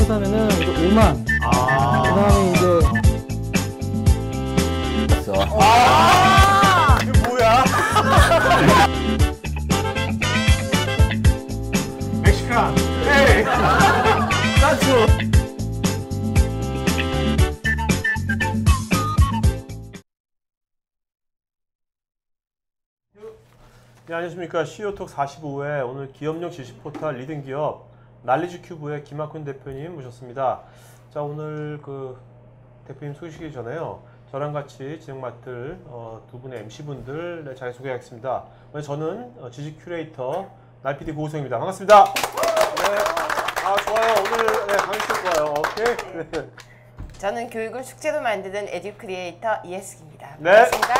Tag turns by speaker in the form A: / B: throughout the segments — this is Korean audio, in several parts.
A: 하면은 이제 5만. 그다음에 이제
B: 이거 뭐야? 멕시칸. 에이. 나초. 네, 안녕하십니까. CEO톡 45회 오늘 기업용 지식 포털 리딩 기업 날리지 큐브의 김학훈 대표님 모셨습니다. 자, 오늘 그 대표님 소개시키기 전에요. 저랑 같이 진행 맡을 두 분의 MC분들 네, 자기소개하겠습니다. 오늘 저는 지식 큐레이터 날PD 고우성입니다. 반갑습니다. 네. 아, 좋아요. 오늘 네, 강의실 좋아요. 오케이. 네.
C: 저는 교육을 숙제로 만드는 에듀 크리에이터 이혜숙입니다.
B: 네.
C: 반갑습니다.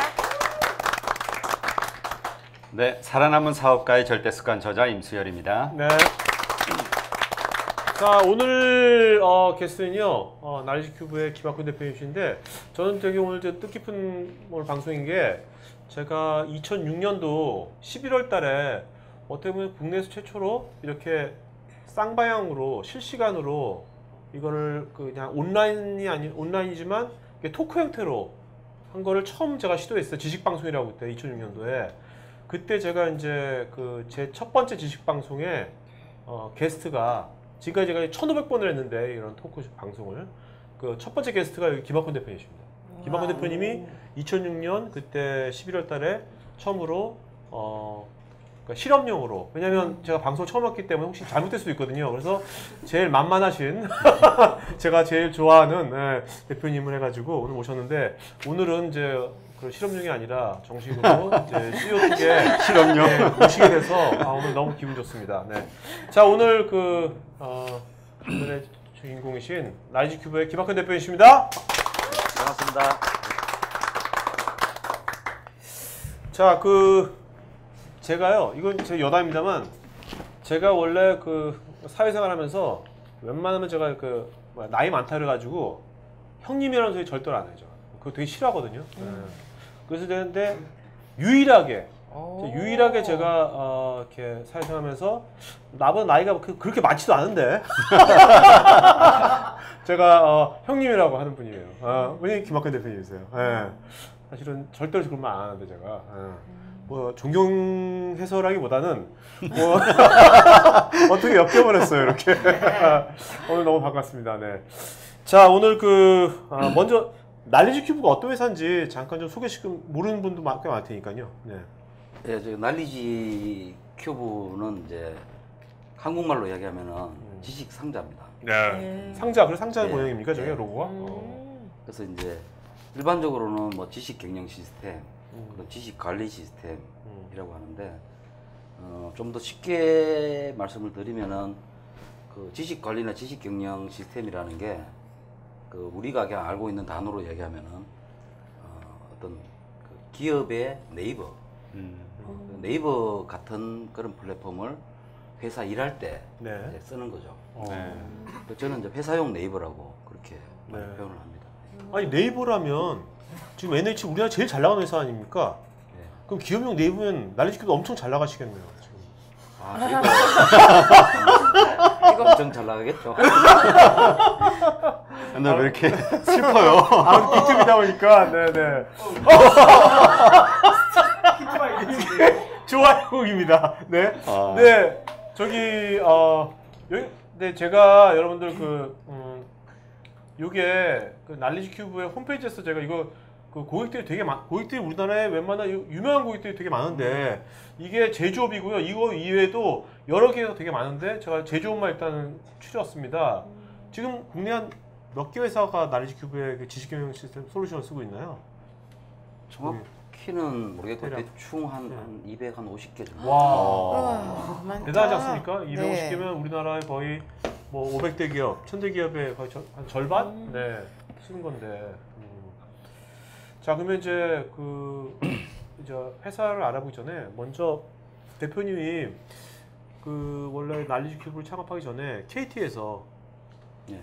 D: 네, 살아남은 사업가의 절대습관 저자 임수열입니다.
B: 네. 자, 오늘 게스트는요 날리지 큐브의 김학훈 대표님이신데, 저는 되게 오늘 뜻깊은 오늘 방송인 게, 제가 2006년도 11월 달에 어떻게 보면 국내에서 최초로 이렇게 쌍방향으로 실시간으로 이거를 그냥 온라인이지만 토크 형태로 한 거를 처음 제가 시도했어요. 지식방송이라고 그때 2006년도에. 그때 제가 이제 그 제 첫 번째 지식방송에 게스트가, 지금까지 제가 1,500번을 했는데 이런 토크 방송을, 그 첫 번째 게스트가 여기 김학훈 대표님이십니다. 김학훈 대표님이 2006년 그때 11월 달에 처음으로 그러니까 실험용으로, 왜냐면 제가 방송을 처음 했기 때문에 혹시 잘못될 수도 있거든요. 그래서 제일 만만하신 제가 제일 좋아하는 대표님을 해가지고 오늘 모셨는데, 오늘은 이제 그 실험용이 아니라 정식으로 이제 CEO톡에
D: 실험용
B: 모시게 돼서 오늘 너무 기분 좋습니다. 네. 자, 오늘 그 오늘의 주인공이신 날리지 큐브의 김학훈 대표님이십니다.
D: 반갑습니다.
B: 자, 그 제가요, 이건 제 여담입니다만, 제가 원래 그 사회생활하면서 웬만하면 제가 그 나이 많다 그래가지고 형님이라는 소리 절대 안 해요. 그거 되게 싫어하거든요. 그래서 되는데 유일하게 제가 이렇게 사회생활하면서, 나보다 나이가 그렇게 많지도 않은데 제가 형님이라고 하는 분이에요. 분이 김학훈 대표님이세요. 사실은 절대로 그런 말 안 하는데 제가 뭐 존경해서라기보다는 뭐 어떻게 엮여버렸어요 이렇게. 오늘 너무 반갑습니다. 네. 자, 오늘 그 먼저 날리지 큐브가 어떤 회사인지 잠깐 좀 소개시켜, 모르는 분도 꽤 많을 테니까요. 네.
E: 예, 저 날리지 큐브는 이제 한국말로 이야기하면은 지식 상자입니다.
B: 네. 상자, 그래서 상자
E: 네.
B: 모양입니까, 저게
E: 네.
B: 로고가?
E: 그래서 이제 일반적으로는 뭐 지식 경영 시스템, 그리고 지식 관리 시스템이라고 하는데, 좀 더 쉽게 말씀을 드리면은 그 지식 관리나 지식 경영 시스템이라는 게 그 우리가 그냥 알고 있는 단어로 얘기하면은 어떤 그 기업의 네이버, 네이버 같은 그런 플랫폼을 회사 일할 때
B: 네.
E: 이제 쓰는 거죠.
D: 네.
E: 저는 이제 회사용 네이버라고 그렇게 많이
B: 네.
E: 표현을 합니다.
B: 아니, 네이버라면 지금 NH 우리나라 제일 잘 나가는 회사 아닙니까?
E: 네.
B: 그럼 기업용 네이버면 날리지 큐브 엄청 잘 나가시겠네요. 지금.
E: 아, 이거 엄청 잘 나가겠죠.
D: 근데 왜 이렇게 슬퍼요?
B: B팀이다 보니까, 네네. 좋아요입니다. 네. 네. 저기, 여기, 네, 제가 여러분들 요게 그 날리지 큐브의 홈페이지에서 제가 이거 그 고객들이 되게 고객들이 우리나라에 웬만한 유명한 고객들이 되게 많은데, 이게 제조업이고요. 이거 이외에도 여러 개가 되게 많은데, 제가 제조업만 일단은 추렸습니다. 지금 국내 한 몇 개 회사가 날리지 큐브의 그 지식경영 시스템 솔루션을 쓰고 있나요?
E: 정확히는 모르겠고
B: 대략.
E: 대충 한 250개 정도.
B: 와,
C: 많다.
B: 대단하지 않습니까?
C: 네.
B: 250개면 우리나라의 거의 뭐 500대 기업, 1000대 기업의 거의 한 절반? 네, 쓰는 건데. 자, 그러면 이제 이제 회사를 알아보기 전에 먼저 대표님이 그 원래 날리지 큐브를 창업하기 전에 KT에서
E: 네.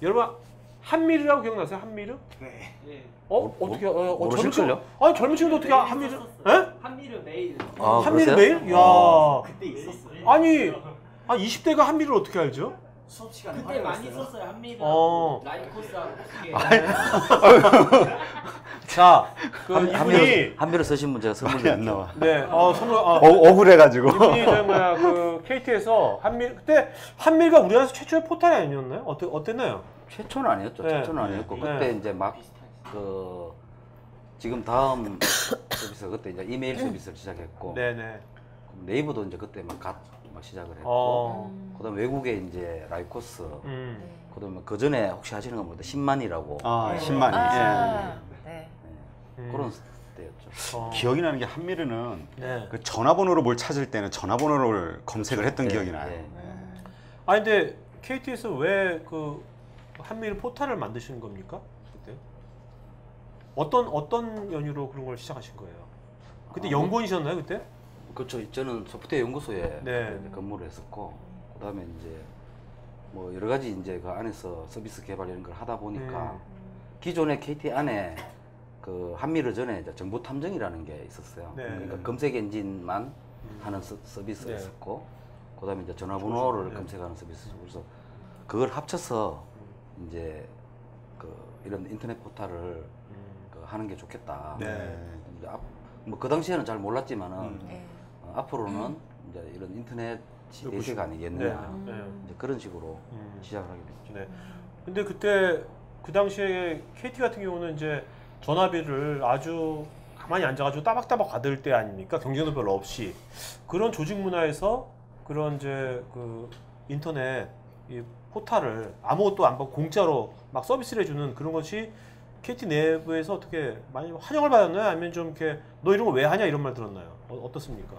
B: 여러분 한미르라고 기억나세요? 한미르?
F: 네.
B: 어떻게
E: 모르실걸요?
B: 아니, 젊은 친구도 어떻게 한미르? 에?
F: 한미르 메일.
E: 아,
B: 한미르
E: 그러세요?
B: 메일? 야.
F: 그때 있었어요.
B: 아니 20대가 한미르를 어떻게 알죠?
F: 수업 시간에
G: 그때 많이
F: 활용했어요.
G: 썼어요. 한미가
B: 어.
G: 라인 코스하고 그게.
B: 자, 그 이분이
E: 한미를 쓰신 분 제가 선물
D: 말이 안
E: 드릴게요.
D: 나와.
B: 네, 선물
D: 억울해가지고.
B: 이분이 저 뭐야 그 KT에서 한밀 그때 한밀가 우리나라에서 최초의 포탈이 아니었나요? 어땠나요?
E: 최초는 아니었죠.
B: 네.
E: 최초는 아니었고
B: 네.
E: 그때 이제 막 그 지금 다음 서비스 그때 이제 이메일 서비스를 시작했고
B: 네네.
E: 네이버도 이제 그때 막 시작을 했고
B: 어.
E: 그다음 외국에 이제 라이코스
B: 음.
E: 그다음에 그 전에 혹시 하시는 거 모르겠는데 10만이라고
D: 아, 10만이.
C: 네.
E: 그런 때였죠.
B: 어.
D: 기억이 나는 게 한미르는
B: 네.
D: 그 전화번호를 뭘 찾을 때는 전화번호를 검색을 했던
E: 네,
D: 기억이 나요.
E: 네.
B: 아 근데 KT에서 왜 그 한밀 포탈을 만드시는 겁니까? 그때 어떤 연유로 그런 걸 시작하신 거예요? 그때 연구원이셨나요 그때?
E: 그렇죠. 저는 소프트웨어 연구소에
B: 네.
E: 근무를 했었고 그다음에 이제 뭐 여러 가지 이제 그 안에서 서비스 개발 이런 걸 하다 보니까 기존의 KT 안에 그 한미르 전에 이제 정보 탐정이라는 게 있었어요.
B: 네.
E: 그러니까 검색 엔진만 하는 서비스였었고 그다음에 이제 전화번호를
B: 네.
E: 검색하는 서비스. 그래서 그걸 합쳐서 이제 그 이런 인터넷 포탈을 그 하는 게 좋겠다.
B: 네.
E: 이제 뭐그 당시에는 잘 몰랐지만은
C: 네.
E: 앞으로는 이제 이런 인터넷 대세가 아니겠느냐.
B: 네. 네.
E: 이제 그런 식으로 시작을 하게 됐죠.
B: 네. 근데 그때 그 당시에 KT 같은 경우는 이제 전화비를 아주 가만히 앉아가지고 따박따박 받을 때 아닙니까? 경쟁도 별로 없이 그런 조직 문화에서 그런 이제 그 인터넷 이 포탈을 아무것도 안 받고 공짜로 막 서비스를 해주는 그런 것이 KT 내부에서 어떻게 많이 환영을 받았나요? 아니면 좀 이렇게 너 이런 거 왜 하냐 이런 말 들었나요? 어떻습니까?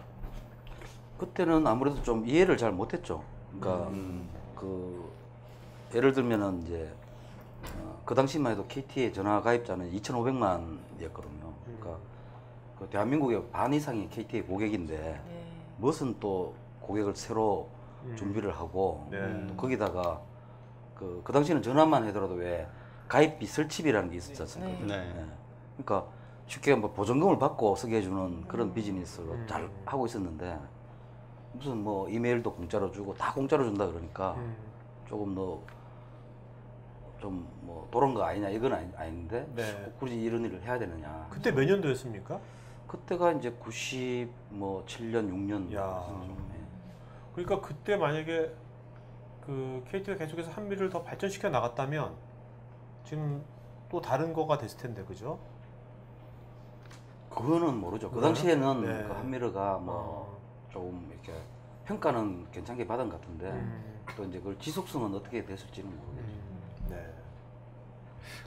E: 그때는 아무래도 좀 이해를 잘 못했죠. 그러니까 그 예를 들면은 이제 그 당시만 해도 KT의 전화 가입자는 2,500만이었거든요. 그러니까 그 대한민국의 반 이상이 KT의 고객인데
C: 네.
E: 무슨 또 고객을 새로 준비를 하고
B: 네.
E: 또 거기다가 그 당시에는 전화만 하더라도 왜 가입비 설치비라는 게 있었지 않습니까?
C: 네.
D: 네.
E: 그러니까 쉽게 뭐 보증금을 받고 쓰게 해주는 그런 비즈니스로 잘 하고 있었는데 무슨 뭐 이메일도 공짜로 주고 다 공짜로 준다 그러니까 조금 더 좀 뭐 도런 거 아니냐 이건 아닌데
B: 네.
E: 꼭 굳이 이런 일을 해야 되느냐.
B: 그때 몇 년도였습니까?
E: 그때가 이제 97년 6년
B: 야. 그러니까 그때 만약에 그 KT가 계속해서 한미를 더 발전시켜 나갔다면 지금 또 다른 거가 됐을 텐데 그죠?
E: 그거는 모르죠. 그
B: 몰라요?
E: 당시에는
B: 네.
E: 그 한미르가 뭐 조금 이렇게 평가는 괜찮게 받은 것 같은데 또 이제 그걸 지속성은 어떻게 됐을지는 모르겠죠.
B: 네.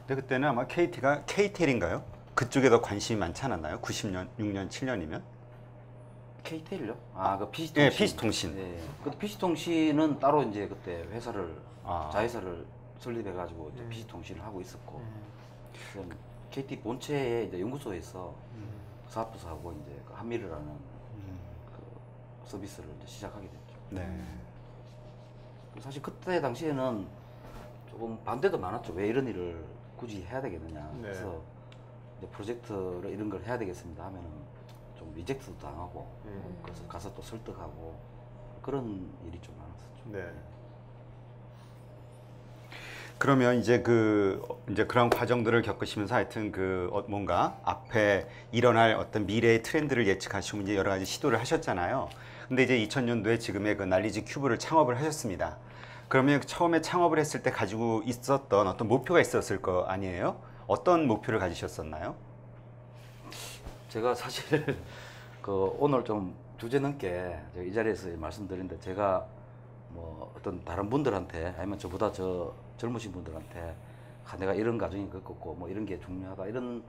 D: 근데 그때는 아마 KT가 KTL인가요? 그쪽에 더 관심이 많지 않았나요? 90년, 6년, 7년이면?
E: KTL요? 아, 그 PC통신.
D: 예, PC통신.
E: 예. 그 PC통신은 따로 이제 그때 회사를
D: 아.
E: 자회사를 설립해가지고 이제 PC통신을 하고 있었고, 그다음 KT 본체에 이제 연구소에서 사업부서하고 이제 그 한미르라는 그 서비스를 이제 시작하게 됐죠.
D: 네.
E: 사실 그때 당시에는 조금 반대도 많았죠. 왜 이런 일을 굳이 해야 되겠느냐.
B: 네.
E: 그래서 이제 프로젝트를 이런 걸 해야 되겠습니다 하면은 좀 리젝트도 당하고 그래서 가서 또 설득하고 그런 일이 좀 많았었죠.
B: 네.
D: 그러면 이제 이제 그런 과정들을 겪으시면서 하여튼 뭔가 앞에 일어날 어떤 미래의 트렌드를 예측하시고 이제 여러 가지 시도를 하셨잖아요. 근데 이제 2000년도에 지금의 그 날리지 큐브를 창업을 하셨습니다. 그러면 처음에 창업을 했을 때 가지고 있었던 어떤 목표가 있었을 거 아니에요? 어떤 목표를 가지셨었나요?
E: 제가 사실 그 오늘 좀 주제 넘게 제가 이 자리에서 말씀드렸는데 제가 뭐 어떤 다른 분들한테 아니면 저보다 젊으신 분들한테 내가 이런 과정이 겪었고 뭐 이런 게 중요하다 이런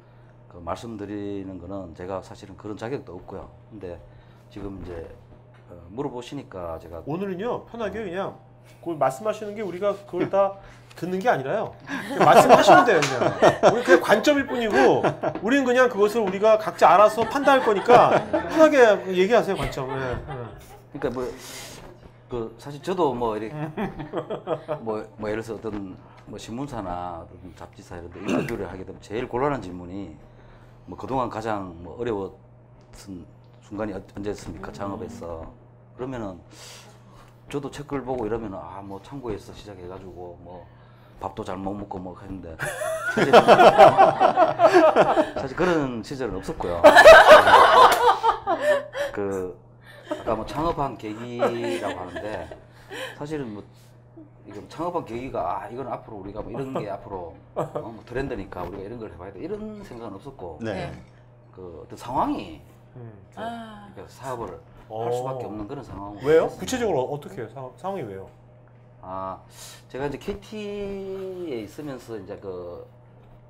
E: 그 말씀드리는 거는 제가 사실은 그런 자격도 없고요. 근데 지금 이제 물어보시니까 제가
B: 오늘은요 편하게 그냥 그걸 말씀하시는 게 우리가 그걸 다 듣는 게 아니라요. 그냥 말씀하시면 돼요 그냥. 우리 그냥 관점일 뿐이고 우리는 그냥 그것을 우리가 각자 알아서 판단할 거니까 편하게 얘기하세요 관점. 네.
E: 그러니까 그 사실 저도 뭐 이렇게 뭐 예를 들어서 어떤 뭐 신문사나 어떤 잡지사 이런 데 인터뷰를 하게 되면 제일 곤란한 질문이 뭐 그동안 가장 뭐 어려웠던 순간이 언제였습니까? 창업에서. 그러면은 저도 책글 보고 이러면 뭐 창고에서 시작해가지고 뭐 밥도 잘 못 먹고 뭐 했는데 사실 그런 시절은 없었고요. 그 아까 뭐 창업한 계기라고 하는데 사실은 뭐 이건 창업한 계기가 이건 앞으로 우리가 뭐 이런 게 앞으로 뭐 트렌드니까 우리가 이런 걸 해봐야 돼 이런 생각은 없었고
D: 네.
E: 그 어떤 상황이 그러니까 사업을 할 수밖에 없는 그런 상황.
B: 왜요? 구체적으로 어떻게 해요? 상황이 왜요?
E: 제가 이제 KT에 있으면서 이제 그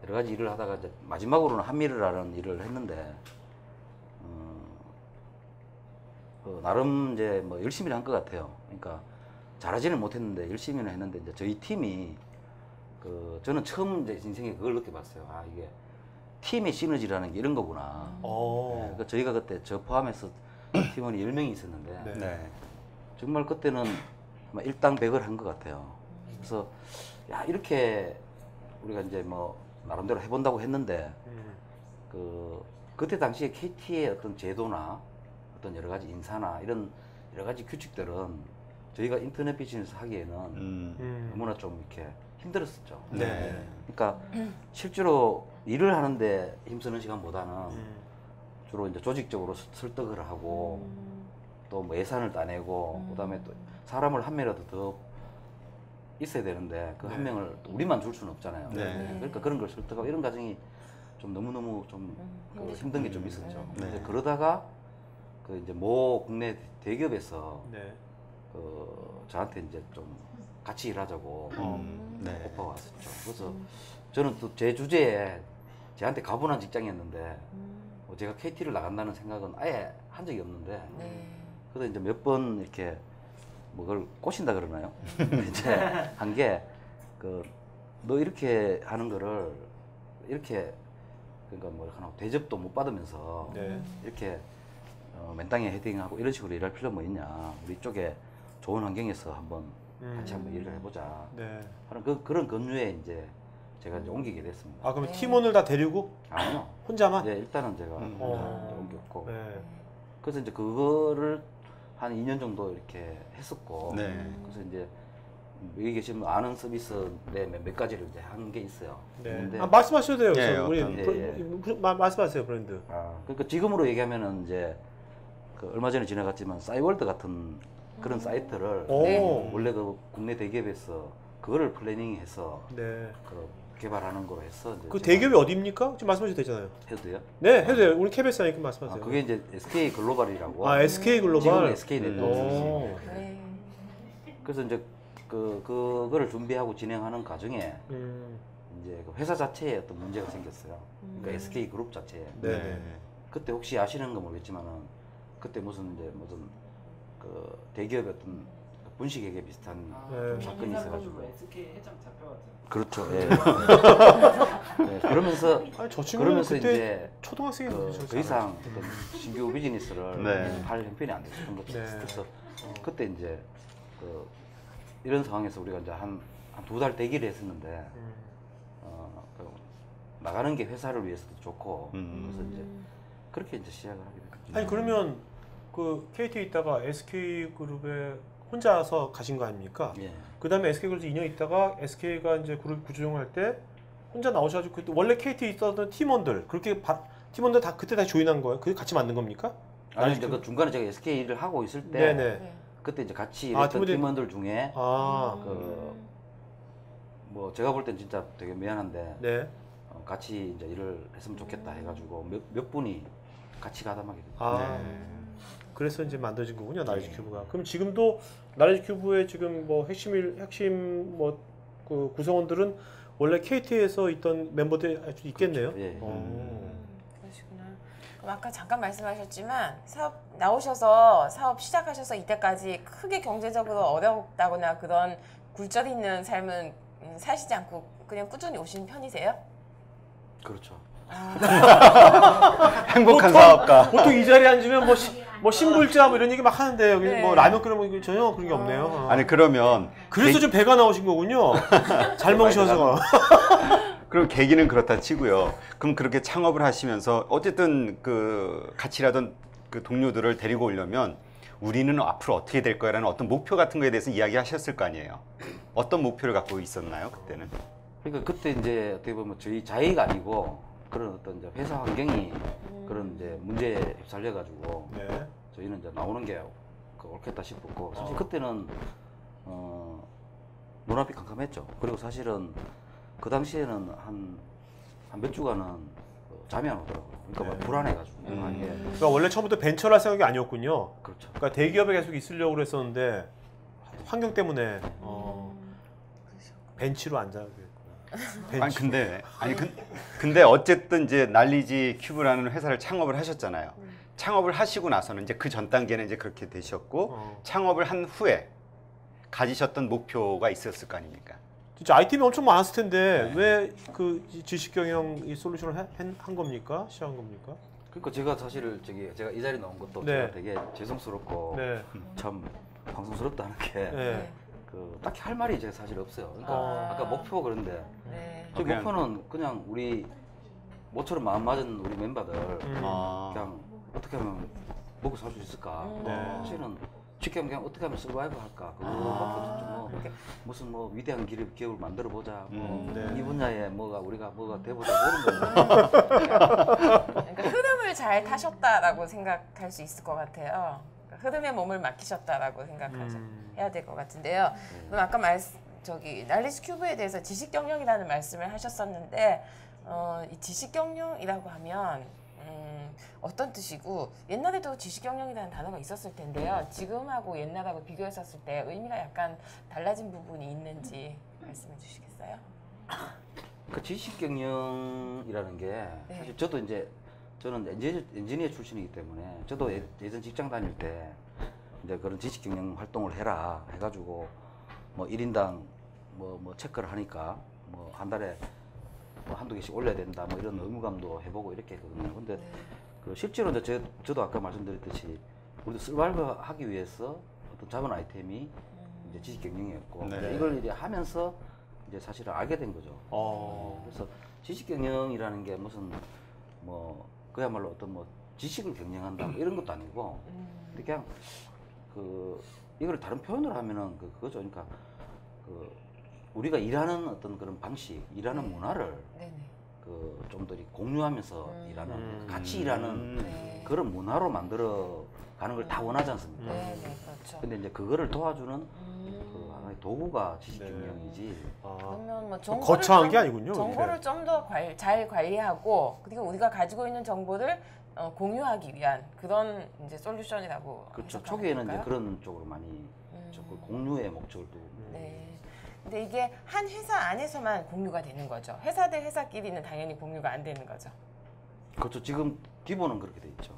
E: 여러 가지 일을 하다가 이제 마지막으로는 한미르라는 일을 했는데 나름 이제 뭐 열심히 한 것 같아요. 그러니까 잘하지는 못했는데 열심히는 했는데 이제 저희 팀이 저는 처음 이제 인생에 그걸 느껴봤어요. 이게 팀의 시너지라는 게 이런 거구나. 그러니까 저희가 그때 저 포함해서 팀원이 10명이 있었는데
D: 네.
E: 정말 그때는 아마 일당백을 한 것 같아요. 그래서 이렇게 우리가 이제 뭐 나름대로 해본다고 했는데 그때 당시에 KT의 어떤 제도나 어떤 여러 가지 인사나 이런 여러 가지 규칙들은 저희가 인터넷 비즈니스 하기에는 너무나 좀 이렇게 힘들었었죠.
B: 네.
E: 그러니까 실제로 일을 하는데 힘쓰는 시간보다는 주로 이제 조직적으로 설득을 하고 또 뭐 예산을 따내고 그다음에 또 사람을 한 명이라도 더 있어야 되는데 그 한 명을 또 우리만 줄 수는 없잖아요.
D: 네.
E: 그러니까 그런 걸 설득하고 이런 과정이 좀 너무너무 좀 힘든 게 좀 있었죠.
D: 네.
E: 근데 그러다가 그 이제 모 국내 대기업에서
B: 네.
E: 저한테 이제 좀 같이 일하자고
D: 네.
E: 오퍼가 왔었죠. 그래서 저는 또 제 주제에 저한테 가분한 직장이었는데 제가 KT를 나간다는 생각은 아예 한 적이 없는데 그래서 이제 몇 번 이렇게 뭐 그걸 꼬신다 그러나요? 이제 한 게 너 이렇게 하는 거를 이렇게 그러니까 뭐 하나 대접도 못 받으면서
B: 네.
E: 이렇게 맨땅에 헤딩하고 이런 식으로 일할 필요 뭐 있냐? 우리 쪽에 좋은 환경에서 한번 같이 한번 일을 해보자.
B: 네.
E: 하는 그런 근유에 이제 제가 이제 옮기게 됐습니다.
B: 그럼 팀원을 다 데리고
E: 아니요.
B: 혼자만?
E: 네, 일단은 제가 혼자 이제 옮겼고.
B: 네.
E: 그래서 이제 그거를 한 2년 정도 이렇게 했었고.
D: 네.
E: 그래서 이제 여기 계시면 아는 서비스 몇 가지를 이제 한 게 있어요.
B: 네.
E: 근데
B: 말씀하셔도 돼요.
D: 예,
B: 우리
E: 어떤-
B: 말씀하세요, 브랜드.
E: 그러니까 지금으로 얘기하면은 이제 얼마 전에 지나갔지만 싸이월드 같은 그런 사이트를
B: 오.
E: 원래 그 국내 대기업에서 그거를 플래닝해서
B: 네.
E: 개발하는 거로 해서 이제
B: 그
E: 제가
B: 대기업이 어디입니까? 지금 말씀하셔도 되잖아요.
E: 해도 돼요?
B: 네, 해도 돼요. 우리 KBS니까 말씀하세요.
E: 그게 이제 SK 글로벌이라고.
B: SK 글로벌.
E: 지금은 SK
B: 오.
E: 네트워크. 그래서 이제 그거를 준비하고 진행하는 과정에 이제 그 회사 자체에 어떤 문제가 생겼어요. 그러니까 SK 그룹 자체에.
B: 네.
E: 그때 혹시 아시는 거 모르겠지만은 그때 무슨 그 대기업의 어떤 분식회계 비슷한 좀 사건이 있어가지고.
F: SK 회장 잡혀갔죠.
E: 그렇죠. 예. 네, 그러면서
B: 아니, 저 친구는
E: 그러면서
B: 그때
E: 이제
B: 초등학생이었는데
E: 더 이상 어떤 신규 비즈니스를
D: 네.
E: 할 형편이 안 됐었던 거죠.
B: 네.
E: 그래서 그때 이제 이런 상황에서 우리가 이제 한 2달 대기를 했었는데 나가는 게 회사를 위해서도 좋고 그래서 이제 그렇게 이제 시작을 하게 됐거든요.
B: 아니 그러면 그 KT에 있다가 SK그룹에 혼자서 가신 거 아닙니까?
E: 예.
B: 그 다음에 SK그룹에서 2년 있다가 SK가 이제 그룹 구조조정할 때 혼자 나오셔가지고 그때 원래 KT에 있었던 팀원들 그렇게 팀원들 다 그때 다시 조인한 거예요? 그게 같이 만든 겁니까?
E: 아니 이제 그 중간에 제가 SK 일을 하고 있을 때
B: 네네.
E: 그때 이제 같이 일했던 팀원들 중에 뭐 제가 볼 땐 진짜 되게 미안한데
B: 네.
E: 같이 이제 일을 했으면 좋겠다 해가지고 몇 분이 같이 가담하게 됐죠.
B: 그래서 이제 만들어진 거군요, 나레지 큐브가. 그럼 지금도 나레지 큐브의 지금 뭐 핵심 뭐 그 구성원들은 원래 KT에서 있던 멤버들이 아주 있겠네요.
E: 그렇죠. 예.
C: 그러시구나. 그럼 아까 잠깐 말씀하셨지만 사업 나오셔서 사업 시작하셔서 이때까지 크게 경제적으로 어렵다거나 그런 굴절 있는 삶은 사시지 않고 그냥 꾸준히 오신 편이세요?
E: 그렇죠.
D: 행복한 사업가.
B: 보통 이 자리에 앉으면 뭐 신불자 뭐 이런 얘기 막 하는데 여기
C: 네.
B: 뭐 라면 끓여 먹기 전혀 그런 게 없네요.
D: 아니 그러면
B: 그래서 좀 배가 나오신 거군요. 잘 먹으셔서.
D: 그럼 계기는 그렇다 치고요. 그럼 그렇게 창업을 하시면서 어쨌든 그 같이 일하던 그 동료들을 데리고 오려면 우리는 앞으로 어떻게 될 거라는 어떤 목표 같은 거에 대해서 이야기하셨을 거 아니에요. 어떤 목표를 갖고 있었나요 그때는?
E: 그러니까 그때 이제 어떻게 보면 저희 자의가 아니고 그런 어떤 이제 회사 환경이 그런 이제 문제에 휩쓸려 가지고
B: 네.
E: 저희는 이제 나오는 게 옳겠다 싶었고 사실 그때는 눈앞이 캄캄했죠. 그리고 사실은 그 당시에는 한 몇 주간은 잠이 안 오더라고요. 그러니까 막 불안해가지고 이게
B: 그러니까 원래 처음부터 벤처를 할 생각이 아니었군요.
E: 그렇죠.
B: 그러니까 대기업에 계속 있으려고 그랬었는데 환경 때문에 벤치로 앉아야 되겠구나.
D: 근데 어쨌든 이제 날리지 큐브라는 회사를 창업을 하셨잖아요. 창업을 하시고 나서는 이제 그 전 단계는 이제 그렇게 되셨고 창업을 한 후에 가지셨던 목표가 있었을 거 아닙니까?
B: 진짜 아이템이 엄청 많았을 텐데
D: 네.
B: 왜 그 지식 경영 이 솔루션을 한 겁니까? 시작한 겁니까?
E: 그러니까 제가 사실 제가 이 자리에 나온 것도
B: 네.
E: 제가 되게 죄송스럽고
B: 네.
E: 참 방송스럽다는 게
B: 네.
E: 딱히 할 말이 제가 사실 없어요. 그러니까 아까 목표 그런데
C: 네.
E: 저
D: 그냥-
E: 목표는 그냥 우리 모처럼 마음 맞은 우리 멤버들
D: 아.
E: 그냥 어떻게 하면 먹고 살 수 있을까?
B: 네.
E: 사실은 쉽게 하면 그냥 어떻게 하면 서바이브 할까? 그거밖에 없죠. 뭐 무슨 뭐 위대한 기업을 만들어 보자.
B: 네.
E: 이 분야에 우리가 뭐가 돼보자 그런 거.
C: 그러니까 흐름을 잘 타셨다라고 생각할 수 있을 것 같아요. 그러니까 흐름에 몸을 맡기셨다라고 생각해야 될 것 같은데요. 그럼 아까 날리지 큐브에 대해서 지식 경영이라는 말씀을 하셨었는데 이 지식 경영이라고 하면 어떤 뜻이고 옛날에도 지식 경영이라는 단어가 있었을 텐데요. 지금하고 옛날하고 비교했었을 때 의미가 약간 달라진 부분이 있는지 말씀해 주시겠어요?
E: 그 지식 경영이라는 게
C: 네.
E: 사실 저는 엔지니어 출신이기 때문에 저도 예전 직장 다닐 때 이제 그런 지식 경영 활동을 해라 해가지고 뭐 1인당 뭐 체크를 하니까 뭐 한 달에 뭐 한두 개씩 올려야 된다 뭐 이런 의무감도 해보고 이렇게 했거든요. 근데 그 실제로 이제 저도 아까 말씀드렸듯이 우리도 서바이브 하기 위해서 어떤 잡은 아이템이 이제 지식 경영이었고
D: 네.
E: 이걸 이제 하면서 이제 사실은 알게 된 거죠. 그래서 지식 경영이라는 게 무슨 뭐 그야말로 어떤 뭐 지식을 경영한다 뭐 이런 것도 아니고 근데 그냥 이걸 다른 표현으로 하면은 그거죠. 그러니까 우리가 일하는 어떤 그런 방식, 일하는 문화를
C: 네네.
E: 좀 더 공유하면서 일하는 같이 일하는
C: 네.
E: 그런 문화로 만들어 가는 걸 다 원하지 않습니까?
C: 네네 그렇죠.
E: 근데 이제 그거를 도와주는 그 하나의 도구가 지식
B: 네.
E: 경영이지.
C: 그러면 뭐 정보를
B: 거창한 게 아니군요.
C: 정보를 좀 더 잘 관리하고 그리고 우리가 가지고 있는 정보를 공유하기 위한 그런 이제 솔루션이라고.
E: 그렇죠.
C: 해석하면
E: 초기에는 이제
C: 될까요?
E: 그런 쪽으로 많이 그 공유의 목적을 두고.
C: 네. 근데 이게 한 회사 안에서만 공유가 되는 거죠. 회사 대 회사끼리는 당연히 공유가 안 되는 거죠.
E: 그렇죠. 지금 기본은 그렇게 돼 있죠.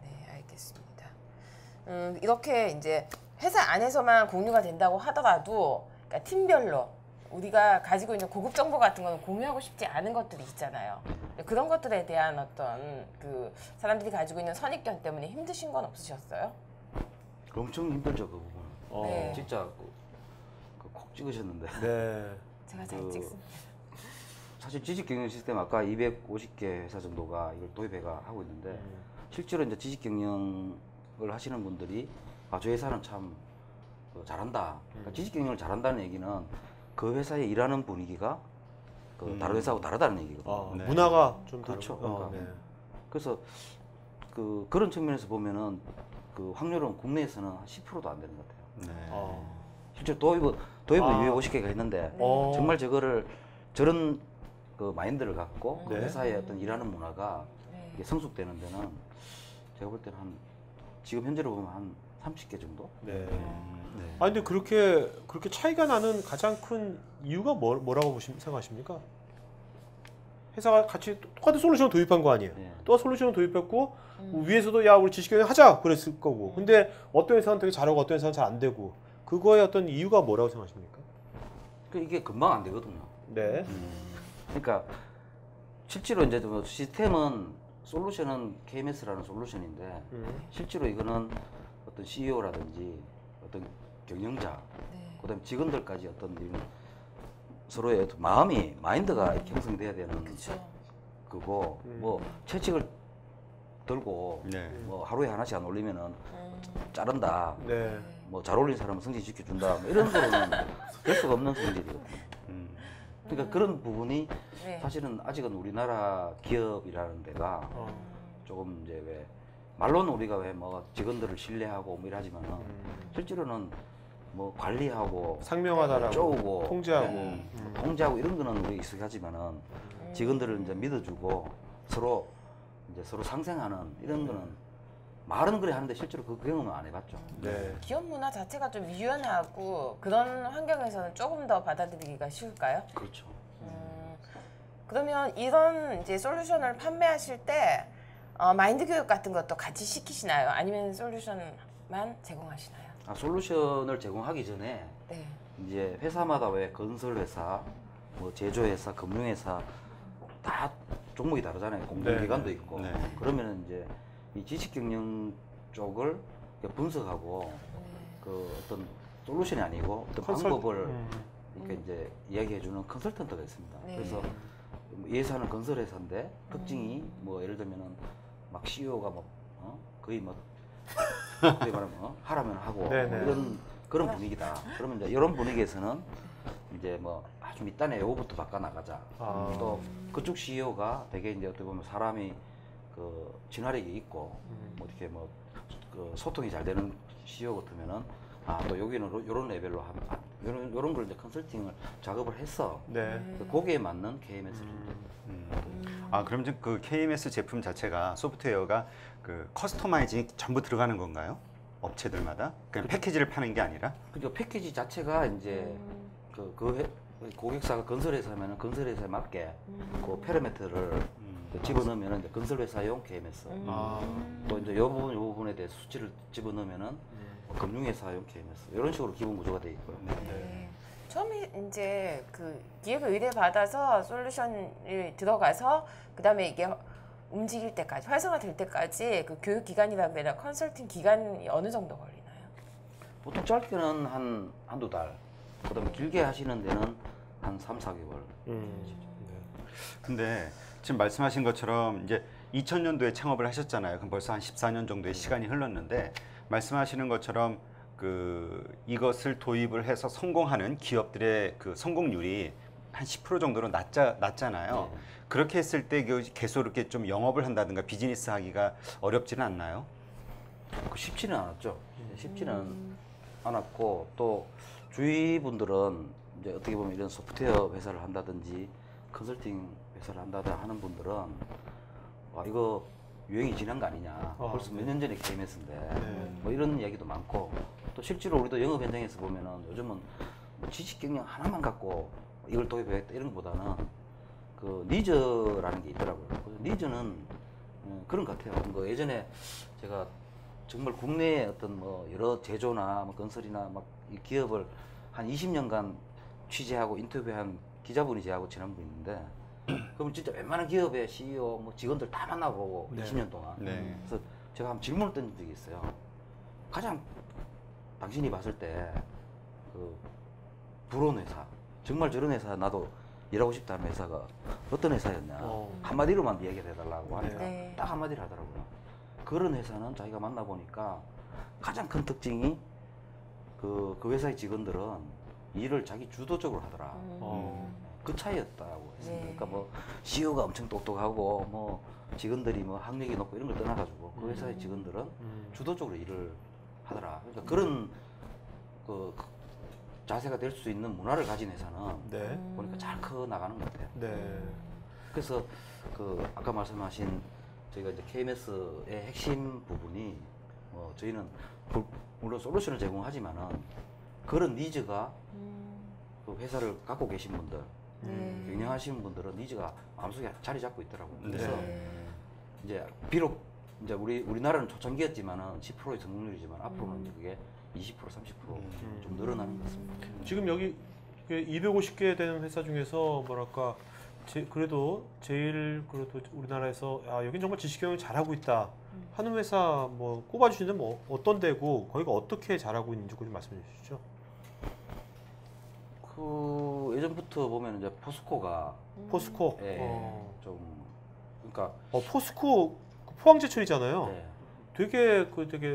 C: 네, 알겠습니다. 이렇게 이제 회사 안에서만 공유가 된다고 하더라도 그러니까 팀별로 우리가 가지고 있는 고급 정보 같은 거는 공유하고 싶지 않은 것들이 있잖아요. 그런 것들에 대한 어떤 그 사람들이 가지고 있는 선입견 때문에 힘드신 건 없으셨어요?
E: 엄청 힘들죠 그 부분은.
C: 네.
E: 진짜 콕 찍으셨는데.
B: 네.
C: 제가 잘
E: 그-
C: 찍습니다.
E: 사실 지식 경영 시스템 아까 250개 회사 정도가 이걸 도입해가 하고 있는데 실제로 이제 지식 경영을 하시는 분들이 저 회사는 참 잘한다. 그러니까 지식 경영을 잘한다는 얘기는 그 회사에 일하는 분위기가 다른 회사하고 다르다는 얘기거든요.
B: 네. 문화가 좀
E: 그렇죠.
B: 다르고.
E: 그러니까. 그래서 그런 측면에서 보면은 그 확률은 국내에서는 한 10%도 안 되는 것 같아요.
D: 네.
E: 실제 도입은 250개가 있는데 정말 저런 그 마인드를 갖고 그
B: 네.
E: 회사의 어떤 일하는 문화가
C: 네.
E: 이게 성숙되는 데는 제가 볼 때는 지금 현재로 보면 한 30개 정도?
B: 네.
E: 네.
B: 아 근데 그렇게 차이가 나는 가장 큰 이유가 뭐라고 생각하십니까? 회사가 같이 똑같은 솔루션을 도입한 거 아니에요?
E: 네.
B: 또 솔루션을 도입했고 위에서도 야 우리 지식경영 하자 그랬을 거고 근데 어떤 회사는 되게 잘하고 어떤 회사는 잘 안 되고 그거의 어떤 이유가 뭐라고 생각하십니까?
E: 이게 금방 안 되거든요.
B: 네.
E: 그러니까 실제로 이제 뭐 시스템은 솔루션은 KMS라는 솔루션인데 실제로 이거는 어떤 CEO라든지 어떤 경영자, 그다음에 직원들까지 어떤 이런 서로의 어떤 마인드가 이렇게 형성돼야 되는
C: 그렇죠.
E: 그거 뭐 채찍을 들고
D: 네.
E: 뭐 하루에 하나씩 안 올리면은 자른다.
B: 네.
E: 뭐 잘 올린 사람은 승진시켜준다. 뭐 이런 거는 될 수가 없는 성질이거든요. 그러니까 그런 부분이
C: 네.
E: 사실은 아직은 우리나라 기업이라는 데가
B: 어.
E: 조금 이제 왜 말로는 우리가 왜 뭐 직원들을 신뢰하고 뭐 이러지만은 실제로는 뭐 관리하고
B: 상명하다라고
E: 쪼고
B: 통제하고
E: 통제하고 이런 거는 우리 익숙하지만은 직원들을 이제 믿어주고 서로 이제 서로 상생하는 이런 거는 말은 그래 하는데 실제로 그 경험은 안 해봤죠.
B: 네.
C: 기업 문화 자체가 좀 유연하고 그런 환경에서는 조금 더 받아들이기가 쉬울까요?
E: 그렇죠.
C: 그러면 이런 이제 솔루션을 판매하실 때 마인드 교육 같은 것도 같이 시키시나요? 아니면 솔루션만 제공하시나요?
E: 아, 솔루션을 제공하기 전에
C: 네.
E: 이제 회사마다 왜 건설회사, 뭐 제조회사, 금융회사 다 종목이 다르잖아요. 공공기관도
B: 네.
E: 있고.
D: 네.
E: 그러면은 이제 이 지식경영 쪽을 분석하고 그 어떤 솔루션이 아니고 어떤 방법을 이렇게 이제 이야기해주는 컨설턴트가 있습니다.
C: 네.
E: 그래서 이 회사는 건설회사인데 특징이 뭐 예를 들면은 막 CEO가 뭐 거의 뭐 그게 말하면 하라면 하고
B: 네네.
E: 이런 그런 분위기다. 그러면 이제 이런 분위기에서는 이제 뭐 좀 이딴에 요거부터 바꿔 나가자.
B: 아.
E: 또 그쪽 CEO가 되게 이제 어떻게 보면 사람이 그 진화력이 있고 뭐 이렇게 뭐 그 소통이 잘 되는 CEO 같으면은 아 또 여기는 요런 레벨로 하면 요런 걸 이제 컨설팅을 작업을 해서
B: 네.
E: 거기에 맞는 KMS를
D: 아, 그럼 지금 그 KMS 제품 자체가 소프트웨어가 그 커스터마이징이 전부 들어가는 건가요? 업체들마다? 그냥 패키지를 파는 게 아니라?
E: 그러니까 패키지 자체가 이제 고객사가 건설회사면은 건설회사에 맞게 그 페라미터를 집어넣으면은 이제 건설회사용 KMS.
B: 아.
E: 또 이제 요 부분에 대해서 수치를 집어넣으면은 금융회사용 KMS. 이런 식으로 기본 구조가 돼 있고요.
C: 네. 처음에 이제 그 기업의 의뢰 받아서 솔루션이 들어가서 그다음에 이게 움직일 때까지 활성화될 때까지 그 교육 기간이라 그래야 컨설팅 기간이 어느 정도 걸리나요?
E: 보통 짧게는 한두 달. 그다음에 길게 하시는 데는 한 3, 4개월.
D: 근데 지금 말씀하신 것처럼 이제 2000년도에 창업을 하셨잖아요. 그럼 벌써 한 14년 정도의 시간이 흘렀는데 말씀하시는 것처럼 그 이것을 도입을 해서 성공하는 기업들의 그 성공률이 한 10% 정도로 낮잖아요.
E: 네.
D: 그렇게 했을 때 계속 이렇게 좀 영업을 한다든가 비즈니스 하기가 어렵지는 않나요?
E: 쉽지는 않았죠. 쉽지는 않았고 또 주위 분들은 이제 어떻게 보면 이런 소프트웨어 회사를 한다든지 컨설팅 회사를 한다든지 하는 분들은 와 이거 유행이 지난 거 아니냐. 벌써 몇 년 전에 KMS인데 뭐 이런 이야기도 많고 또 실제로 우리도 영업 현장에서 보면은 요즘은 뭐 지식 경영 하나만 갖고 이걸 도입하겠다 이런 것보다는 그 니즈라는 게 있더라고요. 그래서 니즈는 그런 것 같아요. 뭐 예전에 제가 정말 국내에 어떤 뭐 여러 제조나 뭐 건설이나 막 이 기업을 한 20년간 취재하고 인터뷰한 기자분이 저하고 친한 분이 있는데 그럼 진짜 웬만한 기업의 CEO 뭐 직원들 다 만나보고 20년 동안
D: 네.
E: 그래서 제가 한번 질문을 던진 적이 있어요. 가장 당신이 봤을 때 그 부러운 회사 정말 저런 회사 나도 일하고 싶다는 회사가 어떤 회사였냐 한마디로만 얘기를 해달라고 하니까
C: 네.
E: 딱 한마디를 하더라고요. 그런 회사는 자기가 만나보니까 가장 큰 특징이 그 회사의 직원들은 일을 자기 주도적으로 하더라. 그 차이였다고 했습니다.
C: 네.
E: 그러니까 뭐 CEO가 엄청 똑똑하고 뭐 직원들이 뭐 학력이 높고 이런 걸 떠나가지고 그 회사의 직원들은 주도적으로 일을 하더라. 그러니까 그런 그 자세가 될 수 있는 문화를 가진 회사는
B: 네.
E: 보니까 잘 커 나가는 것 같아요.
B: 네.
E: 그래서 그 아까 말씀하신 저희가 이제 KMS의 핵심 부분이 저희는 물론 솔루션을 제공하지만은 그런 니즈가 그 회사를 갖고 계신 분들, 경영하시는 분들은 니즈가 마음속에 자리 잡고 있더라고요. 그래서 이제 비록 이제 우리나라는 초창기였지만은 10%의 성공률이지만 앞으로는 이제 그게 20%, 30%좀 늘어나는 것 같습니다.
B: 지금 여기 250개 되는 회사 중에서 뭐랄까 그래도 제일 그래도 우리나라에서 여긴 정말 지식경영 잘하고 있다 하는 회사 뭐 꼽아주시는 뭐 어떤 데고 거기가 어떻게 잘하고 있는지 좀 말씀해 주시죠.
E: 그 예전부터 보면 이제 포스코가
B: 포스코.
E: 좀 그러니까
B: 포스코 포항제철이잖아요.
E: 네.
B: 되게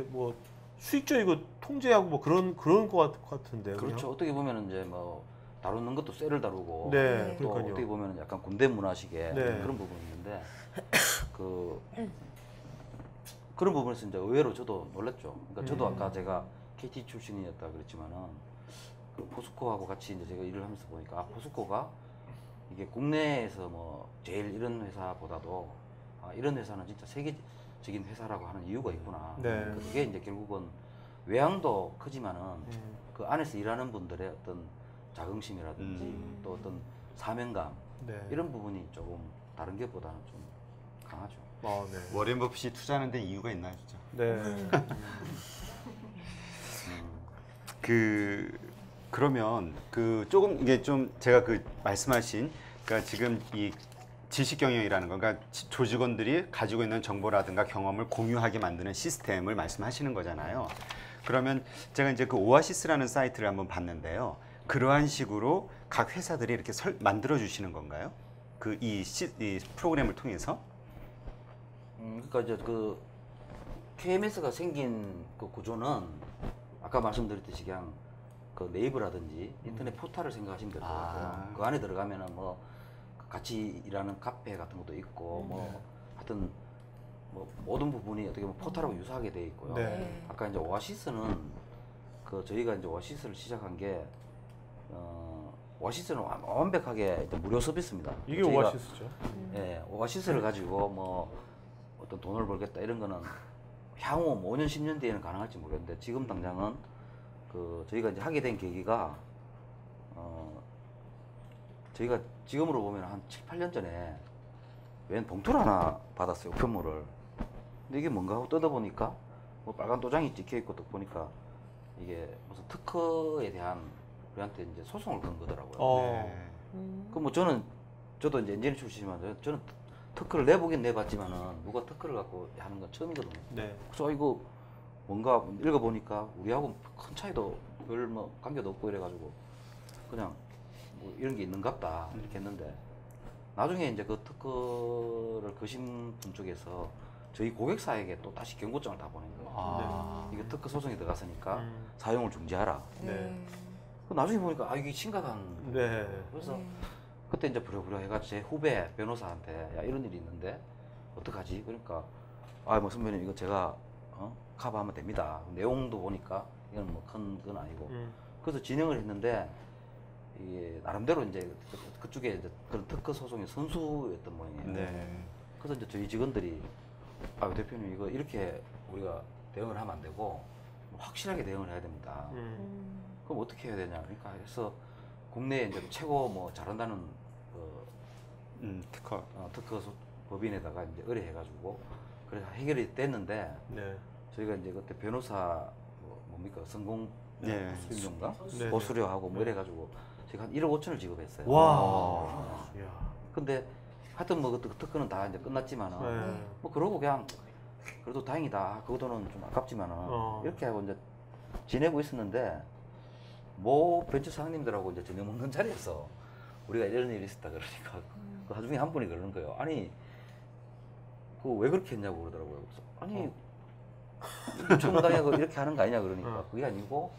B: 뭐 수익적이고 통제하고 뭐 그런 것 같은데요.
E: 그렇죠. 어떻게 보면 이제 뭐 다루는 것도 쇠를 다루고
B: 네,
E: 또
B: 그러니까요.
E: 어떻게 보면 약간 군대 문화식의
B: 네.
E: 그런 부분이 있는데 그런 부분에서 이제 의외로 저도 놀랐죠. 그러니까 저도 아까 제가 KT 출신이었다 그랬지만은 그 포스코하고 같이 이제 제가 일을 하면서 보니까 포스코가 이게 국내에서 뭐 제일 이런 회사보다도 이런 회사는 진짜 세계적인 회사라고 하는 이유가 있구나.
B: 네.
E: 그게 이제 결국은 외향도 크지만은 그 안에서 일하는 분들의 어떤 자긍심이라든지 또 어떤 사명감
B: 네.
E: 이런 부분이 조금 다른 게보다는 좀 강하죠.
B: 네.
D: 워렌 버핏이 투자하는 데 이유가 있나요, 진짜?
B: 네.
D: 그러면 그 조금 이게 좀 제가 그 말씀하신 그러니까 지금 이 지식 경영이라는 건 그러니까 조직원들이 가지고 있는 정보라든가 경험을 공유하게 만드는 시스템을 말씀하시는 거잖아요. 그러면 제가 이제 그 오아시스라는 사이트를 한번 봤는데요. 그러한 식으로 각 회사들이 이렇게 만들어 주시는 건가요? 그 이 프로그램을 통해서?
E: 그러니까 이제 그 KMS가 생긴 그 구조는 아까 말씀드렸듯이 그냥 그 네이버라든지 인터넷 포털을 생각하시면 될 것 같아요. 그 안에 들어가면은 뭐 같이 일하는 카페 같은 것도 있고 뭐 하여튼 뭐 모든 부분이 어떻게 보면 포털하고 유사하게 돼 있고요.
B: 네.
E: 아까 이제 오아시스는 그 저희가 이제 오아시스를 시작한 게 오아시스는 완벽하게 이제 무료 서비스입니다.
B: 이게
E: 저희가,
B: 오아시스죠.
E: 예, 오아시스를 가지고 뭐 어떤 돈을 벌겠다 이런 거는 향후 뭐 5년 10년 뒤에는 가능할지 모르겠는데 지금 당장은 그 저희가 이제 하게 된 계기가 저희가 지금으로 보면 한 7, 8년 전에 웬 봉투를 하나 받았어요. 우편물을. 근데 이게 뭔가 하고 뜯어보니까 뭐 빨간 도장이 찍혀있고 또 보니까 이게 무슨 특허에 대한 우리한테 이제 소송을 건 거더라고요.
D: 네.
E: 그럼 뭐 저도 이제 엔지니어 출신이지만 저는 특허를 내보긴 내봤지만은 누가 특허를 갖고 하는 건 처음이거든요.
B: 네.
E: 그래서 이거 뭔가 읽어보니까 우리하고 큰 차이도 별 뭐 관계도 없고 이래가지고 그냥 뭐 이런 게 있는갑다 이렇게 했는데 나중에 이제 그 특허를 거신 분 쪽에서 저희 고객사에게 또 다시 경고장을 다 보낸 거예요. 이게 특허 소송이 들어갔으니까 사용을 중지하라.
B: 네.
E: 그 나중에 보니까 이게 심각한
B: 네.
E: 그래서 그때 이제 부랴부랴 해가지고 제 후배 변호사한테 야 이런 일이 있는데 어떡하지? 그러니까 뭐 선배님 이거 제가 커버하면 됩니다. 내용도 보니까 이건 뭐 큰 건 아니고 그래서 진행을 했는데 이게 나름대로 이제 그쪽에 이제 그런 특허 소송의 선수였던 모양이에요.
D: 네.
E: 그래서 이제 저희 직원들이 대표님 이거 이렇게 우리가 대응을 하면 안 되고 확실하게 대응을 해야 됩니다. 그럼 어떻게 해야 되냐? 그러니까 해서 국내에 이제 최고 뭐 잘한다는
D: 특허.
E: 특허 법인에다가 이제 의뢰해가지고 그래서 해결이 됐는데
B: 네.
E: 저희가 이제 그때 변호사 뭡니까 성공
D: 네.
E: 수임료인가
B: 네.
E: 보수료하고 뭐 이래가지고 저희가 한 1억 5천을 지급했어요.
B: 와. 이야.
E: 근데 하여튼 뭐 그 특허는 다 이제 끝났지만은
B: 네.
E: 뭐 그러고 그냥 그래도 다행이다. 그 돈은 좀 아깝지만은 이렇게 하고 이제 지내고 있었는데 모 벤처 사장님들하고 이제 저녁 먹는 자리에서 우리가 이런 일이 있었다 그러니까 그 나중에 한 분이 그러는 거예요. 아니 그 왜 그렇게 했냐고 그러더라고요. 그래서 아니 청당에 이렇게 하는 거 아니냐 그러니까 그게 아니고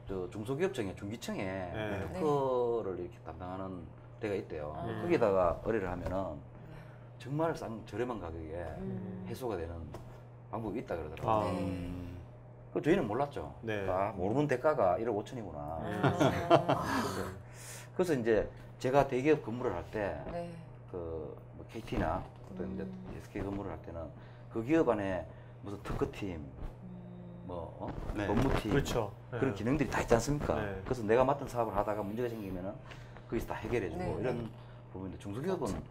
E: 저 중소기업청에 중기청에
B: 네.
E: 특허를 이렇게 담당하는 데가 있대요. 거기다가 의뢰를 하면은 정말 저렴한 가격에 해소가 되는 방법이 있다 그러더라고요. 그 저희는 몰랐죠.
B: 네.
E: 모르는 대가가 1억 5천이구나. 그래서 이제 제가 대기업 근무를 할 때 그 뭐 KT나 어떤 이제 SK 근무를 할 때는 그 기업 안에 무슨 특허팀, 뭐
D: 네.
E: 법무팀
B: 그렇죠. 네.
E: 그런 기능들이 다 있지 않습니까?
B: 네.
E: 그래서 내가 맡은 사업을 하다가 문제가 생기면은 거기서 다 해결해주고
C: 네.
E: 이런 부분인데 중소기업은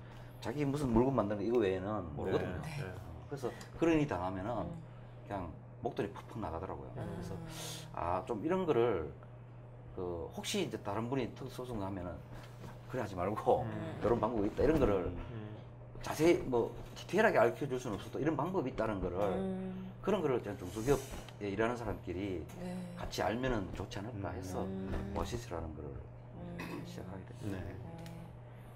E: 자기 무슨 물건 만드는 거 이거 외에는 모르거든요.
B: 네.
E: 그래서 그런 일이 당하면은 그냥 목도리 푹푹 나가더라고요. 그래서 좀 이런 거를 그 혹시 이제 다른 분이 특수 소송 하면은 그래 하지 말고 이런 방법이 있다 이런 거를 자세히 뭐 디테일하게 알려줄 수는 없어도 이런 방법이 있다는 거를 그런 거를 그냥 중소기업에 일하는 사람끼리 같이 알면은 좋지 않을까 해서 오아시스라는 거를 시작하게 됐어요.
D: 네.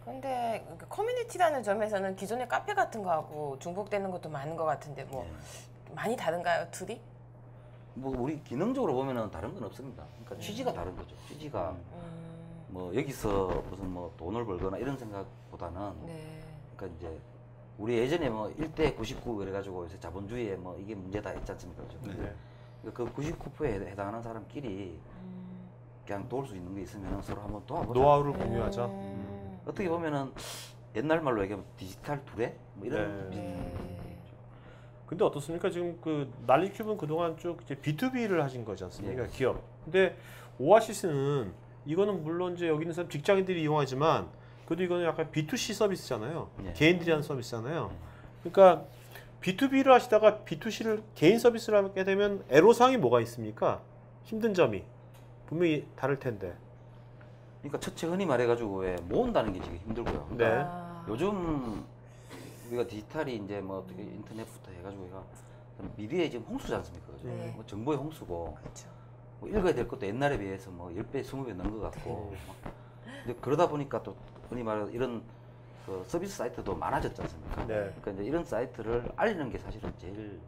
C: 근데 커뮤니티라는 점에서는 기존의 카페 같은 거하고 중복되는 것도 많은 것 같은데 뭐
E: 네.
C: 많이 다른가요, 둘이?
E: 뭐 우리 기능적으로 보면은 다른 건 없습니다. 그러니까 취지가 다른 거죠. 취지가 뭐 여기서 무슨 뭐 돈을 벌거나 이런 생각보다는
C: 네.
E: 그러니까 이제 우리 예전에 뭐 1대 99 그래가지고 요새 자본주의에 뭐 이게 문제다 했지 않습니까? 그죠?
B: 네.
E: 그 99%에 해당하는 사람끼리 그냥 도울 수 있는 게 있으면 서로 한번 도와보자.
B: 노하우를 공유하자.
E: 어떻게 보면은 옛날 말로 얘기하면 디지털 두레 뭐 이런
B: 네.
C: 네.
B: 근데 어떻습니까? 지금 그 난리큐브는 그동안 쭉 이제 B2B를 하신 거지 않습니까?
E: 예.
B: 기업. 근데 오아시스는 이거는 물론 이제 여기 있는 사람 직장인들이 이용하지만 그래도 이거는 약간 B2C 서비스잖아요.
E: 예.
B: 개인들이 하는 서비스잖아요. 그러니까 B2B를 하시다가 B2C를 개인 서비스를 하게 되면 애로사항이 뭐가 있습니까? 힘든 점이 분명히 다를 텐데.
E: 그러니까 첫째 흔히 말해가지고 왜 모은다는 게 지금 힘들고요.
B: 네.
C: 아,
E: 요즘 우리가 디지털이 이제 뭐 어떻게 인터넷부터 해가지고 얘가 미디어의 지금 홍수지 않습니까? 그죠?
C: 네.
E: 뭐 정보의 홍수고
C: 그렇죠.
E: 뭐 읽어야 될 것도 옛날에 비해서 뭐 10배, 20배 넣은 것 같고 근데 그러다 보니까 또 흔히 말해서 이런 그 서비스 사이트도 많아졌지 않습니까?
B: 네.
E: 그러니까 이제 이런 사이트를 알리는 게 사실은 제일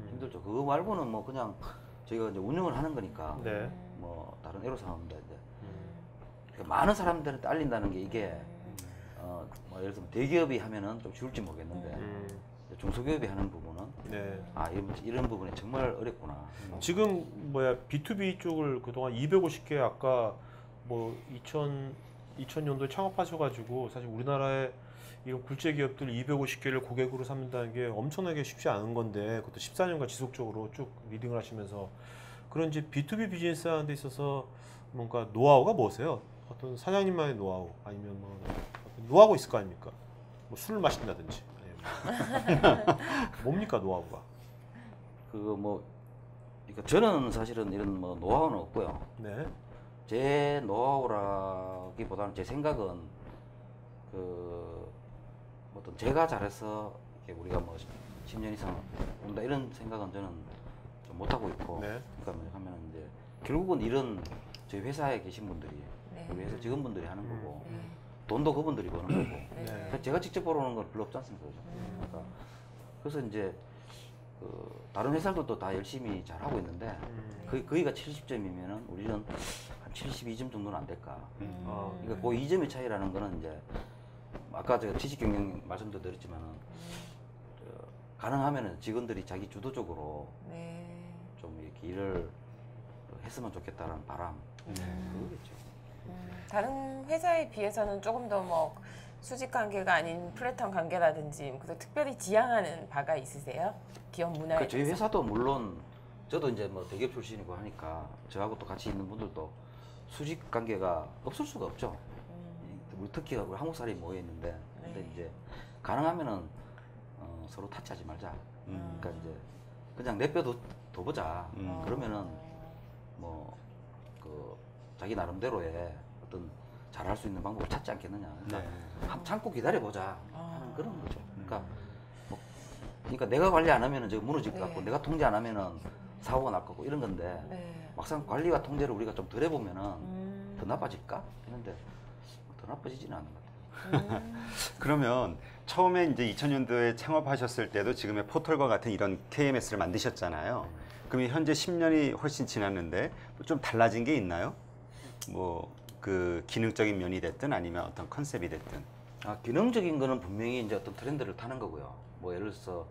E: 힘들죠. 그거 말고는 뭐 그냥 저희가 이제 운영을 하는 거니까
B: 네.
E: 뭐 다른 애로사항입니다. 이제 그러니까 많은 사람들한테 알린다는 게 이게 뭐 예를 들면 대기업이 하면은 좀 쉬울지 모르겠는데 이제 중소기업이 하는 부분은
B: 네.
E: 아 이런 부분이 정말 어렵구나.
B: 지금 뭐야 B2B 쪽을 그동안 250개 아까 뭐 2000년도에 창업하셔가지고 사실 우리나라에 이런 굴제 기업들 250개를 고객으로 삼는다는 게 엄청나게 쉽지 않은 건데 그것도 14년간 지속적으로 쭉 리딩을 하시면서 그런 이제 B2B 비즈니스 하는 데 있어서 뭔가 노하우가 뭐세요? 어떤 사장님만의 노하우 아니면 뭐 어떤 노하우가 있을 거 아닙니까? 뭐 술을 마신다든지 아니면 뭡니까 노하우가?
E: 그거 뭐 그러니까 저는 사실은 이런 뭐 노하우는 없고요.
B: 네.
E: 제 노하우라기보다는 제 생각은 그 어떤 제가 잘해서 이렇게 우리가 뭐 10년 이상 온다 이런 생각은 저는 좀 못하고 있고
B: 네.
E: 그러니까 하면 이제 결국은 일은 저희 회사에 계신 분들이
C: 네.
E: 우리 회사 직원분들이 하는 거고
C: 네.
E: 돈도 그분들이 버는 거고
B: 네.
E: 그러니까 제가 직접 벌어오는 건 별로 없지 않습니까? 그죠? 그러니까 그래서 이제 그 다른 회사들도 다 열심히 잘 하고 있는데 거기가 70점이면은 우리는 한 72점 정도는 안 될까. 그러니까 그 2점의 차이라는 거는 이제 아까 제가 지식 경영 말씀도 드렸지만은 가능하면은 직원들이 자기 주도적으로
C: 네.
E: 좀 이렇게 일을 했으면 좋겠다는 바람 그거겠죠.
C: 다른 회사에 비해서는 조금 더 뭐 수직 관계가 아닌 플랫한 관계라든지 그래서 특별히 지향하는 바가 있으세요? 기업 문화에
E: 그러니까 저희
C: 대해서?
E: 회사도 물론 저도 이제 뭐 대기업 출신이고 하니까 저하고 또 같이 있는 분들도 수직 관계가 없을 수가 없죠. 우리 특히 우리 한국 사람이 모여 있는데 근데 이제 가능하면은 서로 타치하지 말자. 그러니까 이제 그냥 내 뼈도 더 보자. 그러면은 뭐 그 자기 나름대로의 어떤 잘할 수 있는 방법을 찾지 않겠느냐. 그러니까 한번 참고 기다려 보자 하는 그런 거죠. 그러니까 뭐 그러니까 내가 관리 안 하면은 저거 무너질 것 같고 내가 통제 안 하면은 사고가 날 거고 이런 건데
C: 네.
E: 막상 관리와 통제를 우리가 좀 덜 해보면은 더 나빠질까 했는데 더 나빠지지는 않는 것 같아요.
D: 그러면 처음에 이제 2000년도에 창업하셨을 때도 지금의 포털과 같은 이런 KMS를 만드셨잖아요. 그럼 현재 10년이 훨씬 지났는데 좀 달라진 게 있나요? 뭐 그 기능적인 면이 됐든 아니면 어떤 컨셉이 됐든.
E: 아, 기능적인 거는 분명히 이제 어떤 트렌드를 타는 거고요. 뭐 예를 들어서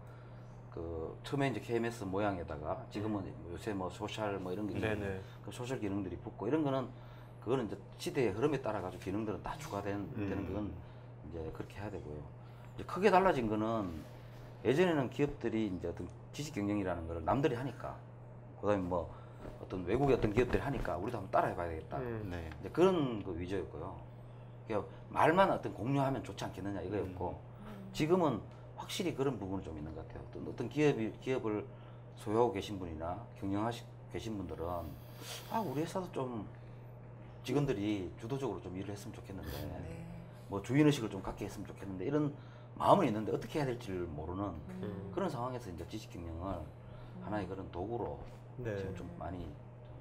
E: 그 처음에 이제 KMS 모양에다가 지금은 요새 뭐 소셜 뭐 이런 게 있잖아요. 그 소셜 기능들이 붙고 이런 거는 그거는 이제 시대의 흐름에 따라 가지고 기능들은 다 추가되는 그건 이제 그렇게 해야 되고요. 이제 크게 달라진 거는 예전에는 기업들이 이제 어떤 지식 경영이라는 걸 남들이 하니까 그다음에 뭐 어떤 외국의 어떤 기업들이 하니까 우리도 한번 따라해봐야 되겠다.
D: 네.
E: 이제 그런 그 위주였고요. 그러니까 말만 어떤 공유하면 좋지 않겠느냐 이거였고 지금은 확실히 그런 부분이 좀 있는 것 같아요. 어떤 기업을 소유하고 계신 분이나 경영하시고 계신 분들은 아 우리 회사도 좀 직원들이 주도적으로 좀 일을 했으면 좋겠는데 뭐 주인의식을 좀 갖게 했으면 좋겠는데 이런 마음은 있는데 어떻게 해야 될지를 모르는 그런 상황에서 이제 지식 경영을 하나의 그런 도구로
B: 네.
E: 지금 좀 많이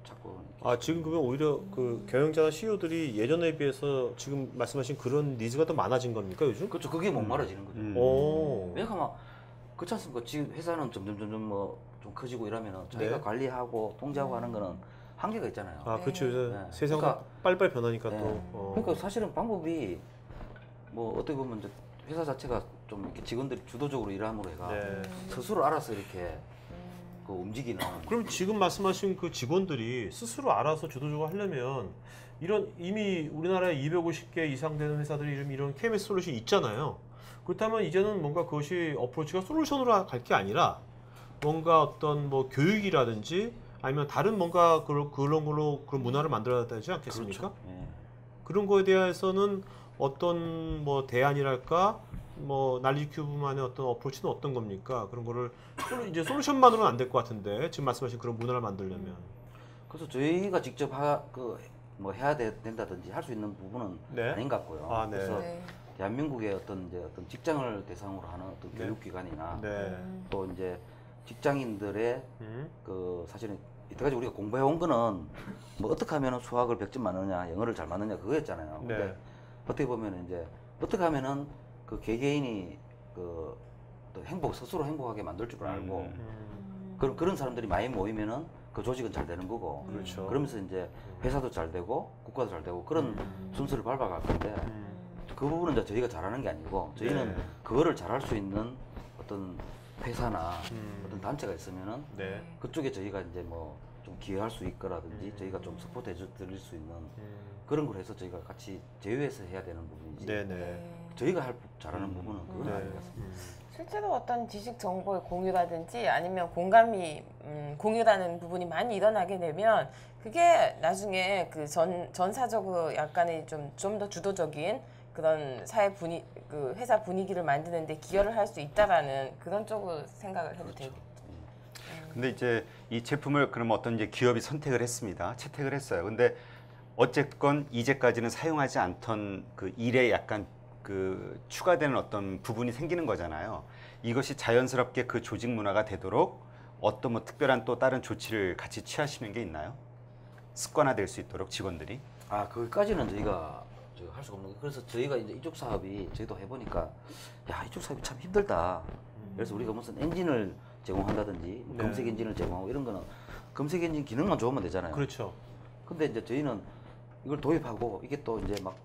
E: 찾고.
B: 아 지금 그러면 오히려 그 경영자나 CEO들이 예전에 비해서 지금 말씀하신 그런 니즈가 더 많아진 겁니까 요즘?
E: 그렇죠. 그게 목마르지는 거죠.
B: 오.
E: 왜냐면 그렇지 않습니까? 지금 회사는 점점 뭐 좀 커지고 이러면은 자기가
B: 네.
E: 관리하고 통제하고 하는 거는 한계가 있잖아요.
B: 아 그렇죠. 요새
E: 네.
B: 세상이
E: 그러니까-
B: 빨리빨리 변하니까
E: 네.
B: 또.
E: 그러니까 사실은 방법이 뭐 어떻게 보면 이제 회사 자체가 좀 이렇게 직원들이 주도적으로 일함으로 해가
B: 네.
E: 스스로 알아서 이렇게 그 움직이는.
B: 그럼 지금 말씀하신 그 직원들이 스스로 알아서 주도적으로 하려면 이런 이미 우리나라에 250개 이상 되는 회사들이 이런 KMS 솔루션이 있잖아요. 그렇다면 이제는 뭔가 그것이 어프로치가 솔루션으로 갈 게 아니라 뭔가 어떤 뭐 교육이라든지 아니면 다른 뭔가 그런 걸로 그런 문화를 만들어야 되지 않겠습니까?
E: 그렇죠. 예.
B: 그런 거에 대해서는 어떤 뭐 대안이랄까 뭐 난리큐브만의 어떤 어프로치는 어떤 겁니까? 그런 거를 이제 솔루션만으로는 안 될 것 같은데 지금 말씀하신 그런 문화를 만들려면
E: 그래서 저희가 직접 뭐 해야 된다든지 할 수 있는 부분은
B: 네.
E: 아닌 것 같고요.
B: 아, 네.
E: 그래서
C: 네.
E: 대한민국의 어떤 직장을 대상으로 하는 어떤
B: 네.
E: 교육기관이나
B: 네.
E: 또 이제 직장인들의
B: 음.
E: 그 사실은 이때까지 우리가 공부해 온 거는 뭐 어떻게 하면은 수학을 100점 맞느냐, 영어를 잘 맞느냐 그거였잖아요. 근데
B: 네.
E: 어떻게 보면 이제 어떻게 하면은 그 개개인이 그 또 스스로 행복하게 만들 줄 알고 그런 사람들이 많이 모이면은 그 조직은 잘 되는 거고.
B: 그렇죠.
E: 그러면서 이제 회사도 잘 되고 국가도 잘 되고 그런 순서를 밟아갈 건데 그 부분은 이제 저희가 잘하는 게 아니고 저희는
B: 네.
E: 그거를 잘할 수 있는 어떤 회사나 어떤 단체가 있으면은
B: 네.
E: 그쪽에 저희가 이제 뭐 좀 기여할 수 있거라든지 저희가 좀 서포트 드릴 수 있는 그런 걸 해서 저희가 같이 제휴해서 해야 되는 부분이지.
B: 네네.
E: 저희가 잘하는 부분은 그건
B: 네.
E: 아닌 것 같습니다.
C: 실제로 어떤 지식 정보의 공유라든지 아니면 공감이 공유라는 부분이 많이 일어나게 되면 그게 나중에 그 전사적으로 약간의 좀 더 주도적인 그런 그 회사 분위기를 만드는데 기여를 할 수 있다라는 그런 쪽으로 생각을 해도
E: 그렇죠.
C: 되고.
D: 근데 이제 이 제품을 그럼 어떤 이제 기업이 선택을 했습니다. 채택을 했어요. 근데 어쨌건 이제까지는 사용하지 않던 그 일에 약간 그 추가되는 어떤 부분이 생기는 거잖아요. 이것이 자연스럽게 그 조직 문화가 되도록 어떤 뭐 특별한 또 다른 조치를 같이 취하시는 게 있나요? 습관화될 수 있도록 직원들이.
E: 아, 거기까지는 저희가 할 수가 없는 거예요. 그래서 저희가 이제 이쪽 사업이 저희도 해보니까 야, 이쪽 사업이 참 힘들다. 그래서 우리가 무슨 엔진을 제공한다든지
B: 네.
E: 검색 엔진을 제공하고 이런 거는 검색 엔진 기능만 좋으면 되잖아요.
B: 그렇죠.
E: 근데 이제 저희는 이걸 도입하고 이게 또 이제 막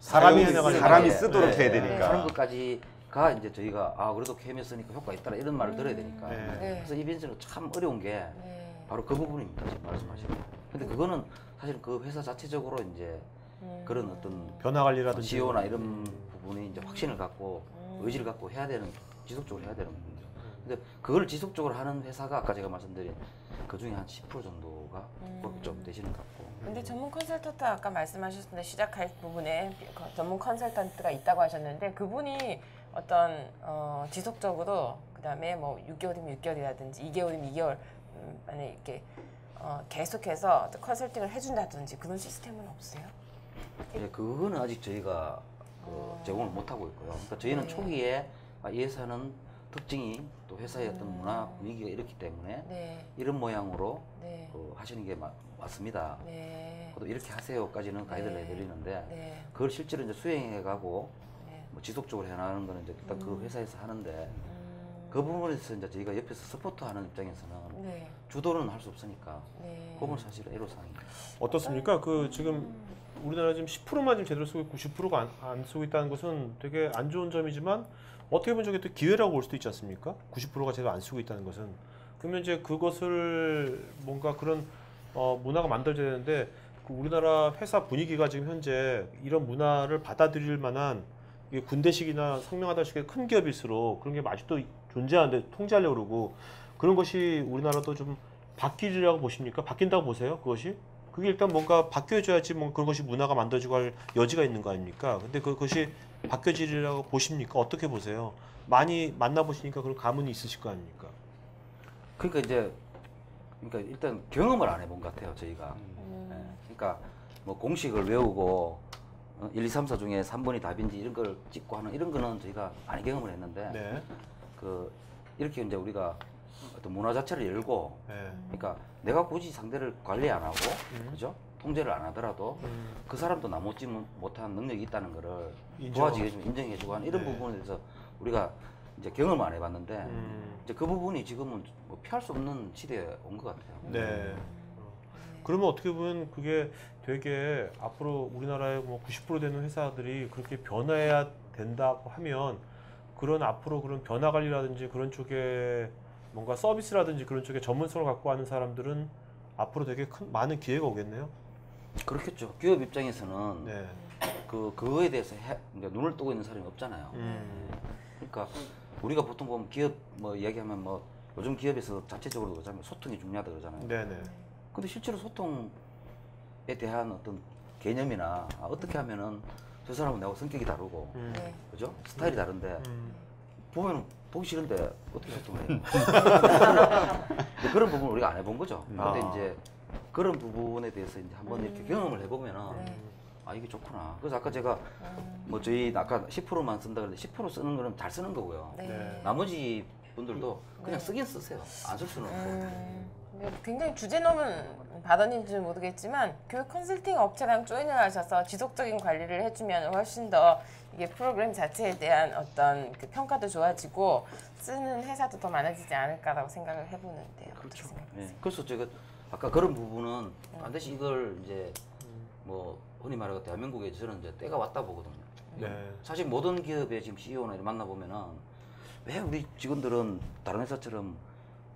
B: 사람이
D: 사람이 쓰도록
B: 네.
D: 해야
E: 하는
D: 되니까.
E: 것까지가 이제 저희가 아 그래도 KMS 쓰니까 효과 있더라 이런 말을 들어야 되니까.
B: 네.
C: 네.
E: 그래서 이 벤츠는 참 어려운 게
C: 네.
E: 바로 그 부분입니다. 지금 말씀하신 거. 근데 그거는 사실 그 회사 자체적으로 이제 그런 어떤
B: 변화 관리라든지
E: CEO나 이런 부분이 이제 확신을 갖고 의지를 갖고 해야 되는 지속적으로 해야 되는 부분이죠. 근데 그걸 지속적으로 하는 회사가 아까 제가 말씀드린 그 중에 한 10% 정도가 좀 되시는 것 같고.
C: 근데 전문 컨설턴트 아까 말씀하셨는데 시작할 부분에 전문 컨설턴트가 있다고 하셨는데 그분이 어떤 지속적으로 그다음에 뭐 6개월이면 6개월이라든지 2개월이면 2개월 만에 이렇게 계속해서 컨설팅을 해준다든지 그런 시스템은 없어요?
E: 예, 그거는 아직 저희가 제공을 못 하고 있고요. 그러니까 저희는
C: 네.
E: 초기에 이 회사는 특징이 또 회사의 어떤 문화 분위기가 이렇기 때문에
C: 네,
E: 이런 모양으로
C: 네,
E: 하시는 게 맞습니다.
C: 네,
E: 그래도 이렇게 하세요까지는 가이드를
C: 네.
E: 해드리는데
C: 네,
E: 그걸 실제로 이제 수행해가고
C: 네.
E: 뭐 지속적으로 해나가는 거는 이제 일단 그 회사에서 하는데 그 부분에서 이제 저희가 옆에서 서포트하는 입장에서는
C: 네,
E: 주도는 할 수 없으니까
C: 네.
E: 그건 사실 애로사항이에요.
B: 어떻습니까? 그 지금 우리나라 지금 10%만 지금 제대로 쓰고 있고 90%가 안 쓰고 있다는 것은 되게 안 좋은 점이지만 어떻게 보면 저게 또 기회라고 볼 수도 있지 않습니까? 90%가 제대로 안 쓰고 있다는 것은 그러면 이제 그것을 뭔가 그런 문화가 만들어져야 되는데 그 우리나라 회사 분위기가 지금 현재 이런 문화를 받아들일 만한 이게 군대식이나 성명하다시피 큰 기업일수록 그런 게 아직도 존재하는데 통제하려고 그러고 그런 것이 우리나라도 좀 바뀌리라고 보십니까? 바뀐다고 보세요? 그것이? 그게 일단 뭔가 바뀌어줘야지 뭐 그런 것이 문화가 만들어지고 할 여지가 있는 거 아닙니까? 근데 그것이 바뀌어지리라고 보십니까? 어떻게 보세요? 많이 만나보시니까 그런 감흥이 있으실 거 아닙니까?
E: 그러니까 일단 경험을 안 해본 것 같아요 저희가. 예, 그러니까 뭐 공식을 외우고 1, 2, 3, 4 중에 3번이 답인지 이런 걸 찍고 하는 이런 거는 저희가 많이 경험을 했는데
B: 네.
E: 그 이렇게 이제 우리가 어떤 문화 자체를 열고
B: 네.
E: 그러니까 내가 굳이 상대를 관리 안 하고 그죠? 통제를 안 하더라도 그 사람도 나머지 못한 능력이 있다는 거를 도와주게 인정해주고 하는 이런
B: 네.
E: 부분에 대해서 우리가 이제 경험을 안 해봤는데 이제 그 부분이 지금은 뭐 피할 수 없는 시대에 온 것 같아요.
B: 네. 그러면 어떻게 보면 그게 되게 앞으로 우리나라의 뭐 90% 되는 회사들이 그렇게 변해야 된다고 하면 그런 앞으로 그런 변화 관리라든지 그런 쪽에 뭔가 서비스라든지 그런 쪽에 전문성을 갖고 하는 사람들은 앞으로 되게 많은 기회가 오겠네요.
E: 그렇겠죠. 기업 입장에서는
B: 네.
E: 그거에 대해서 그러니까 눈을 뜨고 있는 사람이 없잖아요. 그러니까 우리가 보통 보면 기업 뭐 이야기하면 뭐 요즘 기업에서 자체적으로 그러자면 소통이 중요하다 그러잖아요.
B: 네네.
E: 근데 실제로 소통에 대한 어떤 개념이나 어떻게 하면은 저 사람은 내가 성격이 다르고
C: 네.
E: 그죠? 스타일이 다른데 보면 보기 싫은데 어떻게 소통을 해요? 근데 그런 부분을 우리가 안 해본 거죠. 근데 이제 그런 부분에 대해서 이제 한번 이렇게 경험을 해보면은 아 이게 좋구나. 그래서 아까 제가 뭐 저희 아까 10%만 쓴다 그랬는데 10% 쓰는 거는 잘 쓰는 거고요.
C: 네.
E: 나머지 분들도 그냥 쓰긴 쓰세요. 안 쓸 수는 없고.
C: 굉장히 주제넘은 발언인지는 모르겠지만 교육 컨설팅 업체랑 조인을 하셔서 지속적인 관리를 해주면 훨씬 더 이게 프로그램 자체에 대한 어떤 그 평가도 좋아지고 쓰는 회사도 더 많아지지 않을까라고 생각을 해보는데요.
E: 그렇죠. 네. 그래서 제가 아까 그런 부분은 반드시 이걸 이제 뭐 흔히 말하고 대한민국에 저는 이제 때가 왔다 보거든요.
B: 네.
E: 사실 모든 기업의 지금 CEO나 만나 보면은 왜 우리 직원들은 다른 회사처럼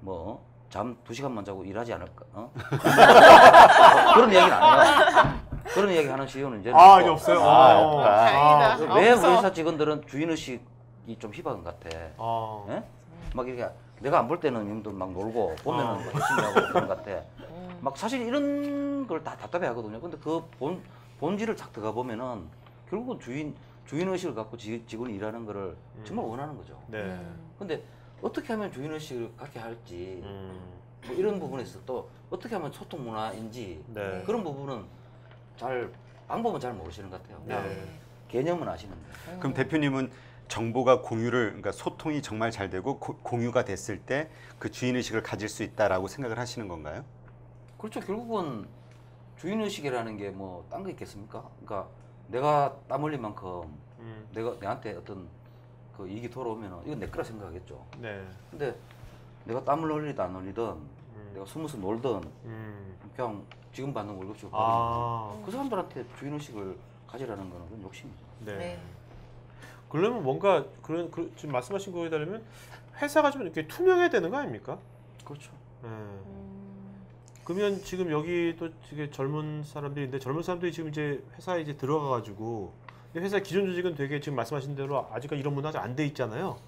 E: 뭐 잠 2시간만 자고 일하지 않을까? 어? 그런 이야기는 안 해요. 그런 이야기 하는 CEO는 이제
B: 아, 이게 없어요?
C: 다행이다.
E: 왜 우리 회사 직원들은 주인의식이 좀 희박한 것 같아. 예? 막 이렇게 내가 안 볼 때는 님도 막 놀고 보면은 뭐 열심히 하고 그런 것 같아. 막 사실 이런 걸 다 답답해 하거든요. 근데 그 본질을 딱 들어가 보면은 결국은 주인의식을 갖고 직원이 일하는 거를 정말 원하는 거죠.
B: 네.
E: 근데 어떻게 하면 주인의식을 갖게 할지 뭐 이런 부분에서 또 어떻게 하면 소통 문화인지
B: 네.
E: 그런 부분은 방법은 잘 모르시는 것 같아요. 그냥
B: 네.
E: 개념은 아시는데.
D: 그럼 대표님은 정보가 그러니까 소통이 정말 잘 되고 공유가 됐을 때 그 주인의식을 가질 수 있다라고 생각을 하시는 건가요?
E: 그렇죠. 결국은 주인의식이라는 게 뭐 딴 거 있겠습니까? 그러니까 내가 땀 흘린 만큼 내한테 어떤 그 이익이 돌아오면 이건 내 거라 생각하겠죠.
B: 네.
E: 근데 내가 땀을 흘리든 안 흘리든 내가 숨어서 놀든 그냥 지금 받는 월급씩 받으니까 그 사람들한테 주인의식을 가지라는 거는 그건 욕심이죠.
B: 네.
C: 네.
B: 그러면 뭔가 지금 말씀하신 거에 따르면 회사가 좀 이렇게 투명해야 되는 거 아닙니까?
E: 그렇죠.
B: 네. 그러면 지금 여기도 되게 젊은 사람들인데 젊은 사람들이 지금 이제 회사에 이제 들어가가지고 회사 기존 조직은 되게 지금 말씀하신 대로 아직까지 이런 문화가 안 돼 있잖아요.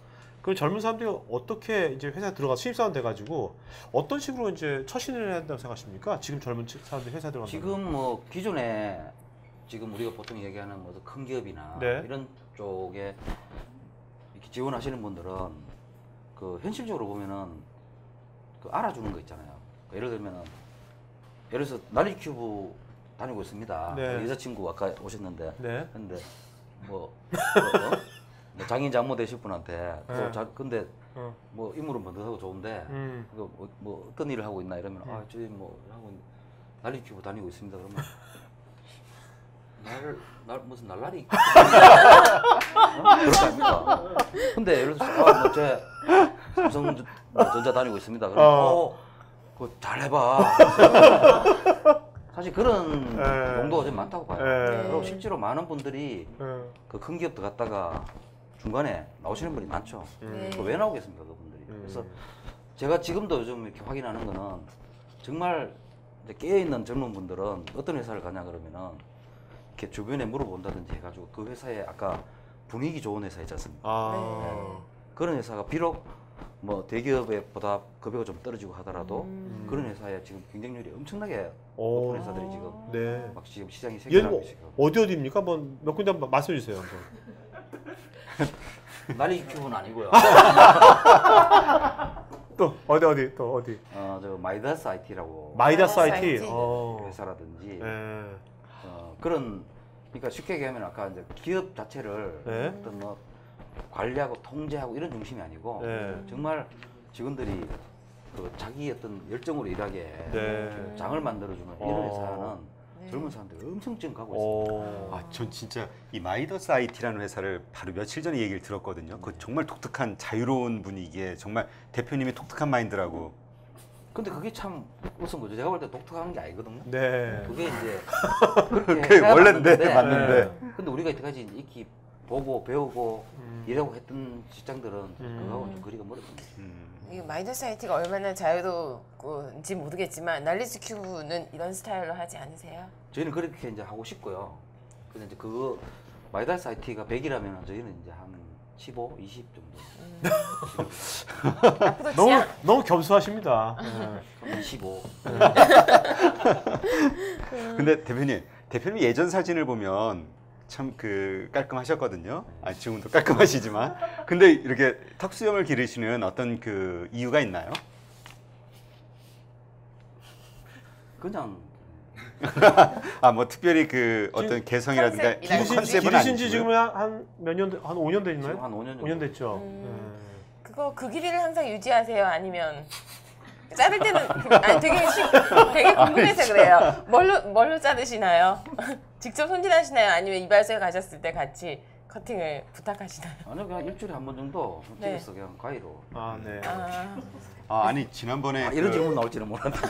B: 그럼 젊은 사람들이 어떻게 이제 회사 들어가 신입사원 돼가지고 어떤 식으로 이제 처신을 해야 된다고 생각하십니까? 지금 젊은 사람들이 회사 들어간다.
E: 지금 뭐 기존에 지금 우리가 보통 얘기하는 뭐 큰 기업이나
B: 네.
E: 이런 쪽에 이렇게 지원하시는 분들은 그 현실적으로 보면은 그 알아주는 거 있잖아요. 예를 들면은 예를 들어서 나리큐브 다니고 있습니다.
B: 네.
E: 여자친구 아까 오셨는데
B: 네.
E: 근데 뭐 장인 장모 되실 분한테
B: 네.
E: 근데 뭐 인물은 번듯하고 좋은데 뭐 어떤 일을 하고 있나 이러면 아 저희 뭐 하고 나리큐브 다니고 있습니다. 그러면 날 무슨 날라리 그렇게 합니다. 근데 예를 들어서 뭐제 삼성전자 다니고 있습니다. 그러면 그거 잘해봐. 사실 그런 용도가 좀 많다고 봐요. 그리고 실제로 많은 분들이 그 큰 기업 들어갔다가 중간에 나오시는 분이 많죠. 왜 나오겠습니까, 그분들이. 그래서 제가 지금도 요즘 이렇게 확인하는 거는 정말 이제 깨어있는 젊은 분들은 어떤 회사를 가냐 그러면은 이렇게 주변에 물어본다든지 해가지고 그 회사에 아까 분위기 좋은 회사 있지 않습니까? 네. 그런 회사가 비록 뭐 대기업보다 급여가 좀 떨어지고 하더라도 그런 회사에 지금 경쟁률이 엄청나게 높은 회사들이 지금
B: 네.
E: 막 지금 시장이
B: 얘는
E: 생겨나고 지금.
B: 어디입니까? 한번 몇 군데 한번 말씀해 주세요. 한번.
E: 나리큐브는 아니고요.
B: 또 어디?
E: 저 마이다스 IT라고
B: 마이다스
C: 마이다스
B: IT.
C: IT.
E: 회사라든지
B: 네.
E: 그런 그러니까 쉽게 얘기하면 아까 이제 기업 자체를
B: 네.
E: 어떤 뭐 관리하고 통제하고 이런 중심이 아니고
B: 네.
E: 정말 직원들이 그 자기 어떤 열정으로 일하게
B: 네.
E: 장을 만들어주는 이런 회사는 젊은 사람들이 엄청 지금 가고 있습니다.
D: 아, 전 진짜 이 마이더스 IT라는 회사를 바로 며칠 전에 얘기를 들었거든요. 그 정말 독특한 자유로운 분위기에 정말 대표님이 독특한 마인드라고.
E: 근데 그게 참 무슨 거죠? 제가 볼 때 독특한 게 아니거든요.
B: 네.
E: 그게 이제 그렇게
D: 그게
E: 해야
D: 원래인데
E: 맞는데,
D: 맞는데.
E: 근데 우리가 이때까지 익히 보고 배우고 일하고 했던 직장들은 그거하고는 좀 거리가 멀었습니다.
C: 이 마이더스 IT가 얼마나 자유롭고인지 모르겠지만 날리지 큐브는 이런 스타일로 하지 않으세요?
E: 저희는 그렇게 이제 하고 싶고요. 근데 이제 그거 마이더스 IT가 100이라면 저희는 이제 한 15, 20 정도.
C: 앞으로 지향
B: 너무 겸손하십니다.
E: 25.
D: 근데 대표님 예전 사진을 보면 참 그 깔끔하셨거든요. 아, 지금도 깔끔하시지만. 근데 이렇게 턱수염을 기르시는 어떤 그 이유가 있나요?
E: 그냥
D: 아, 뭐 특별히 그 어떤 개성이라든가
C: 컨셉이나
D: 기본
C: 컨셉은
D: 컨셉은
B: 기르신 지
D: 아니시고요.
B: 지금 한 몇 년, 한 5년 됐나요?
E: 지금 한 5년 정도.
B: 5년 됐죠.
C: 그거 그 길이를 항상 유지하세요? 아니면 자를 때는 되게 궁금해서 그래요. 뭘로 자르시나요? 직접 손질하시나요? 아니면 이발소에 가셨을 때 같이 커팅을 부탁하시나요?
E: 아니요, 그냥 일주일에 한 번 정도
C: 네.
E: 찍어서 그냥 가위로.
B: 아, 네.
C: 아,
D: 아, 아니 지난번에
E: 아, 이런
D: 그-
E: 질문 나올지는 몰랐는데.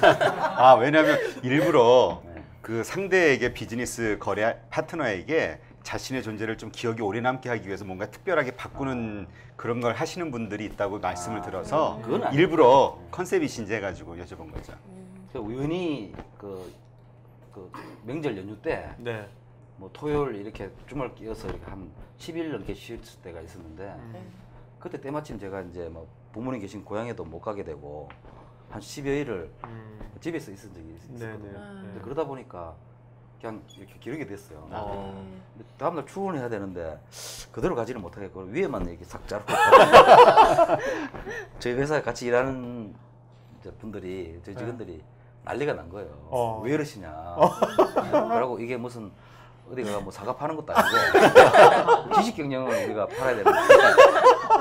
D: 아, 왜냐면 일부러
E: 네.
D: 그 상대에게 비즈니스 거래 파트너에게 자신의 존재를 좀 기억이 오래 남게 하기 위해서 뭔가 특별하게 바꾸는 그런 걸 하시는 분들이 있다고 말씀을 들어서
E: 그건 아니에요.
D: 일부러 컨셉이신지 해가지고 여쭤본 거죠.
E: 그 우연히 그 명절 연휴 때
B: 네.
E: 뭐 토요일 이렇게 주말 끼어서 이렇게 한 10일 넘게 쉴 때가 있었는데 그때 때마침 제가 이제 뭐 부모님 계신 고향에도 못 가게 되고 한 10여일을 집에서 있은 적이 있었거든요.
B: 네네.
E: 근데 그러다 보니까 그냥 이렇게 기르게 됐어요.
B: 어.
E: 근데 다음날 출근해야 되는데 그대로 가지는 못하겠고 위에만 이렇게 싹 자르고 저희 회사에 같이 일하는 이제 분들이 저희 직원들이 난리가 난 거예요. 왜 이러시냐. 그러고 이게 무슨 어디가 뭐 사과 파는 것도 아니고 지식 경영은 우리가 팔아야 되는데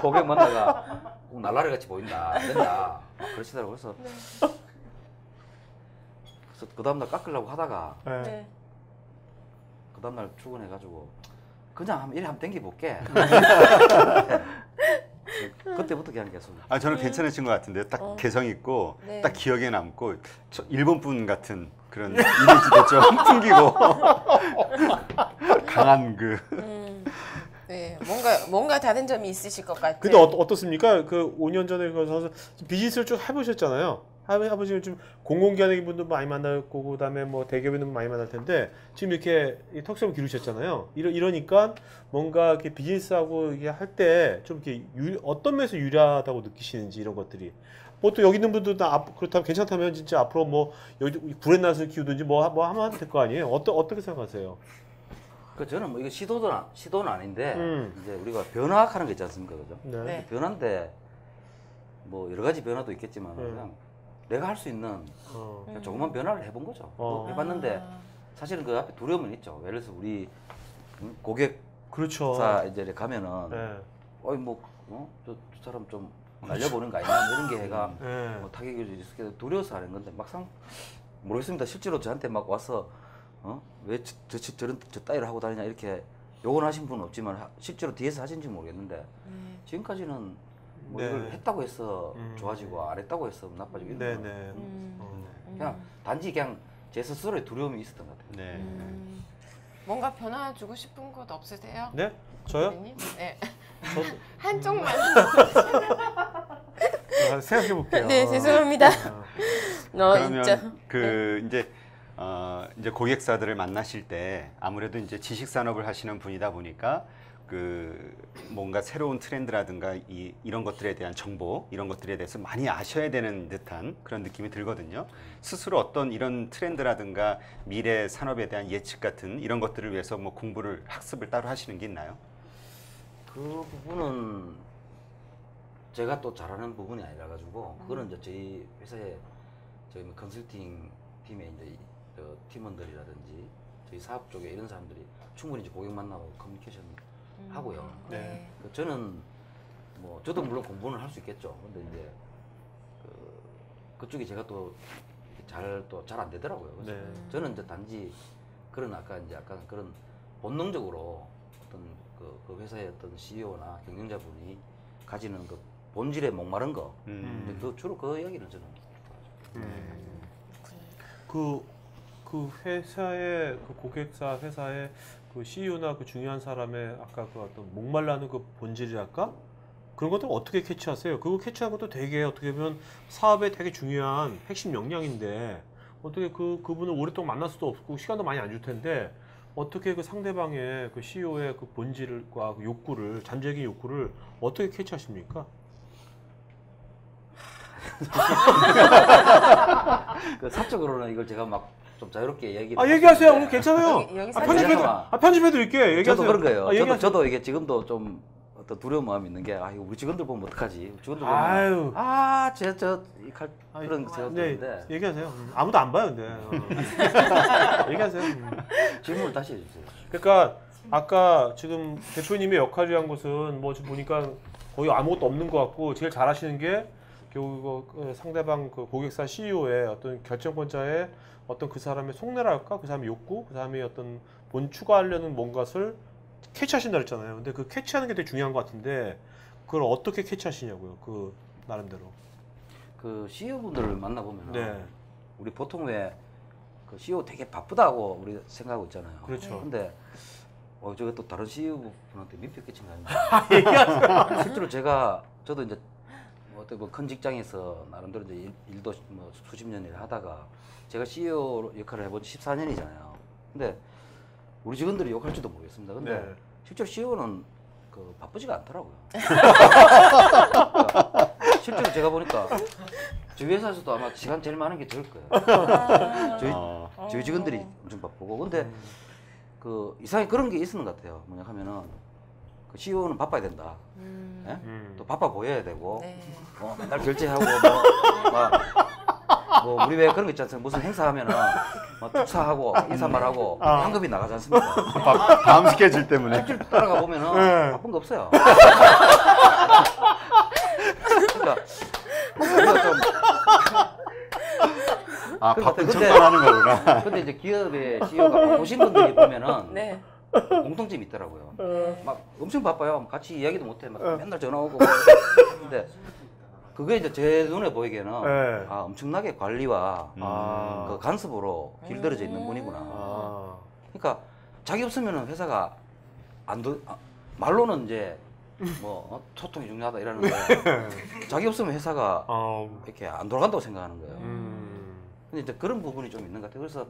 E: 고객 만나가 날라리 같이 보인다 안 된다 막 그러시더라고요. 그래서 그 다음날 깎으려고 하다가
B: 네.
C: 네.
E: 그 다음날 출근해가지고 그냥 일에 한번 땡겨볼게. 그때부터 그냥 계속.
D: 아, 저는 괜찮으신 것 같은데 딱 개성 있고
C: 네.
D: 딱 기억에 남고 일본 분 같은 그런 이미지도 좀 풍기고 강한 그.
C: 네, 뭔가 다른 점이 있으실 것 같아요.
B: 근데 어떻습니까? 그 5년 전에 가서 비즈니스를 쭉 해보셨잖아요. 아버지는 좀 공공기관의 분도 많이 만날 거고, 그다음에 뭐 대기업에는 많이 만날 텐데 지금 이렇게 턱수염 기르셨잖아요. 이러니까 뭔가 이렇게 비즈니스하고 이게 할 때 좀 이렇게 어떤 면에서 유리하다고 느끼시는지 이런 것들이. 뭐 또 여기 있는 분들도 그렇다면 괜찮다면 진짜 앞으로 뭐 여기 구렛나스를 키우든지 뭐 하면 될 거 아니에요? 어떻게 생각하세요?
E: 그 저는 뭐 이거 시도는 아닌데
B: 음.
E: 이제 우리가 변화하는 거 있지 않습니까, 그죠?
B: 네.
C: 네.
E: 변화인데 뭐 여러 가지 변화도 있겠지만 그냥 내가 할 수 있는 그냥 조그만 변화를 해본 거죠. 해봤는데 사실은 그 앞에 두려움은 있죠. 예를 들어서 우리 고객사
B: 그렇죠.
E: 이제 가면은
B: 네.
E: 어이 뭐 저 사람 좀 날려보는 거 아니냐 뭐 이런 게 해가
B: 네.
E: 뭐 타격이 있을 두려워서 하는 건데 막상 모르겠습니다. 실제로 저한테 막 와서 왜 저 따위를 하고 다니냐 이렇게 욕을 하신 분은 없지만 실제로 뒤에서 하신지 모르겠는데 지금까지는 뭐
B: 네.
E: 이걸 했다고 해서 좋아지고 안 했다고 해서 나빠지고 이런 건
B: 네네.
E: 그냥 단지 그냥 제 스스로의 두려움이 있었던 것 같아요.
D: 네.
C: 뭔가 변화 주고 싶은 것 없으세요?
B: 네? 저요?
C: 대표님? 네.
B: 저도
C: 한쪽만.
B: 생각해 볼게요.
C: 네, 죄송합니다.
D: 그러면
C: 진짜.
D: 그 이제 고객사들을 만나실 때 아무래도 이제 지식 산업을 하시는 분이다 보니까 그 뭔가 새로운 트렌드라든가 이런 것들에 대한 정보 이런 것들에 대해서 많이 아셔야 되는 듯한 그런 느낌이 들거든요. 스스로 어떤 이런 트렌드라든가 미래 산업에 대한 예측 같은 이런 것들을 위해서 뭐 공부를 학습을 따로 하시는 게 있나요?
E: 그 부분은 제가 또 잘하는 부분이 아니라 가지고 그거는 이제 저희 회사에 저희 뭐 컨설팅 팀의 이제 팀원들이라든지 저희 사업 쪽에 이런 사람들이 충분히 이제 고객 만나고 커뮤니케이션 하고요.
B: 네.
E: 저는 뭐 저도 물론 공부는 할 수 있겠죠. 근데 이제 그쪽이 제가 또 잘 안 되더라고요. 그래서
B: 네.
E: 저는 이제 단지 그런 아까 이제 약간 그런 본능적으로 어떤 그 회사의 어떤 CEO나 경영자분이 가지는 그 본질에 목마른 거, 이제 그 주로 그 이야기를 저는
B: 그 회사의 그 고객사 회사의 그 CEO나 그 중요한 사람의 아까 그 어떤 목말라는 그 본질이랄까 그런 것들 어떻게 캐치하세요? 그거 캐치하는 것도 되게 어떻게 보면 사업에 되게 중요한 핵심 역량인데 어떻게 그분을 오랫동안 만날 수도 없고 시간도 많이 안 줄 텐데 어떻게 그 상대방의 그 CEO의 그 본질과 그 욕구를 잠재적인 욕구를 어떻게 캐치하십니까?
E: 그 사적으로는 이걸 제가 막 좀 자유롭게 얘기를
B: 얘기하세요.
E: 하시는데
B: 오늘 괜찮아요.
C: 여기
B: 편집해 드릴게요. 얘기하세요.
E: 저도 그런 거예요.
B: 얘기하세요.
E: 저도 이게 지금도 좀 어떤 두려운 마음이 있는 게 이거 우리 직원들 보면 어떡하지? 직원들 보면
B: 아유.
E: 그런 생각
B: 네,
E: 드는데
B: 얘기하세요. 아무도 안 봐요, 근데. 얘기하세요.
E: 질문을 다시 해주세요.
B: 그러니까 아까 지금 대표님의 역할이란 것은 뭐 지금 보니까 거의 아무것도 없는 것 같고 제일 잘하시는 게 결국 그 상대방 그 고객사 CEO의 어떤 결정권자의 어떤 그 사람의 속내랄까, 그 사람의 욕구, 그 사람의 어떤 추구하려는 뭔가를 캐치하신다 그랬잖아요. 근데 그 캐치하는 게 되게 중요한 것 같은데 그걸 어떻게 캐치하시냐고요, 그 나름대로.
E: 그 CEO 분들을 만나 보면
B: 네,
E: 우리 보통 왜 그 CEO 되게 바쁘다고 우리 생각하고 있잖아요.
B: 그렇죠.
E: 근데 저게 또 다른 CEO 분한테 민폐 끼친 거 아닙니까? 실제로 저도 이제 어떤 뭐 큰 직장에서 나름대로 이제 일도 뭐 수십 년 일 하다가 제가 CEO 역할을 해본 지 14년이잖아요. 근데 우리 직원들이 욕할지도 모르겠습니다. 근데
B: 네.
E: 실제로 CEO는 그 바쁘지가 않더라고요. 그러니까 실제로 제가 보니까 저희 회사에서도 아마 시간 제일 많은 게 저일 거예요. 저희 직원들이 엄청 바쁘고 근데 그 이상하게 그런 게 있는 것 같아요. 뭐냐 하면은 그 CEO는 바빠야 된다. 예? 또 바빠 보여야 되고
C: 네.
E: 맨날 결제하고 뭐 우리 왜 그런 거 있지 않습니까? 무슨 행사하면은 막 축사하고 인사말하고 환급이 나가지 않습니까?
D: 다음 스케줄 때문에.
E: 실제로 따라가 보면은
B: 네.
E: 바쁜 거 없어요. 그러니까 우리가 좀
D: 바쁜
E: 근데-
D: 척만 하는 거구나.
E: 근데 이제 기업의 CEO가 바쁘신 분들이 보면은
C: 네.
E: 공통점이 있더라고요. 막 엄청 바빠요. 같이 이야기도 못해. 막 맨날 전화 오고. 근데 그게 이제 제 눈에 보이기에는
B: 네.
E: 엄청나게 관리와
B: 아.
E: 그 간섭으로 길들여져 있는 분이구나.
B: 아.
E: 그러니까 자기 없으면은 회사가 말로는 이제 뭐 소통이 중요하다 이러는데 자기 없으면 회사가 이렇게 안 돌아간다고 생각하는 거예요. 근데 이제 그런 부분이 좀 있는 것 같아요. 그래서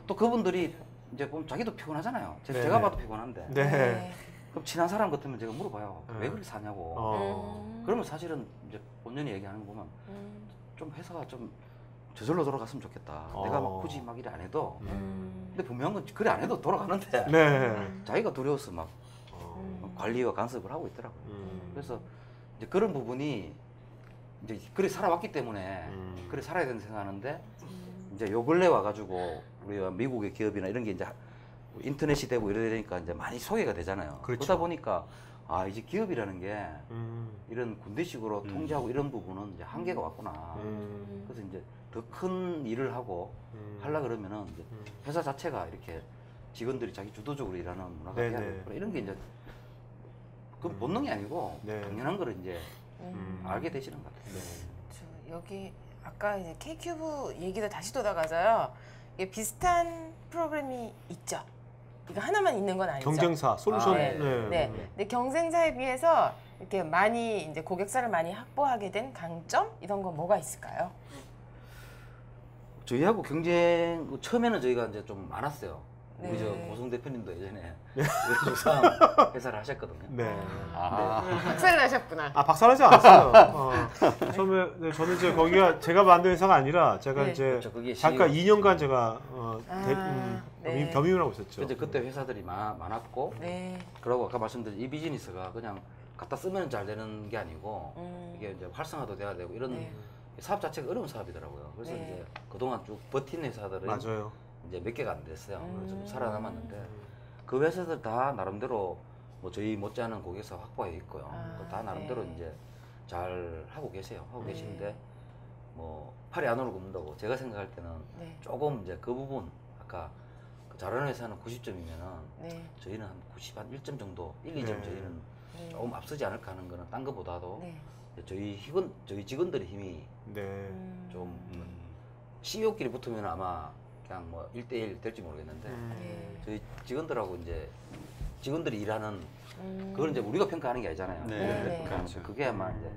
E: 또 그분들이 이제 보면 자기도 피곤하잖아요.
B: 네.
E: 제가 봐도 피곤한데.
B: 네.
E: 그럼 친한 사람 같으면 제가 물어봐요. 왜 그렇게 사냐고. 그러면 사실은 이제 본연이 얘기하는 거 보면 좀 회사가 좀 저절로 돌아갔으면 좋겠다. 내가 막 굳이 막 일을 안 해도. 근데 분명한 건 그래 안 해도 돌아가는데
B: 네.
E: 자기가 두려워서 막 관리와 간섭을 하고 있더라고요. 그래서 이제 그런 부분이 이제 그래 살아왔기 때문에 그래 살아야 된다 생각하는데 이제 요 근래 와가지고 우리가 미국의 기업이나 이런 게 이제 인터넷이 되고 이러니까 이제 많이 소개가 되잖아요.
B: 그렇죠.
E: 그러다 보니까 이제 기업이라는 게 이런 군대식으로 통제하고 이런 부분은 이제 한계가 왔구나. 그래서 이제 더 큰 일을 하고 하려 그러면은 이제 회사 자체가 이렇게 직원들이 자기 주도적으로 일하는 문화가 돼야
B: 네네.
E: 되고 이런 게 이제 그 본능이 아니고
B: 네.
E: 당연한 거를 이제 알게 되시는 것 같아요.
C: 저 여기 아까 이제 K큐브 얘기도 다시 돌아가서요. 이게 비슷한 프로그램이 있죠. 이거 하나만 있는 건 아니죠.
B: 경쟁사 솔루션.
E: 네.
C: 네. 근데 경쟁사에 비해서 이렇게 많이 이제 고객사를 많이 확보하게 된 강점 이런 건 뭐가 있을까요?
E: 저희하고 경쟁 처음에는 저희가 이제 좀 많았어요. 우리
C: 네.
E: 저 고성 대표님도 예전에 유상 회사를 하셨거든요.
B: 네.
C: 박사를 하셨구나.
B: 박살나지 않았어요. 처음에 네, 저는 이제 거기가 제가 만든 회사가 아니라 제가
C: 네.
B: 이제
E: 그렇죠. 그게
B: 잠깐
E: CEO.
B: 2년간 제가
C: 네.
B: 겸임을 하고 있었죠.
E: 이제 그때 회사들이 많았고
C: 네.
E: 그리고 아까 말씀드린 이 비즈니스가 그냥 갖다 쓰면 잘 되는 게 아니고 이게 이제 활성화도 돼야 되고 이런
C: 네.
E: 사업 자체가 어려운 사업이더라고요. 그래서
C: 네.
E: 이제 그동안 쭉 버틴 회사들은
B: 맞아요.
E: 이제 몇 개가 안 됐어요. 좀 살아남았는데 그 회사들 다 나름대로 뭐 저희 못지않은 고객사 확보해 있고요. 다 나름대로
C: 네.
E: 이제 잘 하고 계세요. 하고
C: 네.
E: 계시는데 뭐 팔이 안으로 굽는다고 제가 생각할 때는
C: 네.
E: 조금 이제 그 부분 아까 그 잘하는 회사는 90점이면은
C: 네.
E: 저희는 한 90, 한 1점 정도, 1, 2점
B: 네.
E: 저희는
C: 네.
E: 조금 앞서지 않을까 하는 거는 딴 것보다도
C: 네.
E: 저희 직원들의 힘이
B: 네.
E: 좀
D: 음.
E: CEO끼리 붙으면 아마 그냥 뭐 1대1 될지 모르겠는데
C: 네.
E: 저희 직원들하고 이제 직원들이 일하는
C: 음.
E: 그걸 이제 우리가 평가하는 게 아니잖아요.
D: 네,
C: 네.
E: 그러니까 그게 아마 이제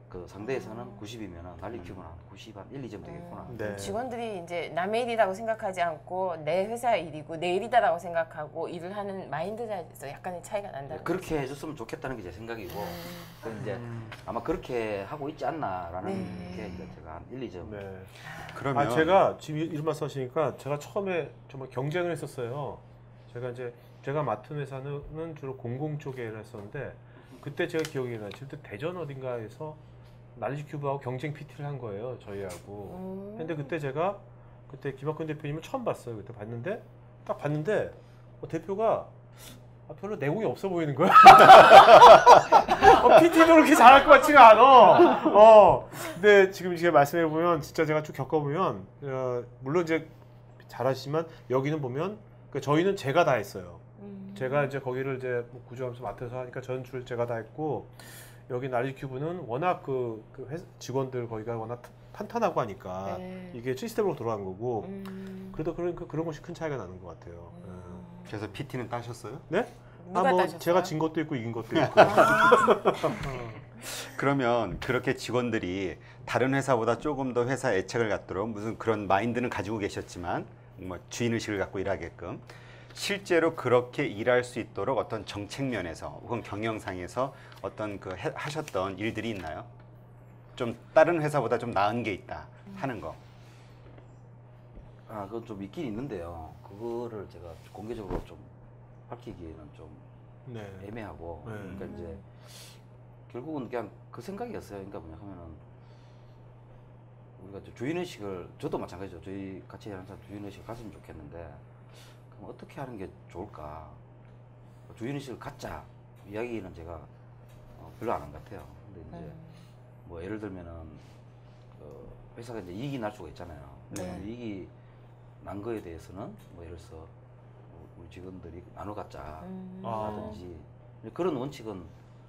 E: 그 상대에서는 90이면 난리큐브는 한 90, 한 1, 2점 되겠구나.
B: 네.
C: 직원들이 이제 남의 일이라고 생각하지 않고 내 회사 일이고 내 일이다라고 생각하고 일을 하는 마인드에서 약간의 차이가 난다.
E: 그렇게 해줬으면 좋겠다는 게 제 생각이고 그건 이제
B: 음.
E: 아마 그렇게 하고 있지 않나라는
C: 네.
E: 게 이제 제가 한 1, 2점.
B: 네.
D: 그러면
B: 제가 지금 이런 말씀하시니까 제가 처음에 정말 경쟁을 했었어요. 제가 맡은 회사는 주로 공공 쪽에 일을 했었는데 그때 제가 기억이 나요. 그때 대전 어딘가에서 날리큐브하고 경쟁 PT를 한 거예요. 저희하고. 근데 그때 제가 김학근 대표님을 처음 봤어요. 그때 딱 봤는데 대표가 별로 내공이 없어 보이는 거야. PT도 그렇게 잘할 것 같지가 않아. 근데 지금 제가 말씀해 보면 진짜 제가 쭉 겪어보면 물론 이제 잘하시지만 여기는 보면 저희는 제가 다 했어요. 제가 이제 거기를 이제 구조하면서 맡아서 하니까 전출 제가 다 했고 여기 날리큐브는 워낙 직원들 거기가 워낙 탄탄하고 하니까
C: 네.
B: 이게 시스템으로 돌아간 거고 그래도 그런 것이 큰 차이가 나는 것 같아요.
D: 그래서 PT는 따셨어요?
B: 네?
C: 누가
B: 뭐
C: 따셨어요?
B: 제가 진 것도 있고 이긴 것도 있고.
D: 그러면 그렇게 직원들이 다른 회사보다 조금 더 회사 애착을 갖도록 무슨 그런 마인드는 가지고 계셨지만 뭐 주인의식을 갖고 일하게끔 실제로 그렇게 일할 수 있도록 어떤 정책 면에서 혹은 경영상에서 어떤 하셨던 일들이 있나요? 좀 다른 회사보다 좀 나은 게 있다 하는 거.
E: 아, 그건 좀 있긴 있는데요. 그거를 제가 공개적으로 좀 밝히기에는 좀
B: 네.
E: 애매하고
B: 네.
E: 그러니까 이제 결국은 그냥 그 생각이었어요. 그러니까 뭐냐 하면은 우리가 주인의식을 저도 마찬가지죠. 저희 같이 일하는 사람 주인의식을 가졌으면 좋겠는데 그럼 어떻게 하는 게 좋을까? 주인의식을 갖자 이야기는 제가 별로 안 한 것 같아요. 근데 이제 뭐 예를 들면은 회사가 이제 이익이 날 수가 있잖아요.
C: 네.
E: 이익이 난 거에 대해서는 뭐 예를 들어서 우리 직원들이 나눠 갖자 라든지 그런 원칙은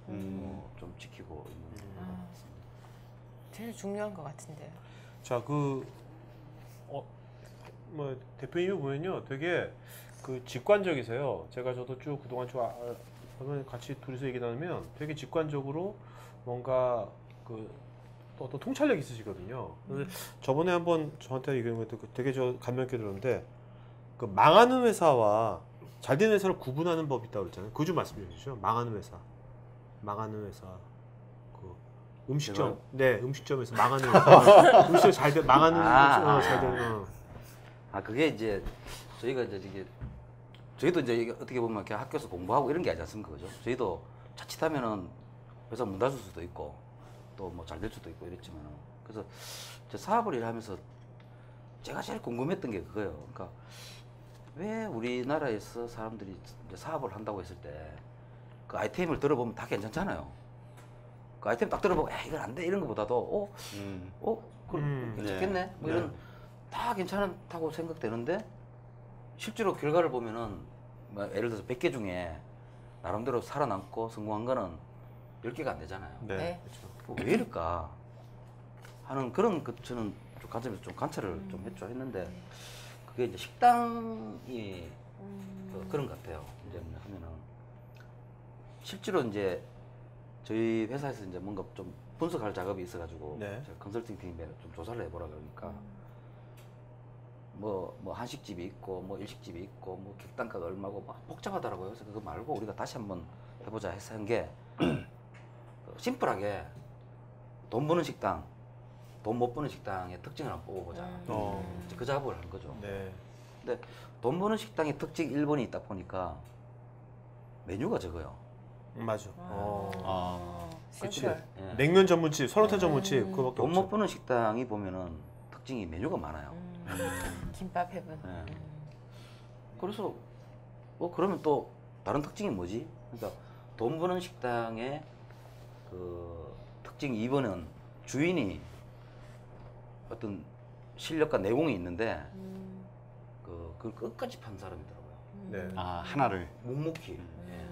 E: 좀 지키고 있는 것 같습니다.
C: 제일 중요한 것 같은데요.
B: 자, 뭐 대표님이 보면요, 되게 직관적이세요. 저도 쭉 그동안 같이 둘이서 얘기 나누면 되게 직관적으로 뭔가 어떤 통찰력 있으시거든요. 근데 저번에 한번 저한테 얘기한 것도 되게 감명 깊게 들었는데 망하는 회사와 잘 되는 회사를 구분하는 법이 있다고 그랬잖아요. 그거 좀 말씀해 주시죠. 망하는 회사. 음식점, 네, 음식점에서 망하는 회사. 음식점 잘 되는.
E: 그게 이제 저희가 이제 저희도 이제 어떻게 보면 이렇게 학교에서 공부하고 이런 게 아니지 않습니까, 그죠? 저희도 자칫하면은 회사 문 닫을 수도 있고 또 뭐 잘 될 수도 있고 이랬지만은 그래서 제 사업을 일하면서 제가 제일 궁금했던 게 그거예요. 그러니까 왜 우리나라에서 사람들이 이제 사업을 한다고 했을 때 그 아이템을 들어보면 다 괜찮잖아요. 그 아이템 딱 들어보고 이건 안 돼 이런 것보다도 괜찮겠네 뭐 이런 다 괜찮다고 생각되는데 실제로 결과를 보면은 뭐 예를 들어서 100개 중에 나름대로 살아남고 성공한 거는 10개가 안 되잖아요.
C: 네.
E: 왜 이럴까 하는 그런 저는 좀 관점에서 좀 관찰을 좀 했는데 그게 이제 식당이 그런 것 같아요. 이제 하면은 실제로 이제 저희 회사에서 이제 뭔가 좀 분석할 작업이 있어가지고
B: 네.
E: 제가 컨설팅 팀에 좀 조사를 해보라 그러니까 뭐 한식집이 있고 뭐 일식집이 있고 뭐 객단가가 얼마고 막 복잡하더라고요. 그래서 그거 말고 우리가 다시 한번 해보자 해서 한 게 심플하게 돈 버는 식당, 돈 못 버는 식당의 특징을 한번 뽑아보자. 그 작업을 한 거죠.
B: 네.
E: 근데 돈 버는 식당의 특징 1번이 있다 보니까 메뉴가 적어요.
B: 맞아.
C: 심플.
E: 예.
B: 냉면 전문집, 설렁탕 전문집 그거밖에
E: 돈
B: 없죠.
E: 못 버는 식당이 보면은 특징이 메뉴가 많아요.
C: 김밥 해분.
E: 네. 그래서 그러면 또 다른 특징이 뭐지? 그러니까 돈 버는 식당의 그 특징 2번은 주인이 어떤 실력과 내공이 있는데 그걸 끝까지 판 사람이더라고요.
B: 네.
D: 아, 하나를.
E: 묵묵히. 예.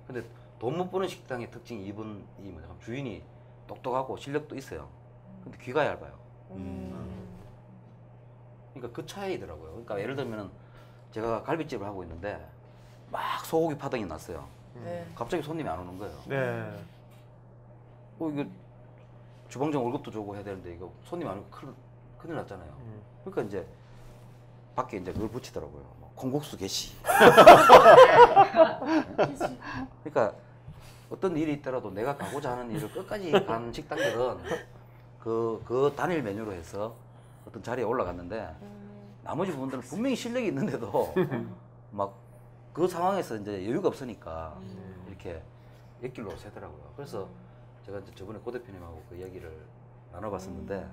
E: 근데 돈 못 버는 식당의 특징이 이분이 뭐냐면 주인이 똑똑하고 실력도 있어요. 근데 귀가 얇아요. 그러니까 그 차이더라고요. 그러니까 예를 들면 제가 갈비집을 하고 있는데 막 소고기 파동이 났어요.
C: 네.
E: 갑자기 손님이 안 오는 거예요.
B: 네.
E: 이거 주방장 월급도 주고 해야 되는데 이거 손님 안 오면 큰일 났잖아요. 그러니까 이제 밖에 이제 그걸 붙이더라고요. 뭐 콩국수 개시. 그러니까 어떤 일이 있더라도 내가 가고자 하는 일을 끝까지 간 식당들은 그 단일 메뉴로 해서 어떤 자리에 올라갔는데 나머지 부분들은 분명히 실력이 있는데도 막 그 상황에서 이제 여유가 없으니까 이렇게 옆길로 새더라고요. 그래서 제가 이제 저번에 고 대표님하고 그 이야기를 나눠봤었는데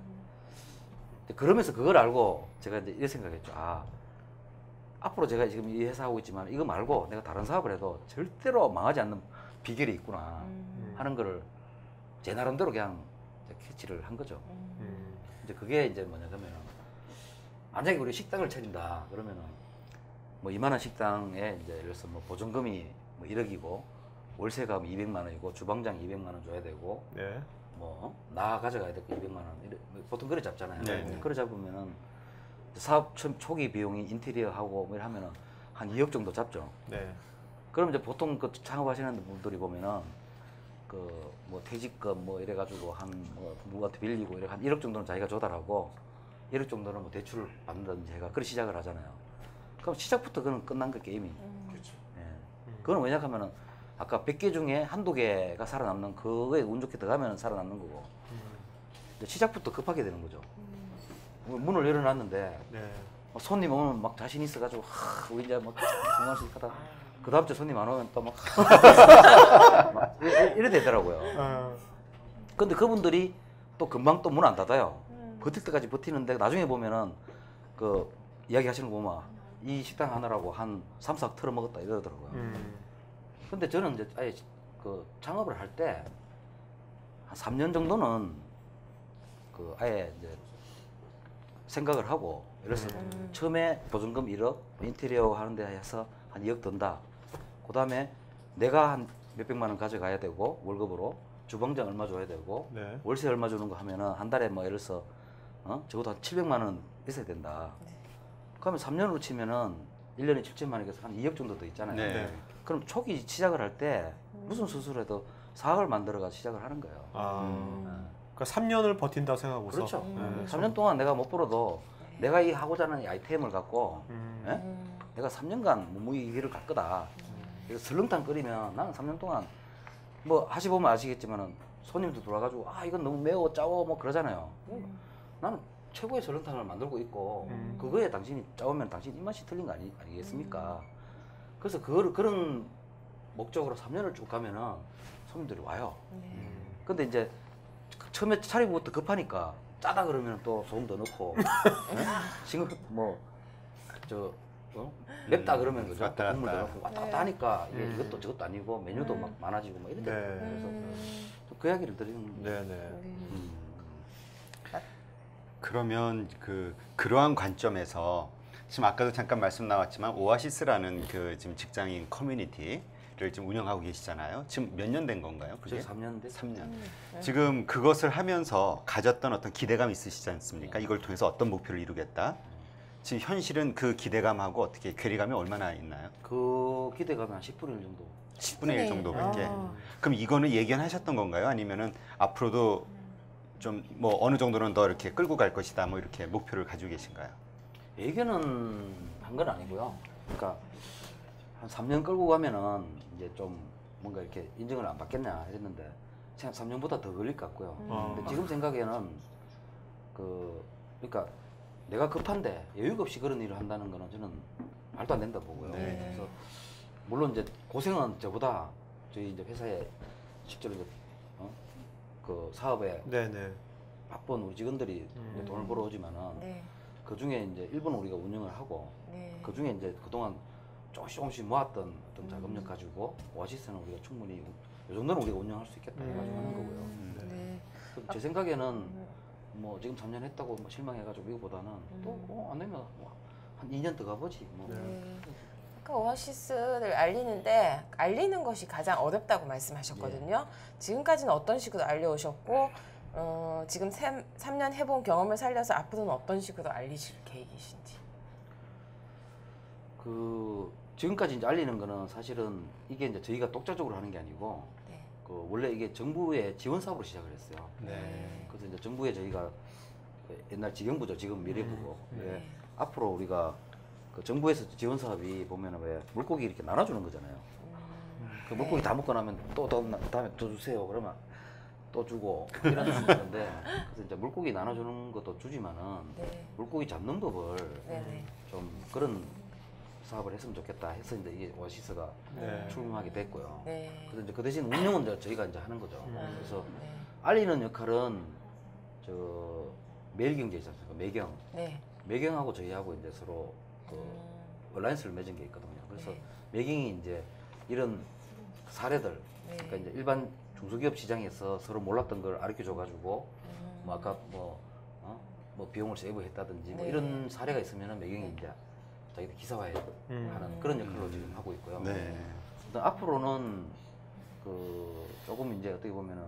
E: 그러면서 그걸 알고 제가 이제 이렇게 생각했죠. 아, 앞으로 제가 지금 이 회사 하고 있지만 이거 말고 내가 다른 사업을 해도 절대로 망하지 않는 비결이 있구나 하는 거를 제 나름대로 그냥 캐치를 한 거죠. 이제 그게 이제 뭐냐면 만약에 우리 식당을 차린다 그러면은 뭐 이만한 식당에 이제 예를 들어서 뭐 보증금이 뭐 1억이고 월세가 200만 원이고 주방장 200만 원 줘야 되고
B: 네.
E: 뭐 나 가져가야 될 거 200만 원 보통 그래 잡잖아요.
D: 네.
E: 그래 잡으면은 사업 초기 비용이 인테리어 하고 뭐 이러면은 한 2억 정도 잡죠.
B: 네.
E: 그럼 이제 보통 그 창업하시는 분들이 보면은 그 뭐 퇴직금 뭐 이래가지고 한 뭐 누구한테 빌리고 이래 한 1억 정도는 자기가 조달하고 1억 정도는 뭐 대출을 받는다든지 해가 그렇게 시작을 하잖아요. 그럼 시작부터 그건 끝난 거 게임이.
B: 그렇죠.
E: 예. 그건 왜냐하면은 아까 100개 중에 한두 개가 살아남는 그거에 운 좋게 들어가면 살아남는 거고 이제 시작부터 급하게 되는 거죠. 문을 열어놨는데
B: 네.
E: 손님 오면 막 자신 있어가지고 우리 이제 막 중간씩 하다 그 다음 주 손님 안 오면 또 막 이래 되더라고요. 근데 그분들이 또 금방 또 문 안 닫아요. 버틸 때까지 버티는데 나중에 보면은 그 이야기 하시는 거 보면 이 식당 하느라고 한 3, 4억 털어먹었다 이러더라고요. 근데 저는 이제 아예 그 창업을 할 때 한 3년 정도는 그 아예 이제 생각을 하고 예를 들어서 처음에 보증금 1억 인테리어 하는데 해서 한 2억 든다. 그 다음에 내가 한 몇백만 원 가져가야 되고 월급으로 주방장 얼마 줘야 되고
B: 네.
E: 월세 얼마 주는 거 하면은 한 달에 뭐 예를 들어서 적어도 한 700만 원 있어야 된다. 그러면 3년으로 치면은 1년에 7천만 원에서 한 2억 정도 더 있잖아요.
D: 네.
E: 그럼 초기 시작을 할 때 무슨 수술해도 사업을 만들어가 시작을 하는 거예요.
B: 그러니까 3년을 버틴다 생각하고서.
E: 그렇죠.
B: 네.
E: 3년 동안 내가 못 벌어도 내가 이 하고자 하는 이 아이템을 갖고 예? 내가 3년간 무무히 이 길을 갈 거다. 그래서 설렁탕 끓이면 나는 3년 동안 뭐 하시보면 아시겠지만은 손님도 들어와가지고 아 이건 너무 매워 짜워 뭐 그러잖아요. 나는 최고의 설렁탕을 만들고 있고 그거에 당신이 짜오면 당신 입맛이 틀린 거 아니겠습니까? 그래서 그런 목적으로 3년을 쭉 가면은 손님들이 와요. 근데 이제 처음에 차리고부터 급하니까 짜다 그러면 또 소금 더 넣고 뭐저 맵다 그러면 그죠?
D: 왔다 갔다.
E: 국물 더 넣고 왔다 갔다 하니까 이게 이것도 저것도 아니고 메뉴도 막 많아지고 뭐 이렇게
B: 네.
E: 그래서 그 이야기를 드리는 거예요.
B: 네네.
D: 그러면 그러한 관점에서 지금 아까도 잠깐 말씀 나왔지만 오아시스라는 그 지금 직장인 커뮤니티를 지금 운영하고 계시잖아요. 지금 몇 년 된 건가요? 그게?
E: 저 3년 됐
D: 3년. 지금 그것을 하면서 가졌던 어떤 기대감이 있으시지 않습니까? 이걸 통해서 어떤 목표를 이루겠다. 지금 현실은 그 기대감하고 어떻게 괴리감이 얼마나 있나요?
E: 그 기대감이 한 10분의 1 정도.
D: 10분의 1 정도밖에. 그럼 이거는 예견하셨던 건가요? 아니면은 앞으로도 좀 뭐 어느 정도는 더 이렇게 끌고 갈 것이다 뭐 이렇게 목표를 가지고 계신가요?
E: 예견은 한 건 아니고요. 그러니까 한 3년 끌고 가면은 이제 좀 뭔가 이렇게 인정을 안 받겠냐 했는데 3년보다 더 걸릴 것 같고요. 근데 지금 생각에는 그러니까 내가 급한데 여유가 없이 그런 일을 한다는 거는 저는 말도 안 된다 보고요.
D: 네.
E: 그래서 물론 이제 고생은 저보다 저희 이제 회사에 실제로 이제 그 사업에
B: 네네.
E: 바쁜 우리 직원들이 이제 돈을 벌어오지만은
C: 네.
E: 그 중에 이제 일부는 우리가 운영을 하고
C: 네.
E: 그 중에 이제 그동안 조금씩 모았던 어떤 자금력 가지고 오아시스는 우리가 충분히 이 정도는 우리가 운영할 수 있겠다 해가지고 하는 거고요.
C: 네.
E: 제 생각에는 뭐 지금 3년 했다고 뭐 실망해가지고 이거보다는 또안 되면 한 2년 더 가보지. 뭐.
C: 아까 오아시스를 알리는 것이 가장 어렵다고 말씀하셨거든요. 지금까지는 어떤 식으로 알려오셨고 지금 3년 해본 경험을 살려서 앞으로는 어떤 식으로 알리실 계획이신지.
E: 지금까지 이제 알리는 거는 사실은 이게 이제 저희가 독자적으로 하는 게 아니고
C: 네.
E: 원래 이게 정부의 지원 사업으로 시작을 했어요.
B: 네.
E: 그래서 이제 정부에 저희가 옛날 지경부죠, 지금 미래부고.
C: 네.
E: 앞으로 우리가 정부에서 지원 사업이 보면은 왜 물고기 이렇게 나눠주는 거잖아요. 그 물고기 다 먹고 나면 또 다음에 더 주세요. 그러면 또 주고 이런 건데 그래서 이제 물고기 나눠주는 것도 주지만은
C: 네.
E: 물고기 잡는 법을
C: 네네.
E: 좀 그런 사업을 했으면 좋겠다 해서 이제 이게 오아시스가
B: 네.
E: 출범하게 됐고요.
C: 네.
E: 그래서 이제 그 대신 운영은 이제 저희가 이제 하는 거죠. 그래서
C: 네.
E: 알리는 역할은 매일경제 있지 않습니까? 매경.
C: 네.
E: 매경하고 저희하고 이제 서로 얼라이언스를 맺은 게 있거든요. 그래서 매경이 이제 이런 사례들, 그러니까 이제 일반 중소기업 시장에서 서로 몰랐던 걸 알려 줘가지고 뭐 아까 뭐 비용을 세이브했다든지 뭐
C: 네.
E: 이런 사례가 있으면은 매경이 이제 자기들 기사화하는 그런 역할로 지금 하고 있고요.
D: 네.
E: 앞으로는 조금 이제 어떻게 보면은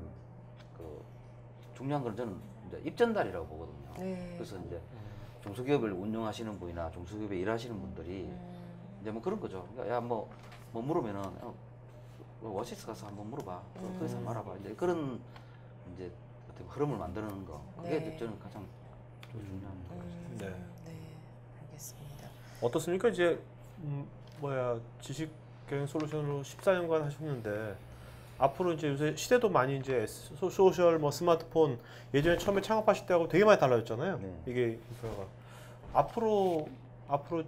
E: 중요한 건 저는 이제 입전달이라고 보거든요.
C: 네.
E: 그래서 이제 중소기업을 운영하시는 분이나 중소기업에 일하시는 분들이 이제 뭐 그런 거죠. 그러니까 야 뭐 물으면은 오아시스 가서 한번 물어봐. 거기서 한번 알아봐. 이제 그런 이제 어떻게 흐름을 만드는 거. 그게
C: 네.
E: 저는 가장 중요한 것 같습니다.
B: 네.
C: 네. 알겠습니다.
B: 어떻습니까? 이제 지식 경영 솔루션으로 14년간 하셨는데 앞으로 이제 요새 시대도 많이 이제 소셜 스마트폰 예전에 처음에 창업하실 때하고 되게 많이 달라졌잖아요.
E: 네.
B: 이게 인프라가 앞으로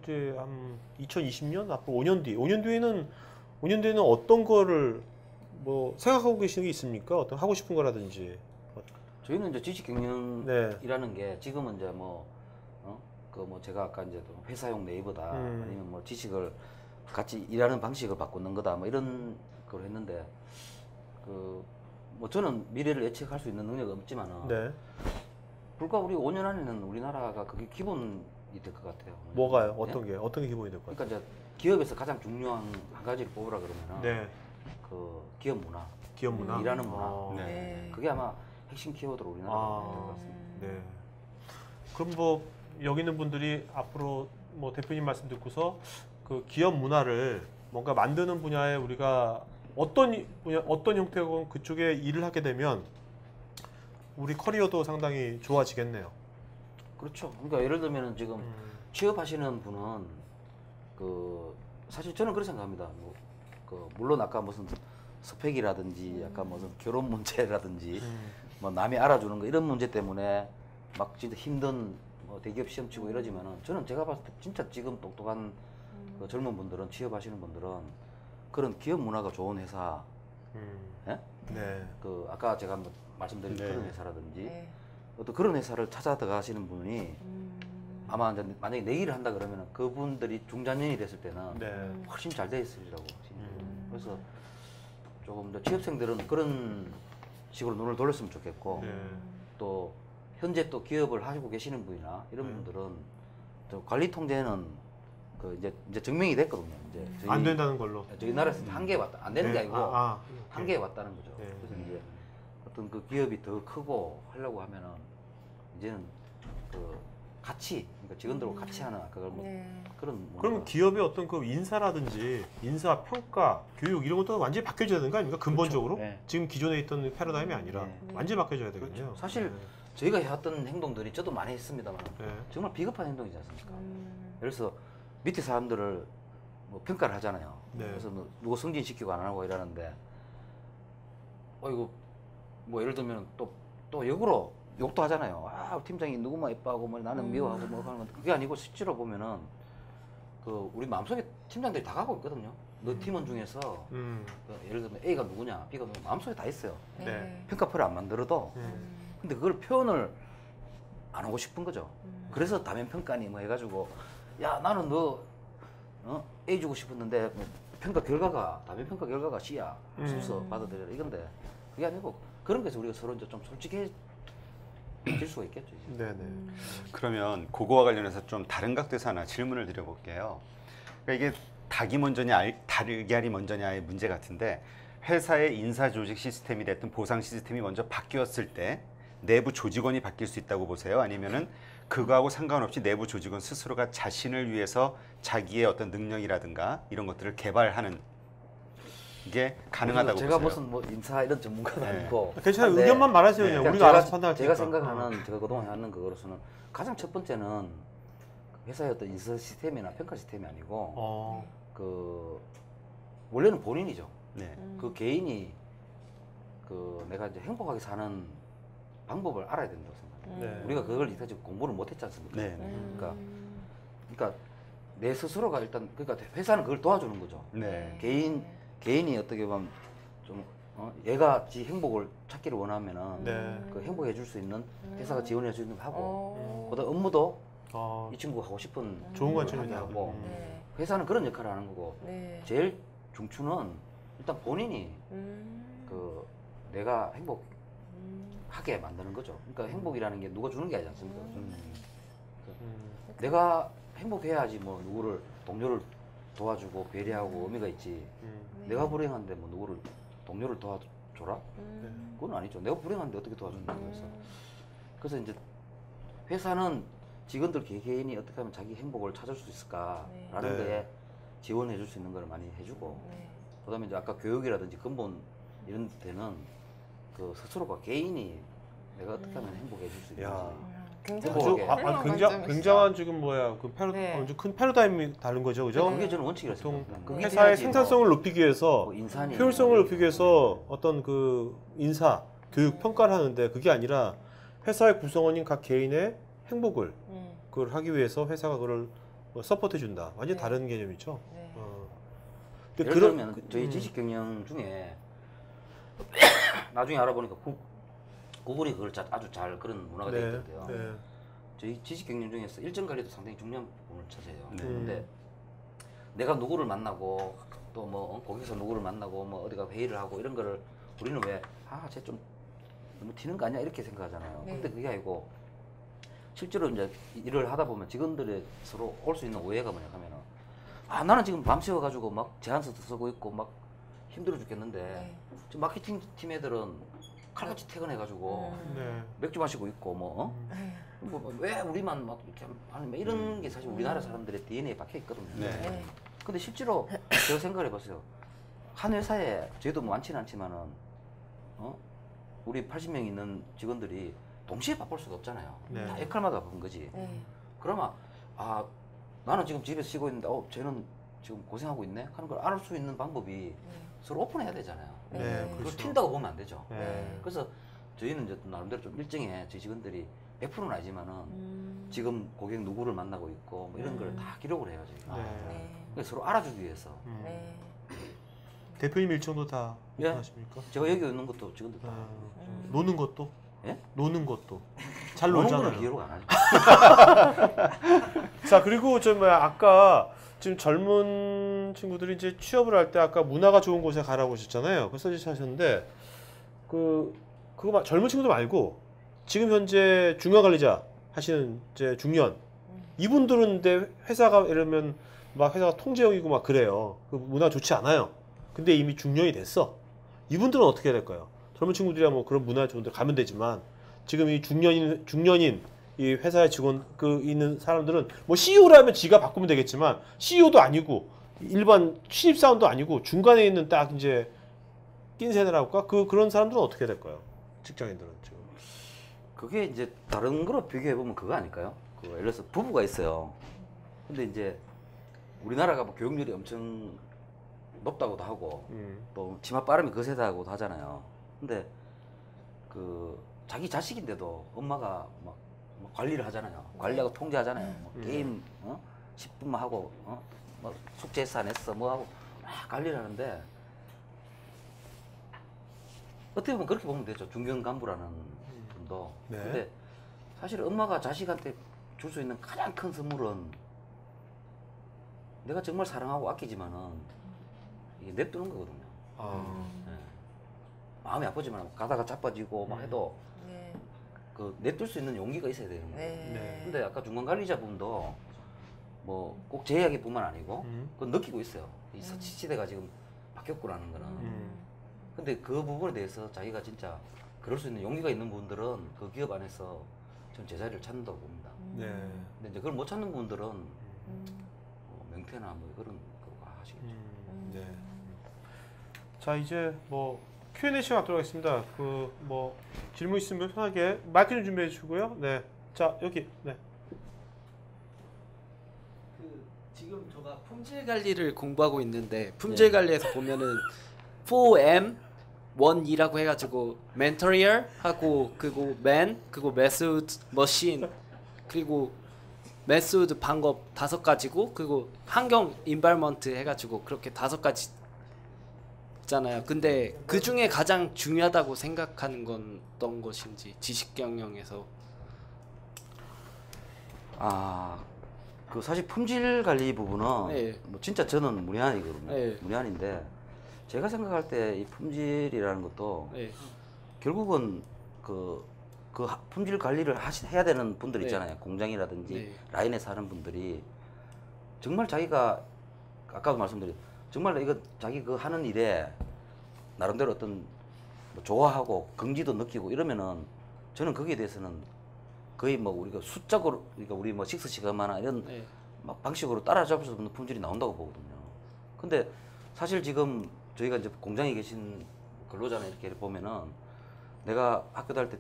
B: 이제 한 2020년 앞으로 5년 뒤에는 어떤 거를 뭐 생각하고 계시는 게 있습니까? 어떤 하고 싶은 거라든지.
E: 저희는 이제 지식
B: 네.
E: 경영이라는 게 지금은 이제 제가 아까 이제 회사용 네이버다 아니면 뭐 지식을 같이 일하는 방식을 바꾸는 거다 뭐 이런 걸 했는데 뭐 저는 미래를 예측할 수 있는 능력은 없지만은
B: 네.
E: 불과 우리 5년 안에는 우리나라가 그게 기본이 될 것 같아요.
B: 뭐가요?
E: 네?
B: 어떤 게 기본이 될 것 같아요?
E: 그러니까 이제 기업에서 가장 중요한 한 가지를 뽑으라 그러면은
B: 네.
E: 기업 문화,
B: 기업 문화,
E: 일하는 문화.
D: 네.
E: 그게 아마 핵심 키워드로 우리나라가 될 것 같습니다.
B: 네. 그럼 뭐 여기 있는 분들이 앞으로 뭐 대표님 말씀 듣고서 그 기업 문화를 뭔가 만드는 분야에 우리가 어떤 형태건 그쪽에 일을 하게 되면 우리 커리어도 상당히 좋아지겠네요.
E: 그렇죠. 그러니까 예를 들면은 지금 취업하시는 분은 사실 저는 그렇게 생각합니다. 물론 아까 무슨 스펙이라든지 약간 무슨 결혼 문제라든지 뭐 남이 알아주는 거 이런 문제 때문에 막 진짜 힘든 대기업 시험 치고 이러지만은 저는 제가 봤을 때 진짜 지금 똑똑한 젊은 분들은 취업하시는 분들은 그런 기업 문화가 좋은 회사, 예?
B: 네.
E: 아까 제가 한번 말씀드린
D: 네.
E: 그런 회사라든지
C: 네.
E: 어떤 그런 회사를 찾아 들어가시는 분이 아마 이제 만약에 내기를 한다 그러면은 그분들이 중장년이 됐을 때는
B: 네.
E: 훨씬 잘 돼 있으리라고. 그래서 조금 더 취업생들은 그런 식으로 눈을 돌렸으면 좋겠고
B: 네.
E: 또 현재 또 기업을 하시고 계시는 분이나 이런 분들은 또 관리 통제는 이제 증명이 됐거든요. 이제
B: 안 된다는 걸로.
E: 저희 나라에서 한계에 왔다. 안 되는 게
B: 네.
E: 아니고
B: 네.
E: 한계에 왔다는 거죠.
B: 네.
E: 그래서 이제 어떤 그 기업이 더 크고 하려고 하면은 이제는 같이 그러니까 직원들과 같이 하는 아까
C: 네.
E: 그런
B: 그럼 기업의 어떤 그 인사라든지 인사 평가, 교육 이런 것도 완전히 바뀌어져야 되는 거 아닙니까? 근본적으로
E: 네.
B: 지금 기존에 있던 패러다임이 아니라
E: 네.
B: 완전히 바뀌어져야 되겠네요.
E: 사실 저희가 해왔던 행동들이 저도 많이 했습니다만
B: 네.
E: 정말 비겁한 행동이지 않습니까? 예를 들어서 밑에 사람들을 뭐 평가를 하잖아요.
B: 네.
E: 그래서 뭐 누구 승진시키고 안 하고 이러는데 이거 뭐 예를 들면 또 역으로 욕도 하잖아요. 팀장이 누구만 예뻐하고 뭐 나는 미워하고 뭐 하는 건 그게 아니고 실제로 보면은 우리 마음속에 팀장들이 다 가고 있거든요. 너 팀원 중에서 예를 들면 A가 누구냐, B가 누구냐 마음속에 다 있어요.
B: 네.
E: 평가표를 안 만들어도 근데 그걸 표현을 안 하고 싶은 거죠. 그래서 다면 평가니 뭐 해가지고 야 나는 너 A 주고 싶었는데 뭐 다면 평가 결과가 C야. 순서 받아들여라 이건데 그게 아니고 그런 거에서 우리가 서로 이제 좀 솔직해져야 질 수가 있겠죠. 이제.
B: 네네.
D: 그러면 그거와 관련해서 좀 다른 각도에서 하나 질문을 드려볼게요. 그러니까 이게 닭이 먼저냐 달걀이 먼저냐의 문제 같은데 회사의 인사 조직 시스템이 됐든 보상 시스템이 먼저 바뀌었을 때 내부 조직원이 바뀔 수 있다고 보세요? 아니면은 그거하고 상관없이 내부 조직원 스스로가 자신을 위해서 자기의 어떤 능력이라든가 이런 것들을 개발하는 게 가능하다고
E: 제가
D: 보세요?
E: 무슨 뭐 인사 이런 전문가도
D: 네.
E: 아니고
B: 괜찮아요.
E: 한데
B: 의견만 말하세요. 그냥
E: 그러니까
B: 우리가 알아서 판단할
E: 제가
B: 테니까.
E: 생각하는 제가 그동안 하는 그거로서는 가장 첫 번째는 회사의 어떤 인사 시스템이나 평가 시스템이 아니고 그 원래는 본인이죠.
D: 네.
E: 그 개인이 그 내가 이제 행복하게 사는 방법을 알아야 된다고 생각해요.
B: 네.
E: 우리가 그걸 이때까지 공부를 못했지 않습니까?
D: 네.
E: 그러니까 내 스스로가 일단 그러니까 회사는 그걸 도와주는 거죠.
D: 네.
E: 개인이 어떻게 보면 좀 얘가 지 행복을 찾기를 원하면은
B: 네.
E: 그 행복해 줄 수 있는 회사가 지원해 주는 거 하고
C: 어.
E: 그다음 업무도
B: 아,
E: 이 친구가 하고 싶은
B: 좋은
E: 걸
B: 관점이다.
E: 하게 하고
C: 네.
E: 회사는 그런 역할을 하는 거고
C: 네.
E: 제일 중추는 일단 본인이 그 내가 행복하게 만드는 거죠. 그러니까 행복이라는 게 누가 주는 게 아니지 않습니까? 내가 행복해야지 뭐 누구를 동료를 도와주고 배려하고 의미가 있지. 내가 불행한데 뭐 누구를 동료를 도와줘라? 그건 아니죠. 내가 불행한데 어떻게 도와준다 그래서 이제 회사는 직원들 개개인이 어떻게 하면 자기 행복을 찾을 수 있을까라는
B: 네.
E: 거에 지원해 줄 수 있는 걸 많이 해주고 그다음에 이제 아까 교육이라든지 근본 이런 데는 그 스스로가 개인이 내가 어떻게 하면 행복해 줄 수
B: 야.
E: 있는지
B: 아주
E: 행복하게.
B: 굉장한 지금 뭐야 그
C: 네.
B: 아주 큰 패러다임이 다른 거죠, 그죠?
E: 그게 저는 원칙이라서
B: 보통
E: 그게
B: 회사의
E: 돼야지
B: 생산성을 높이기 위해서
E: 뭐 인산이
B: 효율성을
E: 뭐
B: 높이기 위해서 어떤 그 인사, 교육, 평가를 하는데 그게 아니라 회사의 구성원인 각 개인의 행복을 그걸 하기 위해서 회사가 그걸 서포트해 준다. 완전 히
C: 네.
B: 다른 개념이죠.
C: 네.
B: 근데
E: 예를 들면 저희 지식 경영 중에 나중에 알아보니까 구글이 그걸 아주 잘 그런 문화가 되어 있던데요.
B: 네.
E: 저희 지식 경영 중에서 일정 관리도 상당히 중요한 부분을 차지해요.
D: 네.
E: 근데 내가 누구를 만나고 또 뭐 거기서 누구를 만나고 뭐 어디가 회의를 하고 이런 거를 우리는 쟤 좀 너무 튀는 거 아니야 이렇게 생각하잖아요.
C: 네.
E: 근데 그게 아니고 실제로 이제 일을 하다 보면 직원들의 서로 올 수 있는 오해가 뭐냐 하면은 나는 지금 밤새워 가지고 막 제안서도 쓰고 있고 막 힘들어 죽겠는데
C: 네.
E: 지금 마케팅 팀 애들은 칼같이 퇴근해 가지고
B: 네.
E: 맥주 마시고 있고 왜 우리만 막 이렇게 하는 이런 게 사실 우리나라 사람들의 DNA에 박혀 있거든요.
D: 네.
E: 근데 실제로 제가 생각을 해봤어요. 한 회사에 저희도 뭐 많지는 않지만은 우리 80명 있는 직원들이 동시에 바쁠 수가 없잖아요.
B: 네.
E: 다 역할마다 바쁜 거지.
C: 네.
E: 그러면 나는 지금 집에서 쉬고 있는데 쟤는 지금 고생하고 있네 하는 걸 알 수 있는 방법이 서로 오픈해야 되잖아요.
B: 네,
E: 그걸
B: 그렇죠.
E: 튄다고 보면 안 되죠.
B: 네.
E: 그래서 저희는 이제 나름대로 좀 일정해 저희 직원들이 100%는 아니지만은 지금 고객 누구를 만나고 있고 뭐 이런 걸 다 기록을 해요 저희가.
B: 네.
C: 네.
E: 그래서 서로 알아주기 위해서.
C: 네.
B: 대표님 일정도 다
E: 예.
B: 하십니까?
E: 제가 여기 있는 것도 직원들 다.
B: 노는 것도?
E: 예?
B: 노는 것도 잘
E: 노는
B: 놀잖아요.
E: 거는 기록 안 하죠.
B: 자, 그리고 아까 지금 젊은 친구들이 이제 취업을 할 때 아까 문화가 좋은 곳에 가라고 하셨잖아요. 그 서지시 하셨는데 그거 젊은 친구들 말고 지금 현재 중요관리자 하시는 이제 중년 이분들은 근데 회사가 예를 들면 막 회사가 통제형이고 막 그래요. 그 문화 좋지 않아요. 근데 이미 중년이 됐어. 이분들은 어떻게 해야 될까요? 젊은 친구들이야 뭐 그런 문화 좋은 데 가면 되지만 지금 이 중년인 이 회사의 직원 있는 사람들은 뭐 CEO라면 지가 바꾸면 되겠지만 CEO도 아니고 일반 신입사원도 아니고 중간에 있는 딱 이제 낀 세대라고 할까? 그런 사람들은 어떻게 해야 될까요? 직장인들은 지금.
E: 그게 이제 다른 거로 비교해 보면 그거 아닐까요? 예를 들어서 부부가 있어요. 근데 이제 우리나라가 뭐 교육률이 엄청 높다고도 하고 또 치마 빠름이 거세다고도 하잖아요. 근데 자기 자식인데도 엄마가 막 관리를 하잖아요. 관리하고 통제하잖아요. 뭐 게임 10분만 하고 뭐 숙제했어 안 했어 뭐 하고 막 관리를 하는데 어떻게 보면 그렇게 보면 되죠. 중견 간부라는 분도.
B: 네.
E: 근데 사실 엄마가 자식한테 줄 수 있는 가장 큰 선물은 내가 정말 사랑하고 아끼지만은 이게 냅두는 거거든요. 마음이 아프지만 가다가 자빠지고 막 해도
C: 네.
E: 그 내둘 수 있는 용기가 있어야 되는 거예요.
C: 네.
E: 근데 아까 중간 관리자분도 뭐 꼭 제 이야기뿐만 아니고 그건 느끼고 있어요. 이 시대가 지금 바뀌었구라는 거는. 근데 그 부분에 대해서 자기가 진짜 그럴 수 있는 용기가 있는 분들은 그 기업 안에서 전 제자리를 찾는다고 봅니다.
B: 네.
E: 근데 이제 그걸 못 찾는 분들은 명태나 뭐 그런 거 하시겠죠.
B: 네. 자 이제 뭐 Q&A 시간 갖도록 하겠습니다. 그 뭐 질문 있으면 편하게 마이크 좀 준비해 주고요. 네. 자 여기. 네.
F: 그 지금 제가 품질 관리를 공부하고 있는데 품질 관리에서 보면은 4M 1E라고 해가지고 Material 하고 그리고 Man 그리고 Method Machine 그리고 Method 방법 5가지고 그리고 환경 Environment 해가지고 그렇게 5가지 있잖아요. 근데 그 중에 가장 중요하다고 생각하는 건 어떤 것인지 지식 경영에서.
E: 그 사실 품질 관리 부분은
F: 네.
E: 뭐 진짜 저는 문외한이거든요.
F: 네.
E: 문외한인데 제가 생각할 때 이 품질이라는 것도
F: 네.
E: 결국은 품질 관리를 해야 되는 분들
F: 네.
E: 있잖아요. 공장이라든지
F: 네.
E: 라인에서 하는 분들이 정말 자기가 아까도 말씀드린 정말 이거 자기 그 하는 일에 나름대로 어떤 뭐 좋아하고 긍지도 느끼고 이러면은 저는 거기에 대해서는 거의 뭐 우리가 숫자로 그러니까 우리 뭐 식스 시그마나 이런
F: 네.
E: 막 방식으로 따라잡을 수 없는 품질이 나온다고 보거든요. 근데 사실 지금 저희가 이제 공장에 계신 근로자나 이렇게 보면은 내가 학교 다닐 때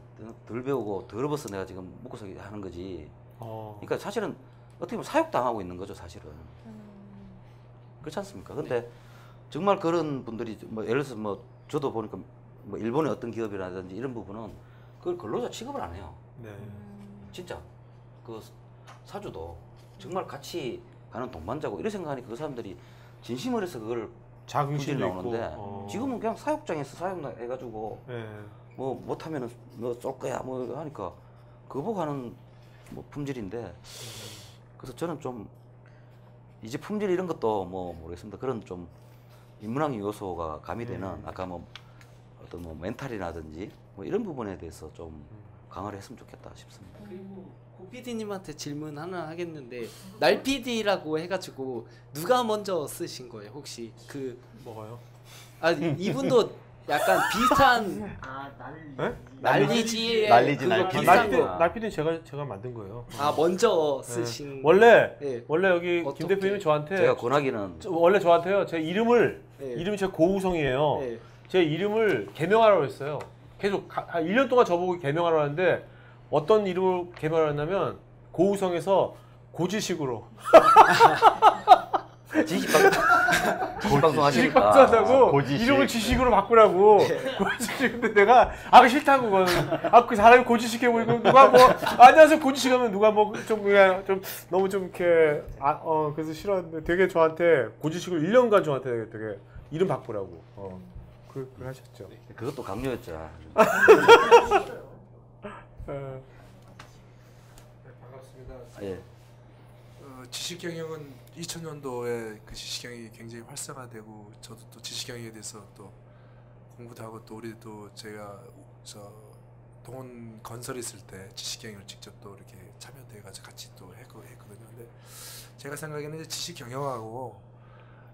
E: 덜 배우고 더러워서 내가 지금 묶어서 하는 거지. 그러니까 사실은 어떻게 보면 사육당하고 있는 거죠, 사실은. 그렇지 않습니까? 근데 정말 그런 분들이 뭐 예를 들어서 뭐 저도 보니까 뭐 일본의 어떤 기업이라든지 이런 부분은 그걸 근로자 취급을 안 해요.
B: 네.
E: 진짜 그 사주도 정말 같이 가는 동반자고 이런 생각하니까 그 사람들이 진심을 해서 그걸
B: 자긍심도 있고.
E: 나오는데 지금은 그냥 사육장에서 사육해가지고
B: 네.
E: 뭐 못하면은 너 쏠 거야 뭐 하니까 그거 보고 하는 뭐 품질인데 그래서 저는 좀 이제 품질 이런 것도 뭐 모르겠습니다. 그런 좀 인문학적 요소가 가미되는 아까 뭐 어떤 뭐 멘탈이라든지 뭐 이런 부분에 대해서 좀 강화를 했으면 좋겠다 싶습니다.
F: 그리고 고 PD님한테 질문 하나 하겠는데 날 PD라고 해가지고 누가 먼저 쓰신 거예요? 혹시 그
B: 뭐가요?
F: 이분도 약간 비슷한
B: 네?
F: 난리지에
D: 난리지,
F: 그거
D: 난리지.
F: 비슷한 거.
B: 날피디는 제가 만든 거예요.
F: 먼저 쓰신
B: 원래
F: 네.
B: 여기 김
F: 어떻게?
B: 대표님이 저한테
E: 제가 권하기는
B: 원래 저한테요. 제 이름을
F: 네.
B: 이름이 제 고우성이에요.
F: 네.
B: 제 이름을 개명하라고 했어요. 계속 한 1년 동안 저보고 개명하라고 하는데 어떤 이름을 개명하냐면 고우성에서 고지식으로
E: 지식방송 하시니까
B: 방송한다고
D: 고지식.
B: 이름을 지식으로 바꾸라고. 고지식. 근데 내가 그거 싫다고 그거는. 그 사람이 고지식해 보이고 누가 뭐 안녕하세요 고지식 하면 누가 뭐 좀 그냥 좀 너무 좀 이렇게 그래서 싫어하는데 되게 저한테 고지식을 1년간 저한테 되게 이름 바꾸라고 그걸 하셨죠.
E: 그것도 강요였죠.
B: 반갑습니다.
E: 예.
G: 지식경영은 2000년도에 그 지식경영이 굉장히 활성화되고 저도 또 지식경영에 대해서 또 공부도 하고 또 우리도 제가 동원 건설 있을 때 지식경영을 직접 또 이렇게 참여돼가지고 같이 또 했거든요. 근데 제가 생각에는 이제 지식경영하고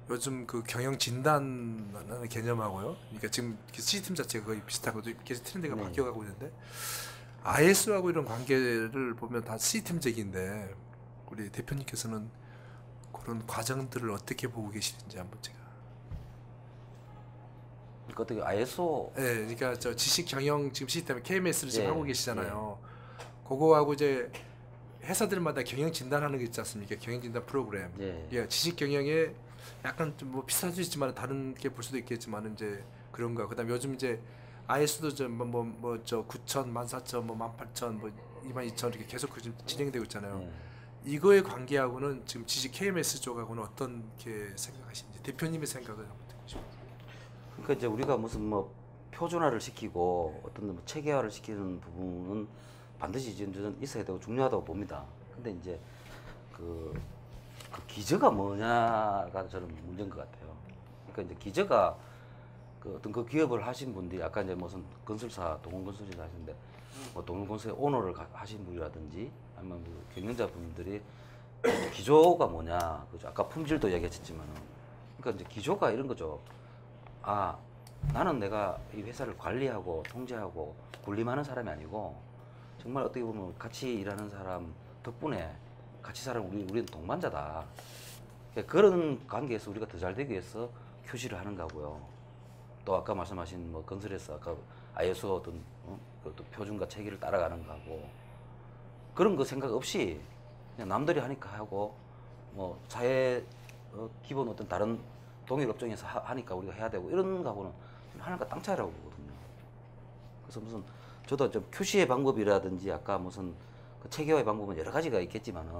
G: 요즘 그 경영 진단하는 개념하고요. 그러니까 지금 시스템 자체가 거의 비슷하고 계속 트렌드가 바뀌어가고 있는데 IS하고 이런 관계를 보면 다 시스템적인데 우리 대표님께서는 그런 과정들을 어떻게 보고 계시는지 한번 제가.
E: 그러니까 어떻게 ISO
G: 네, 그러니까 저 지식 경영 지금 시스템 KMS를 지금
E: 예,
G: 하고 계시잖아요. 그거하고 이제 회사들마다 경영 진단하는 게 있지 않습니까? 경영 진단 프로그램.
E: 예.
G: 지식 경영에 약간 좀 뭐 비슷할 수 있지만 다른 게 볼 수도 있겠지만 이제 그런가. 그다음 요즘 이제 IS도 좀뭐저 9,000, 14,000, 뭐 18,000, 뭐 22,000 이렇게 계속 지금 진행되고 있잖아요. 이거의 관계하고는 지금 지식 KMS 쪽하고는 어떤 게 생각하시는지 대표님의 생각을 한번 듣고 싶어요.
E: 그러니까 이제 우리가 무슨 뭐 표준화를 시키고 어떤 뭐 체계화를 시키는 부분은 반드시 저는 있어야 되고 중요하다고 봅니다. 근데 이제 그 기저가 뭐냐가 저는 문제인 것 같아요. 그러니까 이제 기저가 그 어떤 그 기업을 하신 분들이 아까 이제 무슨 건설사 동원건설이라 하시는데 뭐 동원건설의 오너를 하신 분이라든지 아니면 그 경영자분들이 기조가 뭐냐, 그죠? 아까 품질도 얘기하셨지만은 그러니까 이제 기조가 이런 거죠. 아, 나는 내가 이 회사를 관리하고 통제하고 군림하는 사람이 아니고 정말 어떻게 보면 같이 일하는 사람 덕분에 같이 살아는 우리는 동반자다. 그런 관계에서 우리가 더 잘 되기 위해서 QC를 하는 거고요. 또 아까 말씀하신 뭐 건설에서 아까 ISO 어떤 또 표준과 체계를 따라가는 거고 그런 거 생각 없이 그냥 남들이 하니까 하고 뭐 사회 기본 어떤 다른 동일 업종에서 하니까 우리가 해야 되고 이런 거하고는 하늘과 땅 차이라고 보거든요. 그래서 무슨 저도 좀 QC의 방법이라든지 아까 무슨 그 체계화의 방법은 여러 가지가 있겠지만은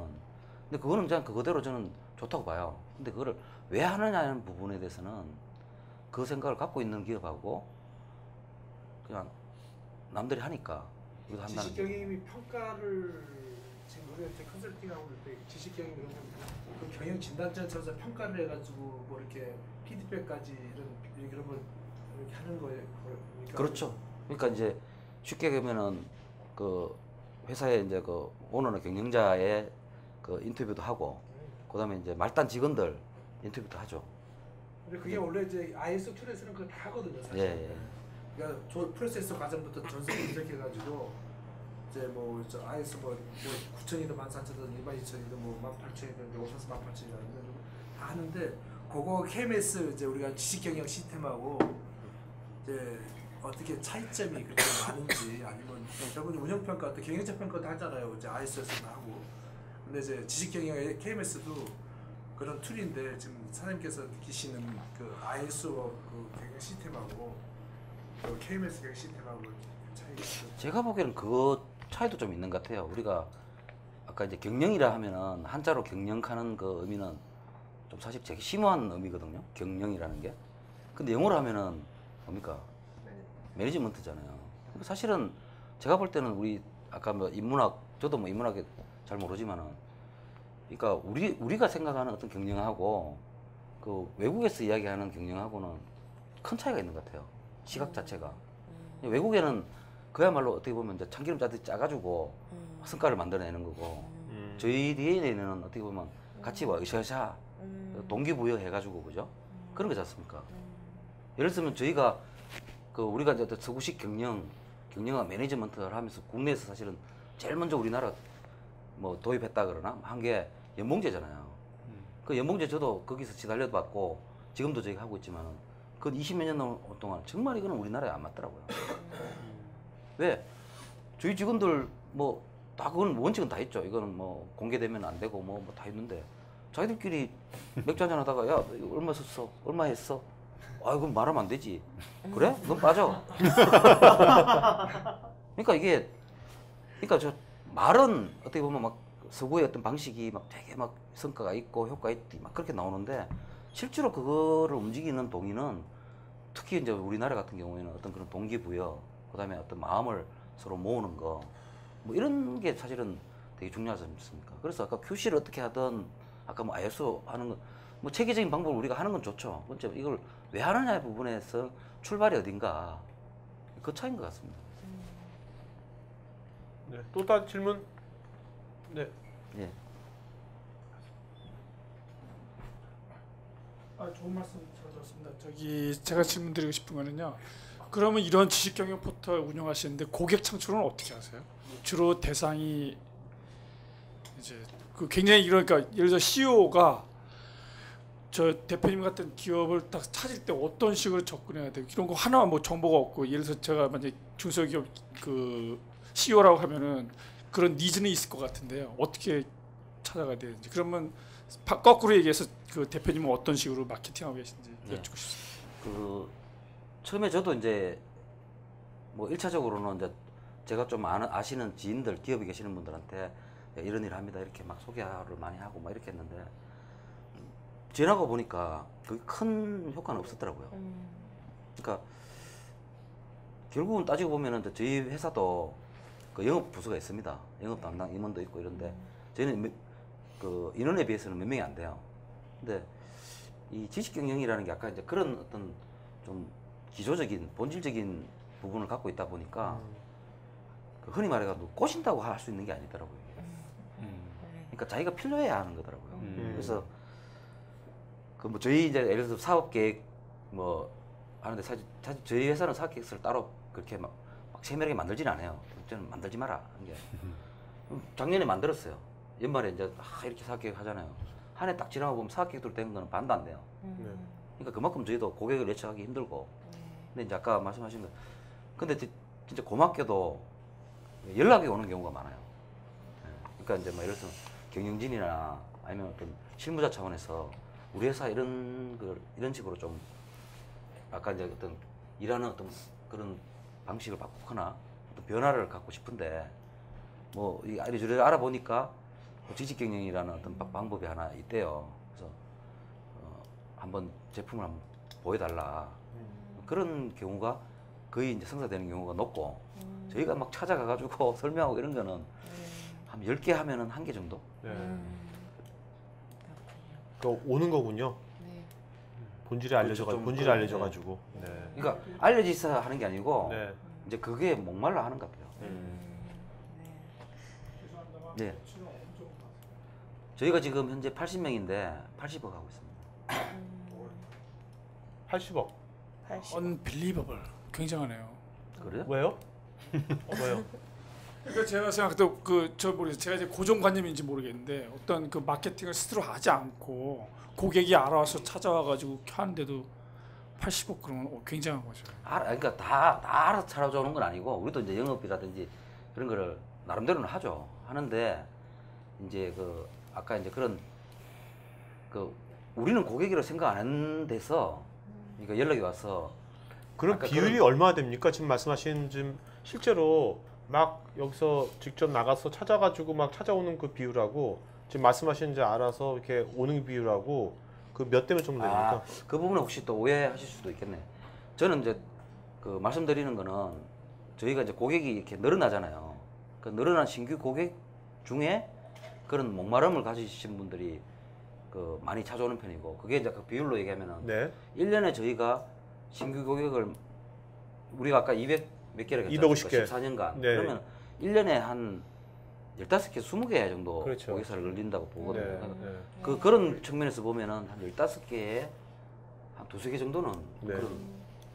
E: 근데 그거는 그냥 그거대로 저는 좋다고 봐요. 근데 그거를 왜 하느냐는 부분에 대해서는 그 생각을 갖고 있는 기업하고 그냥 남들이 하니까 우리도 한다는
G: 지식 경영이 평가를 지금 우리가 이제 컨설팅하고 그럴 때 지식 경영 그러면 그 경영 진단센터에서 평가를 해가지고 뭐 이렇게 피드백까지 이런 걸 이렇게 하는 거예요. 그러니까
E: 그렇죠. 그러니까 이제 쉽게 보면은 그 회사에 이제 그 오너나 경영자의 그 인터뷰도 하고 그다음에 이제 말단 직원들 인터뷰도 하죠.
G: 근데 그게 원래 이제 ISO 툴에서는 그거 다 하거든요, 사실.
E: 예.
G: 그러니까 프로세스 과정부터 전선 분석해가지고 이제 뭐 저 ISO 뭐 9,000이든 14,000이든 22,000이든 뭐 18,000이든 54,000이든 다 하는데 그거 KMS 이제 우리가 지식경영 시스템하고 이제 어떻게 차이점이 그렇게 많은지 아니면 결국 운영평가 또 경영자 평가도 하잖아요. 이제 ISO에서도 하고. 근데 이제 지식경영 KMS도 그런 툴인데 지금 사장님께서 느끼시는 그 ISO 그 경영 시스템하고 그 KMS 경영 시스템하고 차이가 있어요.
E: 제가 보기에는 그 차이도 좀 있는 것 같아요. 우리가 아까 이제 경영이라 하면은 한자로 경영하는 그 의미는 좀 사실 되게 심오한 의미거든요. 경영이라는 게. 근데 영어로 하면은 뭡니까? 매니지먼트잖아요. 그러니까 사실은 제가 볼 때는 우리 아까 뭐 인문학 저도 뭐 인문학에 잘 모르지만은 그러니까 우리가 생각하는 어떤 경영하고 그 외국에서 이야기하는 경영하고는 큰 차이가 있는 것 같아요. 시각 자체가. 외국에는 그야말로 어떻게 보면 이제 참기름 짜듯이 짜가지고 성과를 만들어내는 거고 저희 DNA는 어떻게 보면 같이 와 으쌰으쌰 동기부여 해가지고 그죠? 그런 거지 않습니까? 예를 들면 저희가 그 우리가 이제 서구식 경영과 매니지먼트를 하면서 국내에서 사실은 제일 먼저 우리나라 뭐 도입했다 그러나 한 게 연봉제잖아요. 그 연봉제 저도 거기서 지달려 받고 지금도 저희가 하고 있지만은 그 20몇 년 동안 정말 이거는 우리나라에 안 맞더라고요. 왜? 저희 직원들 뭐 다 그건 원칙은 다 있죠. 이거는 뭐 공개되면 안 되고 뭐 다 있는데 자기들끼리 맥주 한잔 하다가 야 이거 얼마 썼어? 얼마 했어? 아 이건 말하면 안 되지. 그래? 넌 빠져. 그러니까 이게 그러니까 저 말은 어떻게 보면 막 서구의 어떤 방식이 막 되게 막 성과가 있고 효과 있고 막 그렇게 나오는데 실제로 그거를 움직이는 동의는 특히 이제 우리나라 같은 경우에는 어떤 그런 동기부여 그다음에 어떤 마음을 서로 모으는 거 뭐 이런 게 사실은 되게 중요하지 않습니까? 그래서 아까 QC를 어떻게 하든 아까 뭐 ISO 하는 거 뭐 체계적인 방법을 우리가 하는 건 좋죠. 번째 이걸 왜 하느냐의 부분에서 출발이 어딘가 그 차이인 것 같습니다.
B: 네, 또 다른 질문? 네.
E: 예.
H: 좋은 말씀 잘 들었습니다. 제가 질문드리고 싶은 거는요. 그러면 이런 지식경영 포털 운영하시는데 고객 창출은 어떻게 하세요? 주로 대상이 이제 그 굉장히 그러니까 예를 들어 CEO가 저 대표님 같은 기업을 딱 찾을 때 어떤 식으로 접근해야 돼요? 이런 거 하나 뭐 정보가 없고 예를 들어서 제가 만약 중소기업 그 CEO라고 하면은 그런 니즈는 있을 것 같은데요. 어떻게 찾아가야 되는지. 그러면 거꾸로 얘기해서 그 대표님은 어떤 식으로 마케팅하고 계신지 여쭙고 싶습니다.
E: 그 처음에 저도 이제 뭐 1차적으로는 이제 제가 좀 아시는 지인들 기업에 계시는 분들한테 이런 일을 합니다 이렇게 막 소개를 많이 하고 막 이렇게 했는데 지나고 보니까 그게 큰 효과는 없었더라고요. 그러니까 결국은 따지고 보면은 이제 저희 회사도 그 영업 부서가 있습니다. 영업 담당 임원도 있고 이런데 저희는 그 인원에 비해서는 몇 명이 안 돼요. 근데 이 지식 경영이라는 게 아까 이제 그런 어떤 좀 기초적인 본질적인 부분을 갖고 있다 보니까 그 흔히 말해가지고 꼬신다고 할 수 있는 게 아니더라고요. 그러니까 자기가 필요해야 하는 거더라고요. 그래서 그 뭐 저희 이제 예를 들어서 사업 계획 뭐 하는데 사실 저희 회사는 사업 계획서를 따로 그렇게 막 세밀하게 만들지는 않아요. 저는 만들지 마라 하는 게. 작년에 만들었어요. 연말에 이제 이렇게 사업 계획 하잖아요. 한 해 딱 지나고 보면 사업 계획대로 된 거는 반도 안 돼요. 그러니까 그만큼 저희도 고객을 예측하기 힘들고. 근데 이제 아까 말씀하신 거, 근데 진짜 고맙게도 연락이 오는 경우가 많아요. 그러니까 이제 뭐 예를 들어서 경영진이나 아니면 어떤 실무자 차원에서 우리 회사 이런 식으로 좀 아까 이제 어떤 일하는 어떤 그런 방식을 바꾸거나 어떤 변화를 갖고 싶은데 뭐 이래저래 알아보니까 지식 경영이라는 어떤 방법이 하나 있대요. 그래서 한번 제품을 한번 보여달라. 그런 경우가 거의 이제 성사되는 경우가 높고 저희가 막 찾아가가지고 설명하고 이런 거는 한 10개 하면은 1개 정도?
B: 네. 그 오는 거군요.
C: 네.
B: 본질이 알려져가지고. 본질이 알려져가지고. 네.
E: 그러니까 알려져 있어야 하는 게 아니고
B: 네.
E: 이제 그게 목말라 하는 것 같아요. 네. 저희가 지금 현재 80명인데 80억 하고 있습니다.
B: 80억.
C: 80.
H: 언빌리버블 굉장하네요.
E: 그래요?
B: 왜요? 왜요?
H: 그러니까 제가 생각해도 저 모르겠어요. 제가 이제 고정관념인지 모르겠는데 어떤 그 마케팅을 스스로 하지 않고 고객이 알아서 찾아와가지고 하는데도 80억 그러면 굉장한 거죠.
E: 그러니까 다 알아서 찾아오는 건 아니고 우리도 이제 영업이라든지 그런 거를 나름대로는 하죠. 하는데 이제 그 아까 이제 그런 그 우리는 고객이라고 생각 안 하는 데서 그러니까 연락이 와서
B: 그런 비율이 얼마나 됩니까? 지금 말씀하신 지금 실제로 막 여기서 직접 나가서 찾아가지고 막 찾아오는 그 비율하고 지금 말씀하신 이제 알아서 이렇게 오는 비율하고 그 몇 대몇 정도 됩니까?
E: 그 부분은 혹시 또 오해하실 수도 있겠네. 저는 이제 그 말씀드리는 거는 저희가 이제 고객이 이렇게 늘어나잖아요. 그 늘어난 신규 고객 중에 그런 목마름을 가지신 분들이 그 많이 찾아오는 편이고 그게 이제 그 비율로 얘기하면은
B: 네.
E: 1년에 저희가 신규 고객을 우리가 아까 200 몇 개를
B: 250개.
E: 14년간
B: 네.
E: 그러면 1년에 한 15개, 20개 정도
B: 그렇죠.
E: 고객사를 늘린다고 보거든요.
B: 네.
E: 그런 측면에서 보면은 한 15개에 한 2-3개 정도는
B: 네.
E: 그런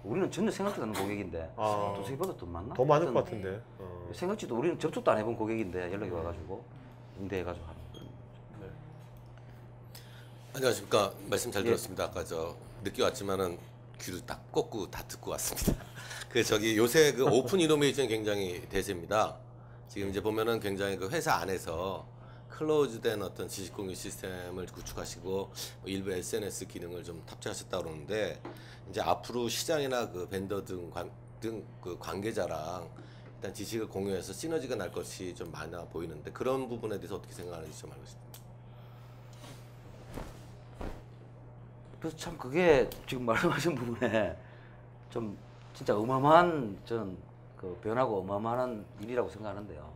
E: 우리는 전혀 생각지도 않는 고객인데
B: 아.
E: 2-3개보다 더 많나?
B: 더 많을 것
E: 하여튼
B: 같은데.
E: 생각지도 우리는 접촉도 안 해본 고객인데 연락이 와가지고 응대해가지고 하는 그런.
I: 안녕하십니까. 말씀 잘
E: 예.
I: 들었습니다. 아까 저 늦게 왔지만은 귀를 딱 꽂고 다 듣고 왔습니다. 그 저기 요새 그 오픈 이노베이션이 굉장히 대세입니다. 지금 이제 보면은 굉장히 그 회사 안에서 클로즈된 어떤 지식 공유 시스템을 구축하시고 뭐 일부 SNS 기능을 좀 탑재하셨다 그러는데 이제 앞으로 시장이나 그 벤더 등 그 관계자랑 일단 지식을 공유해서 시너지가 날 것이 좀 많아 보이는데 그런 부분에 대해서 어떻게 생각하는지 좀 알고 싶습니다.
E: 그래서 참 그게 지금 말씀하신 부분에 좀 진짜 어마어마한 저는 그 변하고 어마어마한 일이라고 생각하는데요.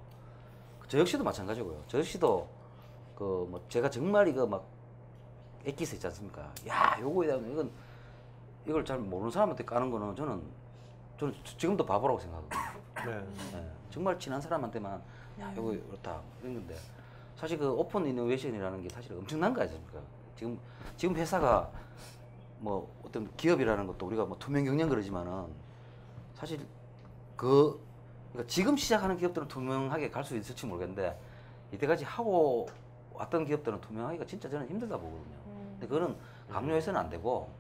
E: 저 역시도 마찬가지고요. 저 역시도 그 뭐 제가 정말 이거 막 엑기스 있지 않습니까? 야, 요거에 대한 이걸 잘 모르는 사람한테 까는 거는 저는 지금도 바보라고 생각하거든요. 네, 정말 친한 사람한테만 야, 요거 그렇다 이런 건데 사실 그 오픈 이노베이션이라는 게 사실 엄청난 거 아닙니까? 지금 회사가 뭐 어떤 기업이라는 것도 우리가 뭐 투명 경영 그러지만은 사실 그러니까 지금 시작하는 기업들은 투명하게 갈 수 있을지 모르겠는데 이때까지 하고 왔던 기업들은 투명하기가 진짜 저는 힘들다 보거든요. 근데 그거는 강요해서는 안 되고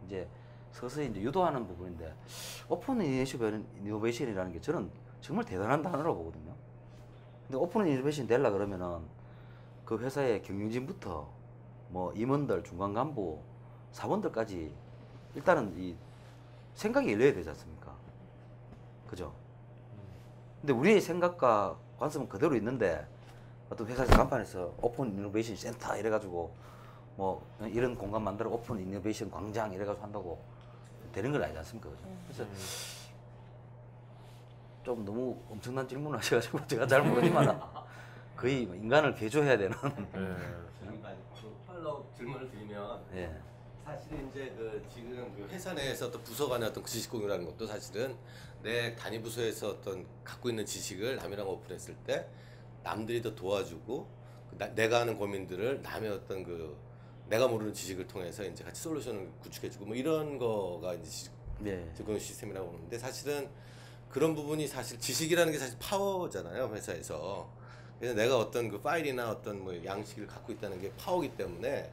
E: 이제 서서히 이제 유도하는 부분인데 오픈 이노베이션이라는 게 저는 정말 대단한 단어라고 보거든요. 근데 오픈 이노베이션 되려 그러면은 그 회사의 경영진부터 뭐 임원들, 중간 간부, 사원들까지 일단은 이 생각이 열려야 되지 않습니까? 그죠? 근데 우리의 생각과 관점은 그대로 있는데 어떤 회사에서 간판에서 오픈 이노베이션 센터 이래가지고 뭐 이런 공간 만들어 오픈 이노베이션 광장 이래가지고 한다고 되는 건 아니지 않습니까? 그죠? 그래서 좀 너무 엄청난 질문을 하셔가지고 제가 잘 모르지만 거의 인간을 개조해야 되는
I: 팔로우 질문을 드리면
E: 예.
I: 사실 이제 그 지금 그 회사 내에서 또 부서 간의 어떤 지식 공유라는 것도 사실은 내 단위 부서에서 어떤 갖고 있는 지식을 남이랑 오픈했을 때 남들이 더 도와주고 내가 하는 고민들을 남의 어떤 그 내가 모르는 지식을 통해서 이제 같이 솔루션을 구축해주고 뭐 이런 거가 이제 지식 공유 시스템이라고 보는데 사실은 그런 부분이 사실 지식이라는 게 사실 파워잖아요 회사에서. 그래서 내가 어떤 그 파일이나 어떤 뭐 양식을 갖고 있다는 게 파워기 때문에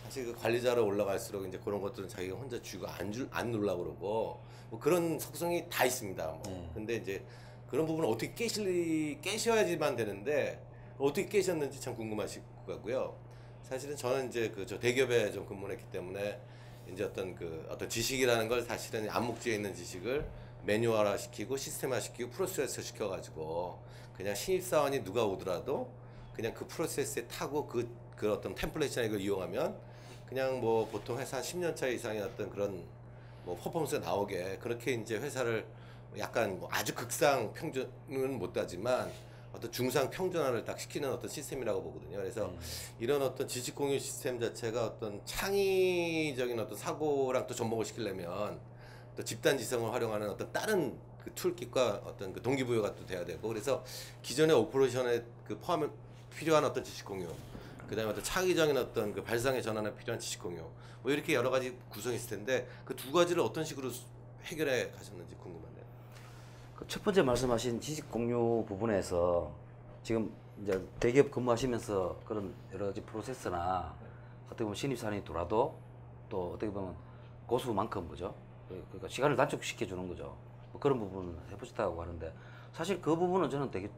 I: 사실 그 관리자로 올라갈수록 이제 그런 것들은 자기가 혼자 쥐고 안 누르려고 그러고 뭐 그런 속성이 다 있습니다. 뭐. 근데 이제 그런 부분을 어떻게 깨셔야지만 되는데 어떻게 깨셨는지 참 궁금하실 것 같고요. 사실은 저는 이제 그 저 대기업에 좀 근무를 했기 때문에 이제 어떤 지식이라는 걸 사실은 암묵지에 있는 지식을 매뉴얼화 시키고 시스템화 시키고 프로세스 시켜가지고 그냥 신입사원이 누가 오더라도 그냥 그 프로세스에 타고 그 어떤 템플릿이나 이걸 이용하면 그냥 뭐 보통 회사 한 10년 차 이상의 어떤 그런 뭐 퍼포먼스가 나오게 그렇게 이제 회사를 약간 뭐 아주 극상 평준은 못 하지만 어떤 중상 평준화를 딱 시키는 어떤 시스템이라고 보거든요. 그래서 이런 어떤 지식 공유 시스템 자체가 어떤 창의적인 어떤 사고랑 또 접목을 시키려면 또 집단 지성을 활용하는 어떤 다른 그 툴kit과 어떤 그 동기부여가 또 돼야 되고 그래서 기존의 오퍼레이션에 그 포함에 필요한 어떤 지식 공유 그다음에 어떤 창의적인 어떤 그 발상의 전환에 필요한 지식 공유 뭐 이렇게 여러 가지 구성이 있을 텐데 그 두 가지를 어떤 식으로 해결해 가셨는지 궁금하네요.
E: 그 첫 번째 말씀하신 지식 공유 부분에서 지금 이제 대기업 근무하시면서 그런 여러 가지 프로세스나 어떻게 보면 신입사원이 돌아도 또 어떻게 보면 고수만큼 그죠? 그러니까 시간을 단축시켜 주는 거죠. 뭐 그런 부분을 해보셨다고 하는데 사실 그 부분은 저는 되게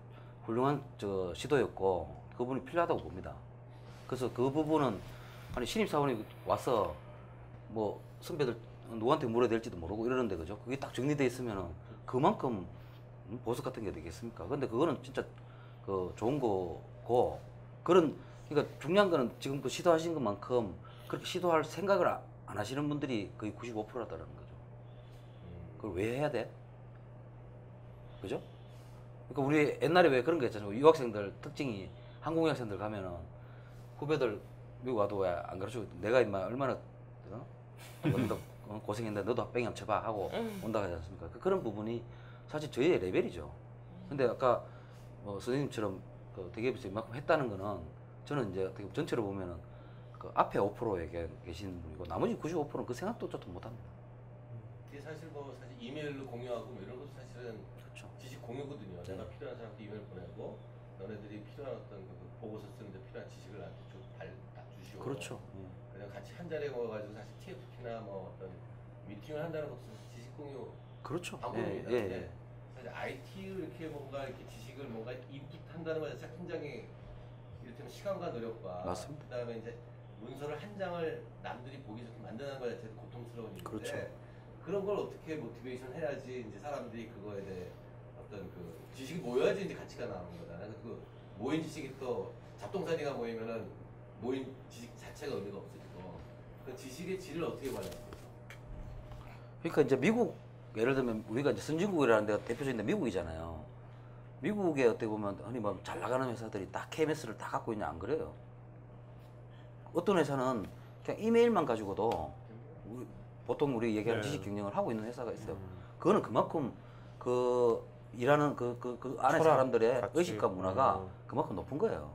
E: 훌륭한 시도였고 그 부분이 필요하다고 봅니다. 그래서 그 부분은 아니 신입사원이 와서 뭐 선배들 누구한테 물어야 될지도 모르고 이러는데 그죠? 그게 딱 정리돼 있으면은 그만큼 보석 같은 게 되겠습니까? 근데 그거는 진짜 그 좋은 거고 그런 그러니까 중요한 거는 지금 그 시도하신 것만큼 그렇게 시도할 생각을 안 하시는 분들이 거의 95%라는 거죠. 그걸 왜 해야 돼? 그죠? 그러니까 우리 옛날에 왜 그런 거 있잖아요. 유학생들 특징이 한국 유학생들 가면은 후배들 미국 와도 왜 안 가르쳐주고 내가 임마 얼마나 너도 고생했는데 너도 학뱅이 한번 쳐봐 하고 온다 하지 않습니까? 그런 부분이 사실 저희의 레벨이죠. 근데 아까 선생님처럼 그 대기업에서 이만큼 했다는 거는 저는 이제 어떻게 전체로 보면은 그 앞에 5%에 계신 분이고 나머지 95%는 그 생각도조차 못합니다.
I: 이게 사실 뭐 사실 이메일로 공유하고 뭐 이런 것도 사실은
E: 그렇죠.
I: 지식 공유거든요.
E: 네.
I: 내가 필요한 사람한테 이메일 보내고 너네들이 필요한 어떤 그 보고서 쓰는데 필요한 지식을 나한테 주시오.
E: 그렇죠.
I: 그냥 같이 한 자리에 모여가지고 사실 TFT나 뭐 어떤 미팅을 한다는 것도 사실 지식 공유
E: 그렇죠.
I: 방법입니다.
E: 예, 예.
I: 근데 사실 IT 이렇게 뭔가 이렇게 지식을 뭔가 인풋한다는 것 자체가 굉장히 이를테면 시간과 노력과
E: 맞습니다.
I: 그다음에 이제 문서를 한 장을 남들이 보기 좋게 만드는 것 자체도 고통스러운 일인데
E: 그렇죠.
I: 그런 걸 어떻게 모티베이션 해야지 이제 사람들이 그거에 대해 어떤 그 지식이 모여야지 이제 가치가 나오는 거잖아요. 그 모인 지식이 또 잡동사니가 모이면은 모인 지식 자체가 의미가 없어지고 그 지식의 질을 어떻게 관리하세요?
E: 그러니까 이제 미국 예를 들면 우리가 이제 선진국이라는 데가 대표적인 데 미국이잖아요. 미국에 어떻게 보면 흔히 뭐 잘 나가는 회사들이 다 KMS를 다 갖고 있냐 안 그래요. 어떤 회사는 그냥 이메일만 가지고도 보통 우리 얘기하는 지식 경영을 하고 있는 회사가 있어요. 그거는 그만큼 그 일하는 그 안에 사람들의
B: 같이.
E: 의식과 문화가 그만큼 높은 거예요.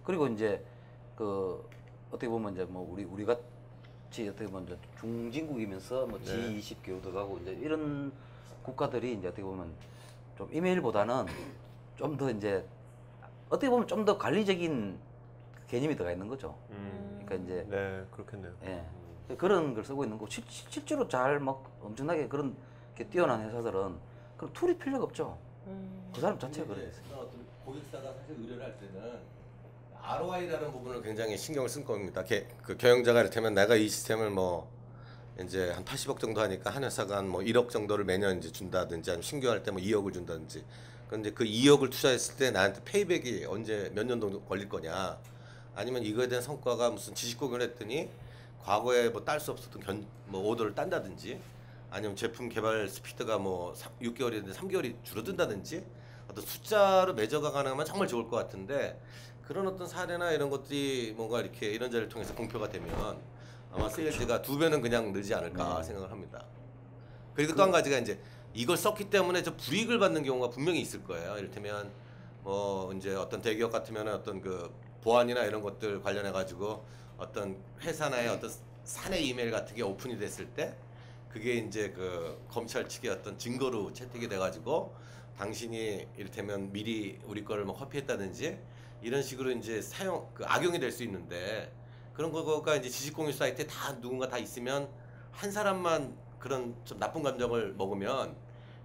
E: 그리고 이제 그 어떻게 보면 이제 뭐 우리 같이 어떻게 보면 이제 중진국이면서 뭐 G20 교도 가고 이제 이런 국가들이 이제 어떻게 보면 좀 이메일보다는 좀 더 이제 어떻게 보면 좀 더 관리적인 개념이 들어가 있는 거죠. 그러니까 이제
B: 네 그렇겠네요.
E: 예. 그런 걸 쓰고 있는 거 실제로 잘 막 엄청나게 그런 게 뛰어난 회사들은 그런 툴이 필요가 없죠. 그 사람 자체가 그래.
I: 어떤 고객사가 사실 의뢰를 할 때는 ROI라는 부분을 굉장히 신경을 쓴 겁니다. 그 경영자가 이를테면 내가 이 시스템을 뭐 이제 한 80억 정도 하니까 한 회사가 한 뭐 1억 정도를 매년 이제 준다든지 아니면 신규 할 때 뭐 2억을 준다든지. 그런데 그 2억을 투자했을 때 나한테 페이백이 언제 몇 년 정도 걸릴 거냐? 아니면 이거에 대한 성과가 무슨 지식 공유를 했더니 과거에 뭐 딸 수 없었던 뭐 오더를 딴다든지 아니면 제품 개발 스피드가 뭐 6개월이었는데 3개월이 줄어든다든지 어떤 숫자로 매저가 가능하면 정말 좋을 것 같은데 그런 어떤 사례나 이런 것들이 뭔가 이렇게 이런 자리를 통해서 공표가 되면 아마 세일즈가 2배는 그냥 늘지 않을까
E: 네.
I: 생각을 합니다. 그리고 또 한 가지가 이제 이걸 썼기 때문에 저 불이익을 받는 경우가 분명히 있을 거예요. 이를테면 뭐 이제 어떤 대기업 같으면 어떤 그 보안이나 이런 것들 관련해 가지고 어떤 회사나의 어떤 사내 이메일 같은 게 오픈이 됐을 때 그게 이제 그 검찰 측의 어떤 증거로 채택이 돼 가지고 당신이 이를테면 미리 우리 거를 뭐 커피했다든지 이런 식으로 이제 사용 그 악용이 될 수 있는데 그런 거가 이제 지식 공유 사이트에 다 누군가 다 있으면 한 사람만 그런 좀 나쁜 감정을 먹으면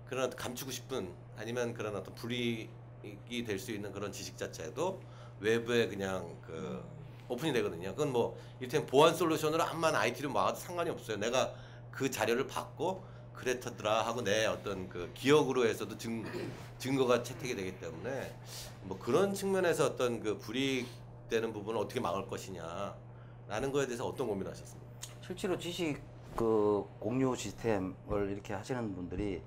I: 그런 어떤 감추고 싶은 아니면 그런 어떤 불이익이 될 수 있는 그런 지식 자체도 외부에 그냥 그 오픈이 되거든요. 그건 뭐 이를테면 보안 솔루션으로 암만 IT로 막아도 상관이 없어요. 내가 그 자료를 받고 그랬더라 하고 내 어떤 그 기억으로 해서도 증거가 채택이 되기 때문에 뭐 그런 측면에서 어떤 그 불이익되는 부분을 어떻게 막을 것이냐라는 거에 대해서 어떤 고민하셨습니까?
E: 실제로 지식 그 공유 시스템을 이렇게 하시는 분들이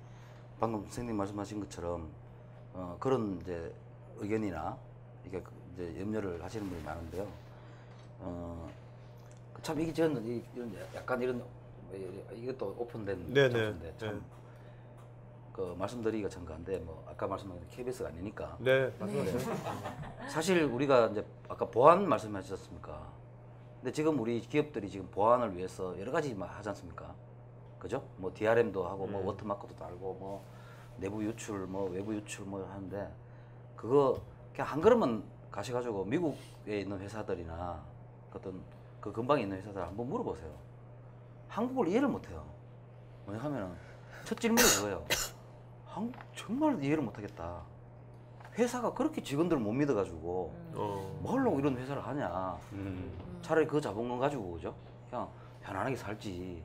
E: 방금 선생님 말씀하신 것처럼 그런 이제 의견이나 이게 이제 염려를 하시는 분이 많은데요. 참 이게 저는 이런 약간 이런 이것도 오픈된
B: 네네.
E: 장소인데 참 그 말씀드리기가 참 그런데 뭐 아까 말씀하신 KBS가 아니니까.
B: 네.
E: 사실 우리가 이제 아까 보안 말씀하셨습니까? 근데 지금 우리 기업들이 지금 보안을 위해서 여러 가지 막 하지 않습니까? 그죠? 뭐 DRM도 하고 뭐 워터마크도 달고 뭐 내부 유출 뭐 외부 유출 뭐 하는데 그거 그냥 한 걸음만 가셔가지고 미국에 있는 회사들이나 어떤 그 근방에 있는 회사들 한번 물어보세요. 한국을 이해를 못해요. 뭐냐 하면은 첫 질문이 그거예요. 한국 정말 이해를 못하겠다. 회사가 그렇게 직원들을 못 믿어가지고 뭘로 이런 회사를 하냐. 차라리 그 자본금 가지고 그죠? 그냥 편안하게 살지.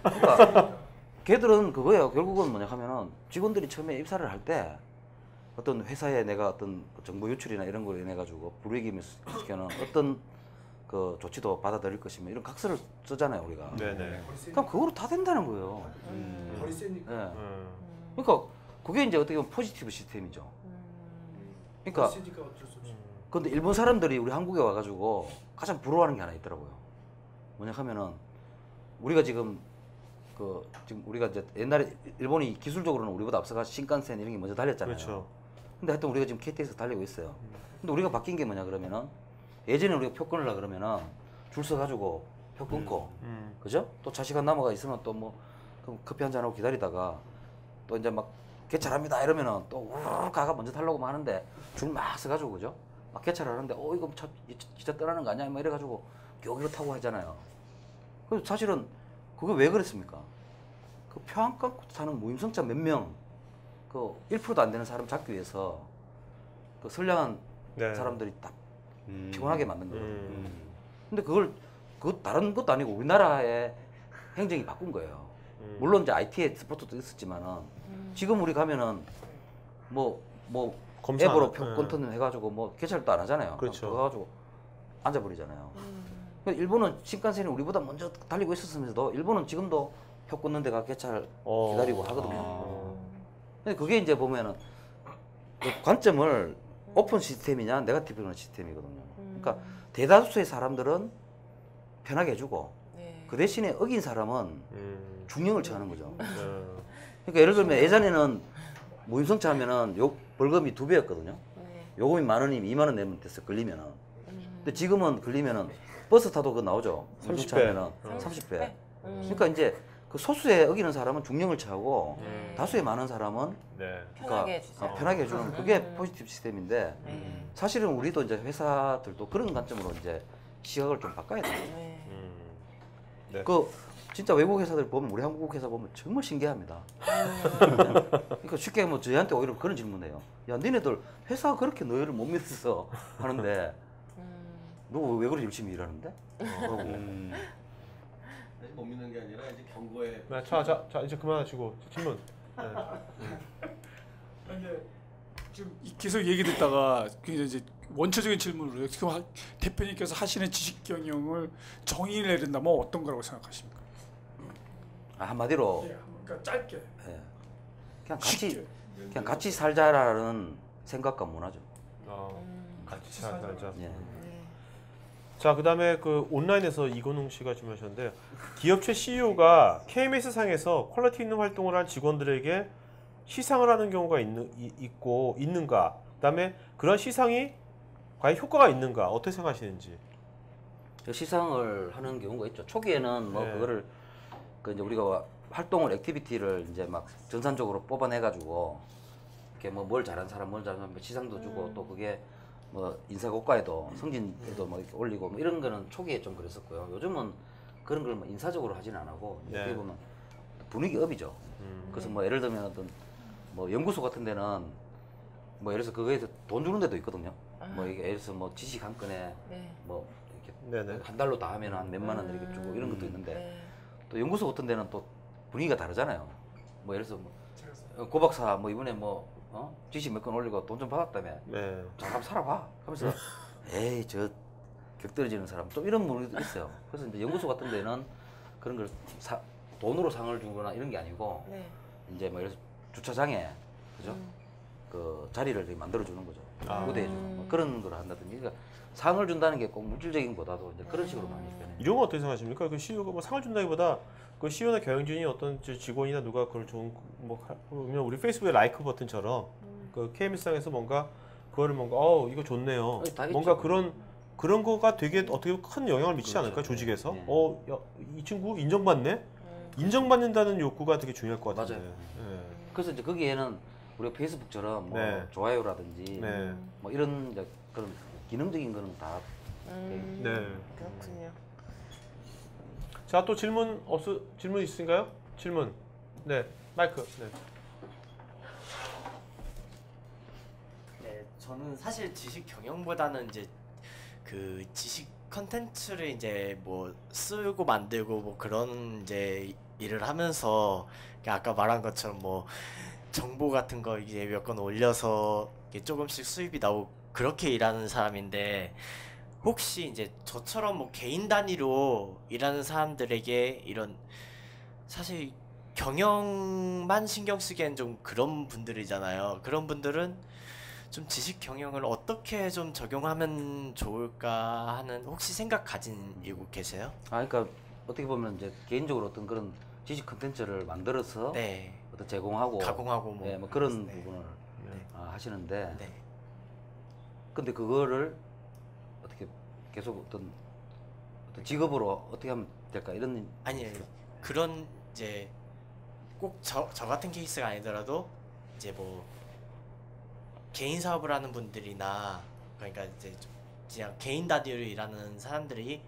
E: 그러니까 걔들은 그거예요. 결국은 뭐냐 하면은 직원들이 처음에 입사를 할 때 어떤 회사에 내가 어떤 정보 유출이나 이런 걸 인해 가지고 불이익을 시키는 어떤 그 조치도 받아들일 것이면 이런 각서를 쓰잖아요 우리가.
B: 네네.
E: 그럼 그거로 다 된다는 거예요.
G: 거리 세니까.
E: 네. 그러니까 그게 이제 어떻게 보면 포지티브 시스템이죠. 그러니까
G: 세니까 어쩔 수 없이.
E: 근데 일본 사람들이 우리 한국에 와가지고 가장 부러워하는 게 하나 있더라고요. 뭐냐 하면은 우리가 지금 지금 우리가 이제 옛날에 일본이 기술적으로는 우리보다 앞서가 신칸센 이런 게 먼저 달렸잖아요.
B: 그렇죠.
E: 근데 하여튼 우리가 지금 KTX 달리고 있어요. 근데 우리가 바뀐 게 뭐냐 그러면은 예전에 우리가 표 끊으려 그러면은 줄 서가지고 표 끊고 그죠? 또 차시간 남아가 있으면 또 뭐 커피 한잔 하고 기다리다가 또 이제 막 개찰합니다 이러면은 또 우르르 가가 먼저 타려고 하는데 줄 막 서가지고 그죠? 막 개찰을 하는데 이거 차 진짜 떠나는 거 아니야? 막 이래가지고 여기로 타고 하잖아요. 그래서 사실은 그게 왜 그랬습니까? 그 표 안 끊고 사는 무임승차 몇 명, 그 1%도 안 되는 사람 잡기 위해서 그 선량한
B: 네.
E: 사람들이 다 피곤하게 만든 거예요. 근데 그거 다른 것도 아니고 우리나라의 행정이 바꾼 거예요. 물론 이제 IT에 스포츠도 있었지만은 지금 우리 가면은 뭐
B: 검사
E: 앱으로
B: 안-
E: 표 끊는 해가지고 뭐 개찰도 안 하잖아요.
B: 그렇죠.
E: 그거 가지고 앉아버리잖아요. 그러니까 일본은 신칸센이 우리보다 먼저 달리고 있었으면서도 일본은 지금도 표 끊는 데가 개찰 기다리고 하거든요. 근데 그게 이제 보면은 그 관점을 오픈 시스템이냐 네거티브 시스템이거든요. 그러니까 대다수의 사람들은 편하게 해주고
C: 네.
E: 그 대신에 어긴 사람은 중형을 처하는 거죠.
B: 네.
E: 그러니까 예를 들면 예전에는 무임승차 하면은 요 벌금이 2배였거든요.
C: 네.
E: 요금이 10,000원이면 20,000원 내면 됐어 걸리면은. 근데 지금은 걸리면은 버스 타도 그거 나오죠.
B: 30배.
E: 하면은 30배. 그러니까 이제 그 소수에 어기는 사람은 중형을 처하고 다수에 많은 사람은
B: 네.
C: 편하게 해주죠.
E: 편하게 해주는 그게 포지티브 시스템인데
C: 네.
E: 사실은 우리도 이제 회사들도 그런 관점으로 이제 시각을 좀 바꿔야 돼요.
C: 네.
B: 네.
E: 그 진짜 외국 회사들 보면 우리 한국 회사 보면 정말 신기합니다. 그러니까 쉽게 뭐 저희한테 오히려 그런 질문해요. 야, 니네들 회사가 그렇게 너희를 못 믿었어 하는데 너 왜 그렇게 열심히 일하는데? 그러고
I: 못 믿는 게 아니라 이제 경고에
B: 네, 자 이제 그만하시고 질문. 네.
H: 근데 지금 계속 얘기 듣다가 이제 원초적인 질문으로 지금 대표님께서 하시는 지식 경영을 정의를 내린다면 어떤 거라고 생각하십니까?
E: 한마디로
H: 그러니까 짧게.
E: 예. 그냥
H: 쉽게.
E: 같이 살자라는 생각과 문화죠.
B: 같이 잘 살자.
E: 예.
B: 자, 그다음에 그 온라인에서 이건웅 씨가 질문하셨는데 기업체 CEO가 KMS 상에서 퀄리티 있는 활동을 한 직원들에게 시상을 하는 경우가 있는가? 그다음에 그런 시상이 과연 효과가 있는가? 어떻게 생각하시는지?
E: 그 시상을 하는 경우가 있죠. 초기에는 뭐
B: 네.
E: 그거를 그 이제 우리가 활동을 액티비티를 이제 막 전산적으로 뽑아내가지고 이렇게 뭐 뭘 잘한 사람, 뭘 잘한 사람 시상도 주고 또 그게 뭐 인사고과에도 성진에도 뭐 이렇게 올리고 뭐 이런 거는 초기에 좀 그랬었고요. 요즘은 그런 걸 뭐 인사적으로 하진 안 하고
B: 네.
E: 어떻게 보면 분위기 업이죠. 그래서 뭐 예를 들면 어떤 뭐 연구소 같은 데는 뭐 예를 들어서 그거에서 돈 주는 데도 있거든요. 뭐 이게 예를 들어서 뭐 지식 한 건에
C: 네.
E: 뭐 이렇게
B: 네네.
E: 한 달로 다 하면 한 몇만 원 이렇게 주고 이런 것도 있는데
C: 네.
E: 또 연구소 같은 데는 또 분위기가 다르잖아요. 뭐 예를 들어서 뭐 고박사 뭐 이번에 뭐 지식 몇 건 올리고 돈 좀 받았다며.
B: 네.
E: 잠깐 살아봐 하면서 에이 저 격 떨어지는 사람 좀 이런 분위기도 있어요. 그래서 이제 연구소 같은 데는 그런 걸 돈으로 상을 주거나 이런 게 아니고
C: 네.
E: 이제 뭐 예를 들어서 주차장에 그죠? 그 자리를 이렇게 만들어 주는 거죠. 무대에 주는 뭐 그런 걸 한다든지. 그러니까 상을 준다는 게 꼭 물질적인 보다도 이제 그런 식으로 많이 변해요.
B: 이런 건 어떻게 생각하십니까? 그 CEO가 뭐 상을 준다기보다 그 CEO나 경영진이 어떤 직원이나 누가 그걸 좋은 뭐 보면 우리 페이스북의 라이크 버튼처럼 그 KMS상에서 뭔가 그거를 뭔가 이거 좋네요.
E: 다
B: 뭔가
E: 있죠.
B: 그런 거가 되게 어떻게 큰 영향을 미치지
E: 그렇죠.
B: 않을까 조직에서?
E: 네.
B: 야, 이 친구 인정받네? 인정받는다는 욕구가 되게 중요할 것 같은데.
E: 맞아요.
B: 네.
E: 그래서 이제 거기에는 우리가 페이스북처럼 뭐
B: 네.
E: 좋아요라든지
B: 네.
E: 뭐 이런 이제 그런 기능적인 거는 다
B: 네.
C: 그렇군요.
B: 자, 또 질문 있으신가요? 질문. 네. 마이크. 네.
J: 네, 저는 사실 지식 경영보다는 이제 그 지식 컨텐츠를 이제 뭐 쓰고 만들고 뭐 그런 이제 일을 하면서 아까 말한 것처럼 뭐 정보 같은 거 이제 몇 건 올려서 이게 조금씩 수입이 나오고 그렇게 일하는 사람인데 혹시 이제 저처럼 뭐 개인 단위로 일하는 사람들에게 이런 사실 경영만 신경 쓰기엔 좀 그런 분들이잖아요. 그런 분들은 좀 지식 경영을 어떻게 좀 적용하면 좋을까 하는 혹시 생각 가지고 계세요?
E: 그러니까 어떻게 보면 이제 개인적으로 어떤 그런 지식 컨텐츠를 만들어서
J: 네.
E: 어떤 제공하고
J: 가공하고 뭐,
E: 네, 뭐 그런
J: 네.
E: 부분을
J: 네.
E: 하시는데
J: 네.
E: 근데 그거를 어떻게 계속 어떤 직업으로 어떻게 하면 될까 이런
J: 아니에요. 그런 이제 꼭 저 같은 케이스가 아니더라도 이제 뭐 개인 사업을 하는 분들이나 그러니까 이제 좀 그냥 개인 단위로 일하는 사람들이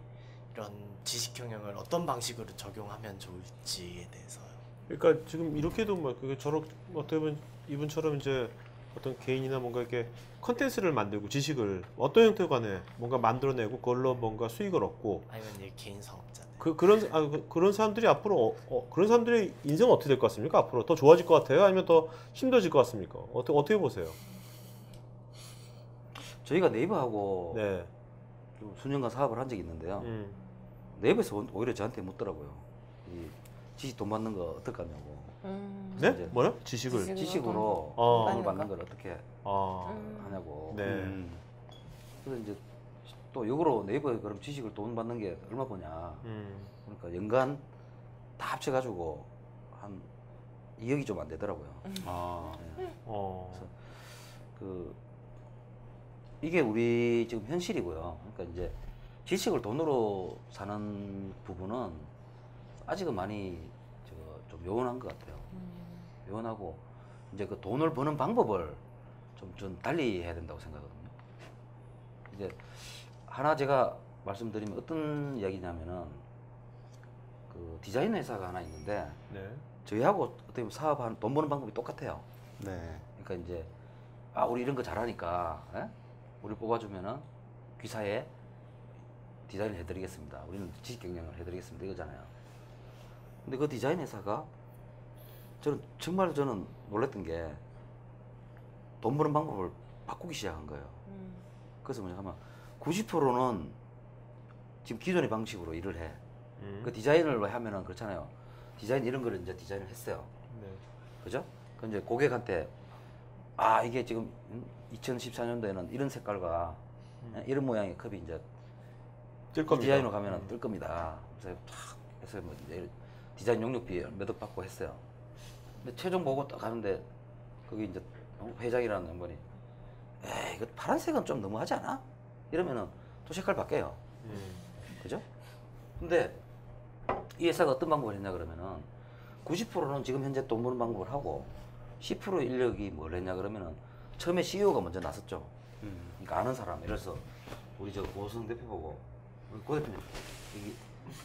J: 이런 지식 경영을 어떤 방식으로 적용하면 좋을지에 대해서요.
B: 그러니까 지금 이렇게도 뭐 그게 저렇게 어떻게 보면 이분처럼 이제 어떤 개인이나 뭔가 이렇게 컨텐츠를 만들고 지식을 어떤 형태로 간에 뭔가 만들어내고 그걸로 뭔가 수익을 얻고
J: 아니면 이제 개인 사업자들.
B: 그런 사람들이 앞으로 그런 사람들의 인생은 어떻게 될 것 같습니까? 앞으로 더 좋아질 것 같아요? 아니면 더 힘들어질 것 같습니까? 어떻게 보세요?
E: 저희가 네이버하고
B: 네.
E: 좀 수년간 사업을 한 적이 있는데요.
B: 음.
E: 네이버에서 오히려 저한테 묻더라고요. 이 지식 돈 받는 거 어떡하냐고.
B: 네?
E: 이제
B: 뭐요? 지식을.
C: 지식을.
E: 지식으로
B: 어.
E: 돈을 받는 걸 어떻게
B: 아.
E: 하냐고.
B: 네.
E: 그래서 이제 또 역으로 네이버에 그럼 지식을 돈 받는 게 얼마 버냐. 그러니까 연간 다 합쳐가지고 한 2억이 좀 안 되더라고요.
B: 아.
E: 네.
B: 어.
E: 그 이게 우리 지금 현실이고요. 그러니까 이제 지식을 돈으로 사는 부분은 아직은 많이 좀 요원한 것 같아요. 요원하고 이제 그 돈을 버는 방법을 좀 달리 해야 된다고 생각하거든요. 이제 하나 제가 말씀드리면 어떤 이야기냐면은 그 디자인 회사가 하나 있는데
B: 네.
E: 저희하고 어떻게 보면 사업하는 돈 버는 방법이 똑같아요.
D: 네.
E: 그러니까 이제 우리 이런 거 잘하니까 우리 뽑아주면은 귀사에 디자인을 해드리겠습니다. 우리는 지식 경영을 해드리겠습니다. 이거잖아요. 근데 그 디자인 회사가 정말 저는 놀랐던 게 돈 버는 방법을 바꾸기 시작한 거예요. 그래서 뭐냐면 90%는 지금 기존의 방식으로 일을 해. 그 디자인을 하면은 그렇잖아요. 디자인 이런 거를 이제 디자인을 했어요.
B: 네.
E: 그죠? 그럼 이제 고객한테 이게 지금 2014년도에는 이런 색깔과 이런 모양의 컵이 이제
B: 뜰 겁니다.
E: 디자인으로 가면은 뜰 겁니다. 그래서 탁 해서 뭐 내일 디자인 용역비 몇 억 받고 했어요. 근데 최종 보고 딱 가는데 거기 이제 회장이라는 양반이 에이 이거 파란색은 좀 너무하지 않아? 이러면은 또 색깔 바뀌어요. 그죠? 근데 이 회사가 어떤 방법을 했냐 그러면은 90%는 지금 현재 돈 버는 방법을 하고 10% 인력이 뭘 했냐 그러면은 처음에 CEO가 먼저 나섰죠. 그러니까 아는 사람. 예를 들어서 우리 저 고성 대표 보고 고 대표님 이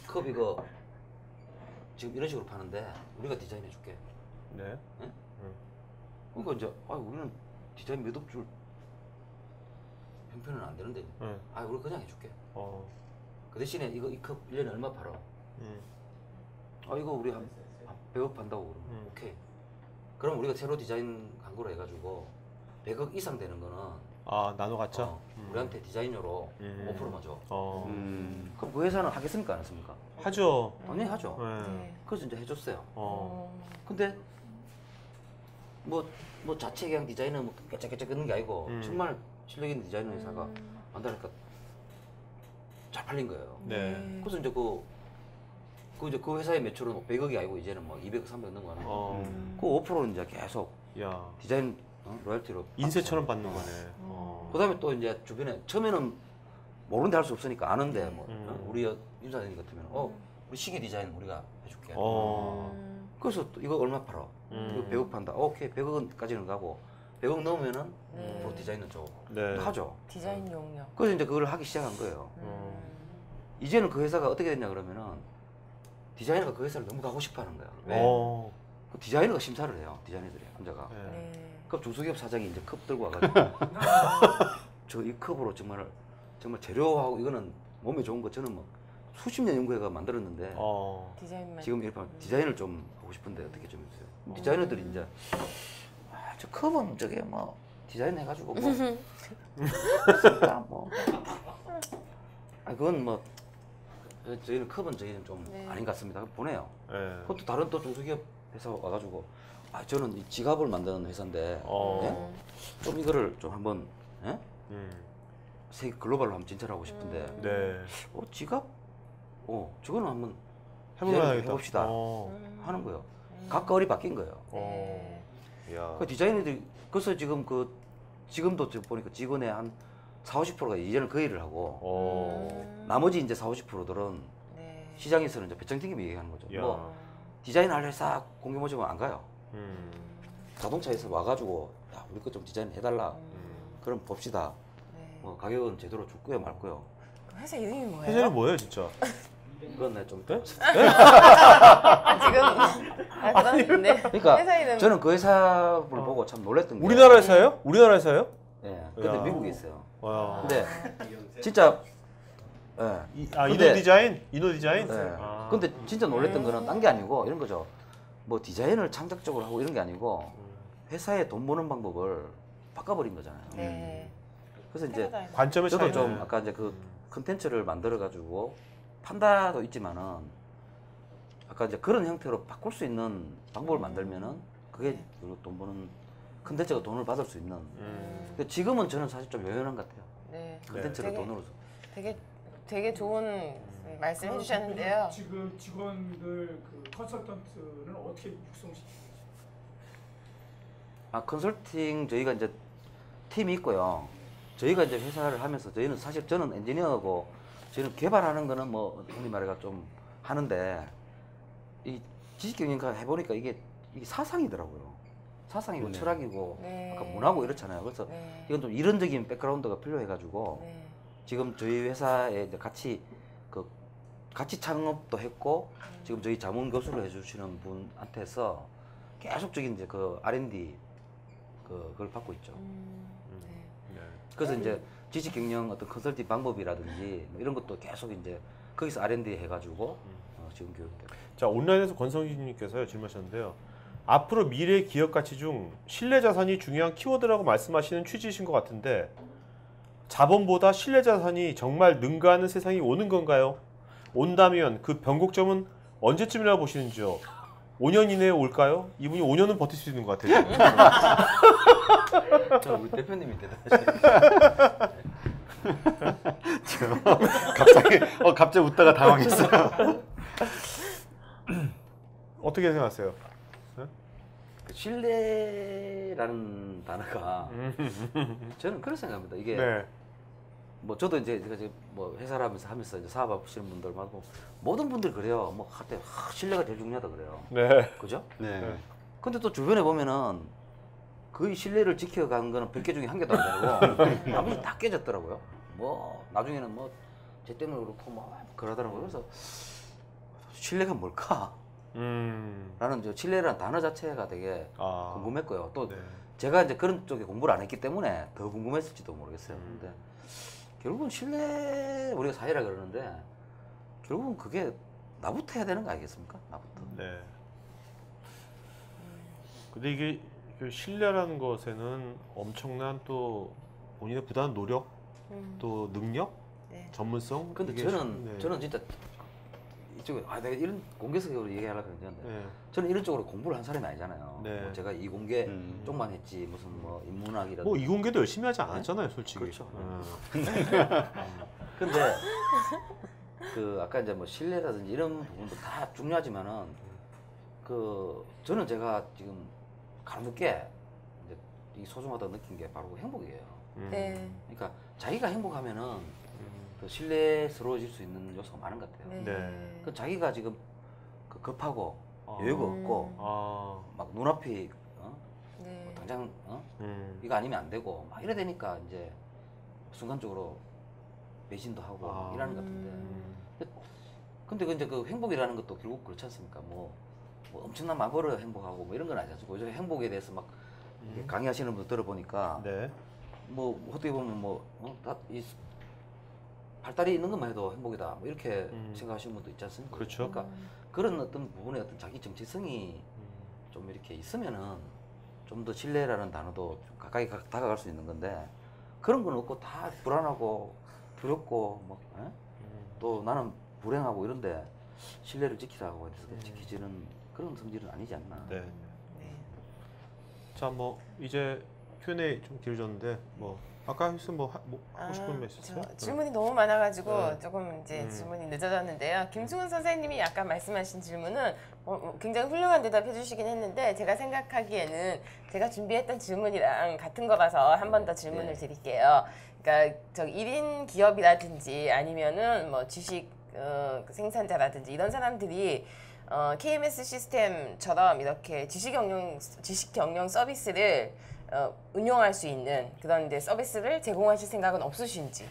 E: 컵 이거 지금 이런 식으로 파는데 우리가 디자인해 줄게.
B: 네.
E: 네? 그러니까 이제 우리는 디자인 몇 억 줄 형편은 안 되는데 우리 그냥 해줄게. 그 대신에 이거 이 컵 1년에 얼마 팔아? 이거 우리 한 100억 판다고 그러면 오케이. 그럼 우리가 새로 디자인 광고로 해가지고 100억 이상 되는 거는
B: 나눠 갖자.
E: 우리한테 디자인료로 5%만 줘. 그럼 그 회사는 하겠습니까 안 했습니까?
B: 하죠.
E: 당연히 하죠.
C: 네.
E: 그래서 이제 해줬어요. 근데 뭐 자체 그냥 디자인은 뭐 깨짝깨짝 끊는 게 아니고 정말 실력 있는 디자이너 회사가 만나니까 잘 팔린 거예요.
B: 네.
E: 그래서 이제 그 회사의 매출은 100억이 아니고 이제는 뭐 200, 300 넘어가는 거. 그 5%는 이제 계속 디자인 로열티로
B: 인쇄처럼 받는 거네.
E: 그다음에 또 이제 주변에 처음에는 모르는데 할 수 없으니까 아는데 뭐 우리 윤사님 같으면 우리 시계 디자인 우리가 해줄게. 그래서 또 이거 얼마 팔아? 이거 100억 판다. 오케이 100억까지는 가고 100억 넘으면은 또 디자인은 줘.
B: 네.
E: 하죠.
C: 디자인 용역.
E: 그래서 이제 그걸 하기 시작한 거예요. 이제는 그 회사가 어떻게 됐냐 그러면은 디자이너가 그 회사를 너무 가고 싶어하는 거야. 왜? 그 디자이너가 심사를 해요. 디자이너들이 혼자가. 그 중소기업 사장이 이제 컵 들고 와가지고 저 이 컵으로 정말 재료하고 이거는 몸에 좋은 거 저는 뭐 수십 년 연구해가 만들었는데 지금 이렇게 디자인을 좀 하고 싶은데 어떻게 좀 해주세요. 디자이너들이 이제 저 컵은 저게 뭐 디자인 해가지고 뭐 그러니까 뭐 그건 뭐 저희는 컵은 저희는 좀 아닌 것 같습니다. 보내요. 그것도 다른 또 중소기업 회사 와가지고 저는 이 지갑을 만드는 회사인데 예? 좀 이거를 좀 한번 세계 글로벌로 한번 진출하고 싶은데 지갑? 저거는 한번 해봅시다 하는 거예요. 각각 얼이 바뀐 거예요. 그 디자이너들이 그래서 지금도 보니까 직원의 한 40~50%가 이제는 그 일을 하고 나머지 이제 40~50%들은 시장에서는 이제 배짱튀김 얘기하는 거죠. 뭐 디자인 할 회사 공개 모집은 안 가요. 자동차에서 와가지고 야, 우리 거 좀 디자인 해달라. 그럼 봅시다. 뭐 가격은 제대로 줄 거야 말 거요.
C: 회사 이름이 뭐예요?
B: 회사 이름 뭐예요 진짜?
E: 그건 내가 좀
C: 지금 네.
E: 그러니까
C: 회사 이름.
E: 저는 그 회사를 보고 참 놀랬던 게
B: 우리나라 회사예요? 우리나라 회사예요?
E: 예. 근데 미국에 있어요.
B: 와.
E: 근데 진짜
B: 이노 디자인? 이노 디자인?
E: 네. 근데 진짜 놀랬던 거는 딴 게 아니고 이런 거죠. 뭐 디자인을 창작적으로 하고 이런 게 아니고 회사에 돈 버는 방법을 바꿔버린 거잖아요. 그래서 이제
B: 관점의
E: 저도
B: 차이네.
E: 좀 아까 이제 그 컨텐츠를 만들어 가지고 판다도 있지만은 아까 이제 그런 형태로 바꿀 수 있는 방법을 만들면은 그게 돈 버는 컨텐츠가 돈을 받을 수 있는. 근데 지금은 저는 사실 좀 요연한 것 같아요. 컨텐츠를 돈으로.
C: 되게 좋은 말씀 해주셨는데요.
H: 지금 직원들 그 컨설턴트는 어떻게 육성시키세요?
E: 컨설팅 저희가 이제 팀이 있고요. 저희가 이제 회사를 하면서 저희는 사실 저는 엔지니어고 저희는 개발하는 거는 뭐 흔히 말해가 좀 하는데 이 지식경영과 해보니까 이게 사상이더라고요. 사상이고 철학이고 아까 문화고 이렇잖아요. 그래서 이건 좀 이론적인 백그라운드가 필요해가지고 지금 저희 회사에 이제 같이 창업도 했고 지금 저희 자문 교수를 해주시는 분한테서 계속적인 이제 그 R&D 그걸 받고 있죠. 그래서 이제 지식 경영 어떤 컨설팅 방법이라든지 뭐 이런 것도 계속 이제 거기서 R&D 해가지고 지금 교육되고.
B: 자, 온라인에서 권성희님께서요 질문하셨는데요. 앞으로 미래 기업 가치 중 신뢰 자산이 중요한 키워드라고 말씀하시는 취지이신 것 같은데 자본보다 신뢰 자산이 정말 능가하는 세상이 오는 건가요? 온다면 그 변곡점은 언제쯤이라고 보시는지요? 5년 이내에 올까요? 이분이 5년은 버틸 수 있는 것 같아요.
E: 우리 대표님이 대단하시네요.
D: 갑자기 웃다가 당황했어요.
B: 어떻게 생각하세요?
E: 그 신뢰라는 단어가 저는 그렇게 생각합니다. 이게
B: 네.
E: 뭐 저도 이제 제가 지금 뭐 회사를 하면서 이제 사업하시는 분들하고 모든 분들이 그래요. 뭐 할때 신뢰가 제일 중요하다 그래요.
B: 네.
E: 그죠?
D: 네.
E: 근데 또 주변에 보면은 거의 신뢰를 지켜간 거는 100개 중에 한 개도 안 되고 나머지 다 깨졌더라고요. 뭐 나중에는 뭐 제 때문에 그렇고 뭐 그러더라고요. 그래서 신뢰가 뭘까? 라는 저 신뢰라는 단어 자체가 되게 궁금했고요. 또
B: 네.
E: 제가 이제 그런 쪽에 공부를 안 했기 때문에 더 궁금했을지도 모르겠어요. 근데 결국은 신뢰 우리가 사회라 그러는데 결국은 그게 나부터 해야 되는 거 아니겠습니까? 나부터.
B: 네. 근데 이게 그 신뢰라는 것에는 엄청난 또 본인의 부단한 노력, 또 능력,
C: 네.
B: 전문성.
E: 근데
B: 이게
E: 저는 진짜 이쪽에 내가 이런 공개적으로 얘기하려고 했는데
B: 네.
E: 저는 이런 쪽으로 공부를 한 사람이 아니잖아요.
B: 네.
E: 뭐 제가 이공계 쪽만 했지 무슨 뭐 인문학이라든지
B: 뭐 이공계도 열심히 하지 않았잖아요, 솔직히.
E: 그렇죠. 근데 그 아까 이제 뭐 신뢰라든지 이런 부분도 다 중요하지만은 그 저는 제가 지금 가볍게 이제 이 소중하다고 느낀 게 바로 행복이에요.
C: 네.
E: 그러니까 자기가 행복하면은 그 신뢰스러워질 수 있는 요소가 많은 것 같아요.
B: 네.
E: 그 자기가 지금 그 급하고 여유가 없고 막 눈앞이
C: 네.
E: 뭐 당장 이거 아니면 안 되고 막 이래 되니까 이제 순간적으로 배신도 하고 막 이러는 것 같은데 근데 이제 그 행복이라는 것도 결국 그렇지 않습니까? 뭐 엄청난 마법으로 행복하고 뭐 이런 건 아니죠. 요즘 행복에 대해서 막 강의하시는 분들 들어보니까
B: 네.
E: 뭐 어떻게 보면 이 발달이 있는 것만 해도 행복이다. 뭐 이렇게 생각하시는 분도 있지 않습니까?
B: 그렇죠.
E: 그러니까 그런 어떤 부분에 어떤 자기 정체성이 좀 이렇게 있으면은 좀 더 신뢰라는 단어도 좀 가까이 다가갈 수 있는 건데 그런 건 없고 다 불안하고 두렵고 뭐 또 나는 불행하고 이런데 신뢰를 지키라고 해서 지키지는 그런 성질은 아니지 않나.
B: 네. 자, 뭐 이제 Q&A 좀 길어졌는데 뭐 아까 했으면 뭐 하고 싶은 말 있었어요?
C: 질문이 너무 많아가지고
B: 네.
C: 조금 이제 질문이 늦어졌는데요. 김승훈 선생님이 아까 말씀하신 질문은 굉장히 훌륭한 대답해 주시긴 했는데 제가 생각하기에는 제가 준비했던 질문이랑 같은 거라서 한 번 더 질문을 드릴게요. 그러니까 저 1인 기업이라든지 아니면은 뭐 주식 생산자라든지 이런 사람들이 KMS 시스템처럼 이렇게 지식 경영 서비스를 운용할 수 있는 그런 이제 서비스를 제공하실 생각은 없으신지?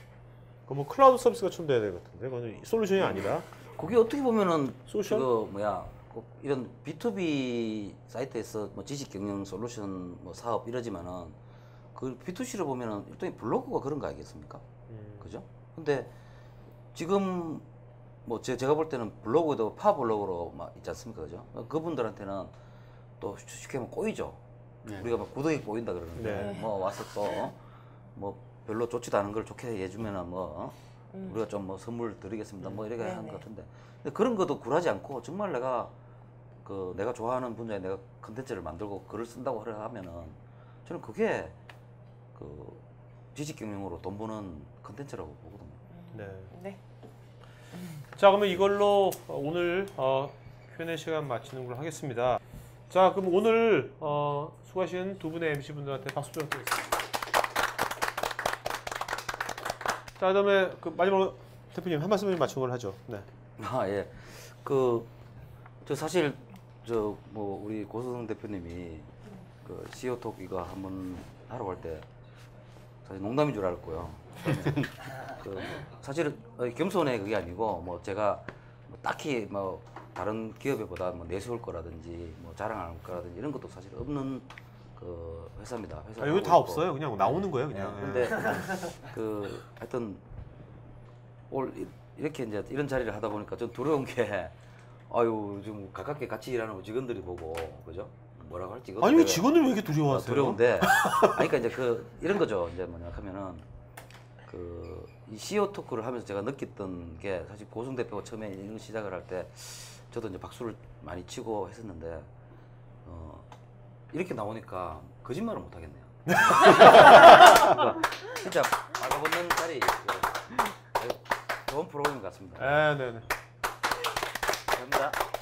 B: 그뭐 클라우드 서비스가 좀 돼야 될 것 같은데 그건 솔루션이 아니라
E: 그게 어떻게 보면은
B: 솔루션?
E: 그 뭐야 꼭 이런 B2B 사이트에서 뭐 지식 경영 솔루션 뭐 사업 이러지만은 그 B2C로 보면은 일종의 블로그가 그런 거 아니겠습니까? 그죠? 근데 지금 뭐 제가 볼 때는 블로그도 파블로그로 막 있지 않습니까? 그죠? 그분들한테는 또 쉽게 하면 꼬이죠. 우리가 막 구독이 꼬인다 그러는데 뭐 와서 또 뭐 별로 좋지도 않은 걸 좋게 해주면은 뭐 우리가 좀 뭐 선물 드리겠습니다 뭐 이렇게 하는 것 같은데 근데 그런 것도 굴하지 않고 정말 내가 내가 좋아하는 분야에 내가 컨텐츠를 만들고 글을 쓴다고 하면은 저는 그게 그 지식 경영으로 돈 버는 컨텐츠라고 보거든요.
B: 네. 자, 그러면 이걸로 오늘 Q&A 시간 마치는 걸로 하겠습니다. 자, 그럼 오늘 수고하신 두 분의 MC 분들한테 박수 좀 드리겠습니다. 자, 그다음에 그 마지막으로 대표님 한 말씀 맞춘 걸 하죠. 네.
E: 예. 저 사실 뭐 우리 고소성 대표님이 그 CEO 톡 이거 한번 하러 갈 때 사실 농담인 줄 알았고요. 사실은 겸손해 그게 아니고 뭐 제가 뭐 딱히 뭐 다른 기업에보다 뭐 내세울 거라든지 뭐 자랑할 거라든지 이런 것도 사실 없는 그 회사입니다.
B: 여기 다 없어요. 그냥 나오는 거예요, 그냥.
E: 근데 하여튼 이렇게 이제 이런 자리를 하다 보니까 좀 두려운 게 아유 좀 가깝게 같이 일하는 직원들이 보고 그죠? 뭐라고 할지
B: 아니 왜 직원들 왜 이렇게 두려워하세요?
E: 두려운데 아니 그러니까 이제 이런 거죠. 이제 뭐냐 하면은 이 CEO 토크를 하면서 제가 느꼈던 게 사실 고승 대표가 처음에 이런 시작을 할 때 저도 이제 박수를 많이 치고 했었는데 이렇게 나오니까 거짓말을 못 하겠네요. 그러니까 진짜 하고 있는 자리 좋은 프로그램 같습니다.
B: 네네.
E: 감사합니다.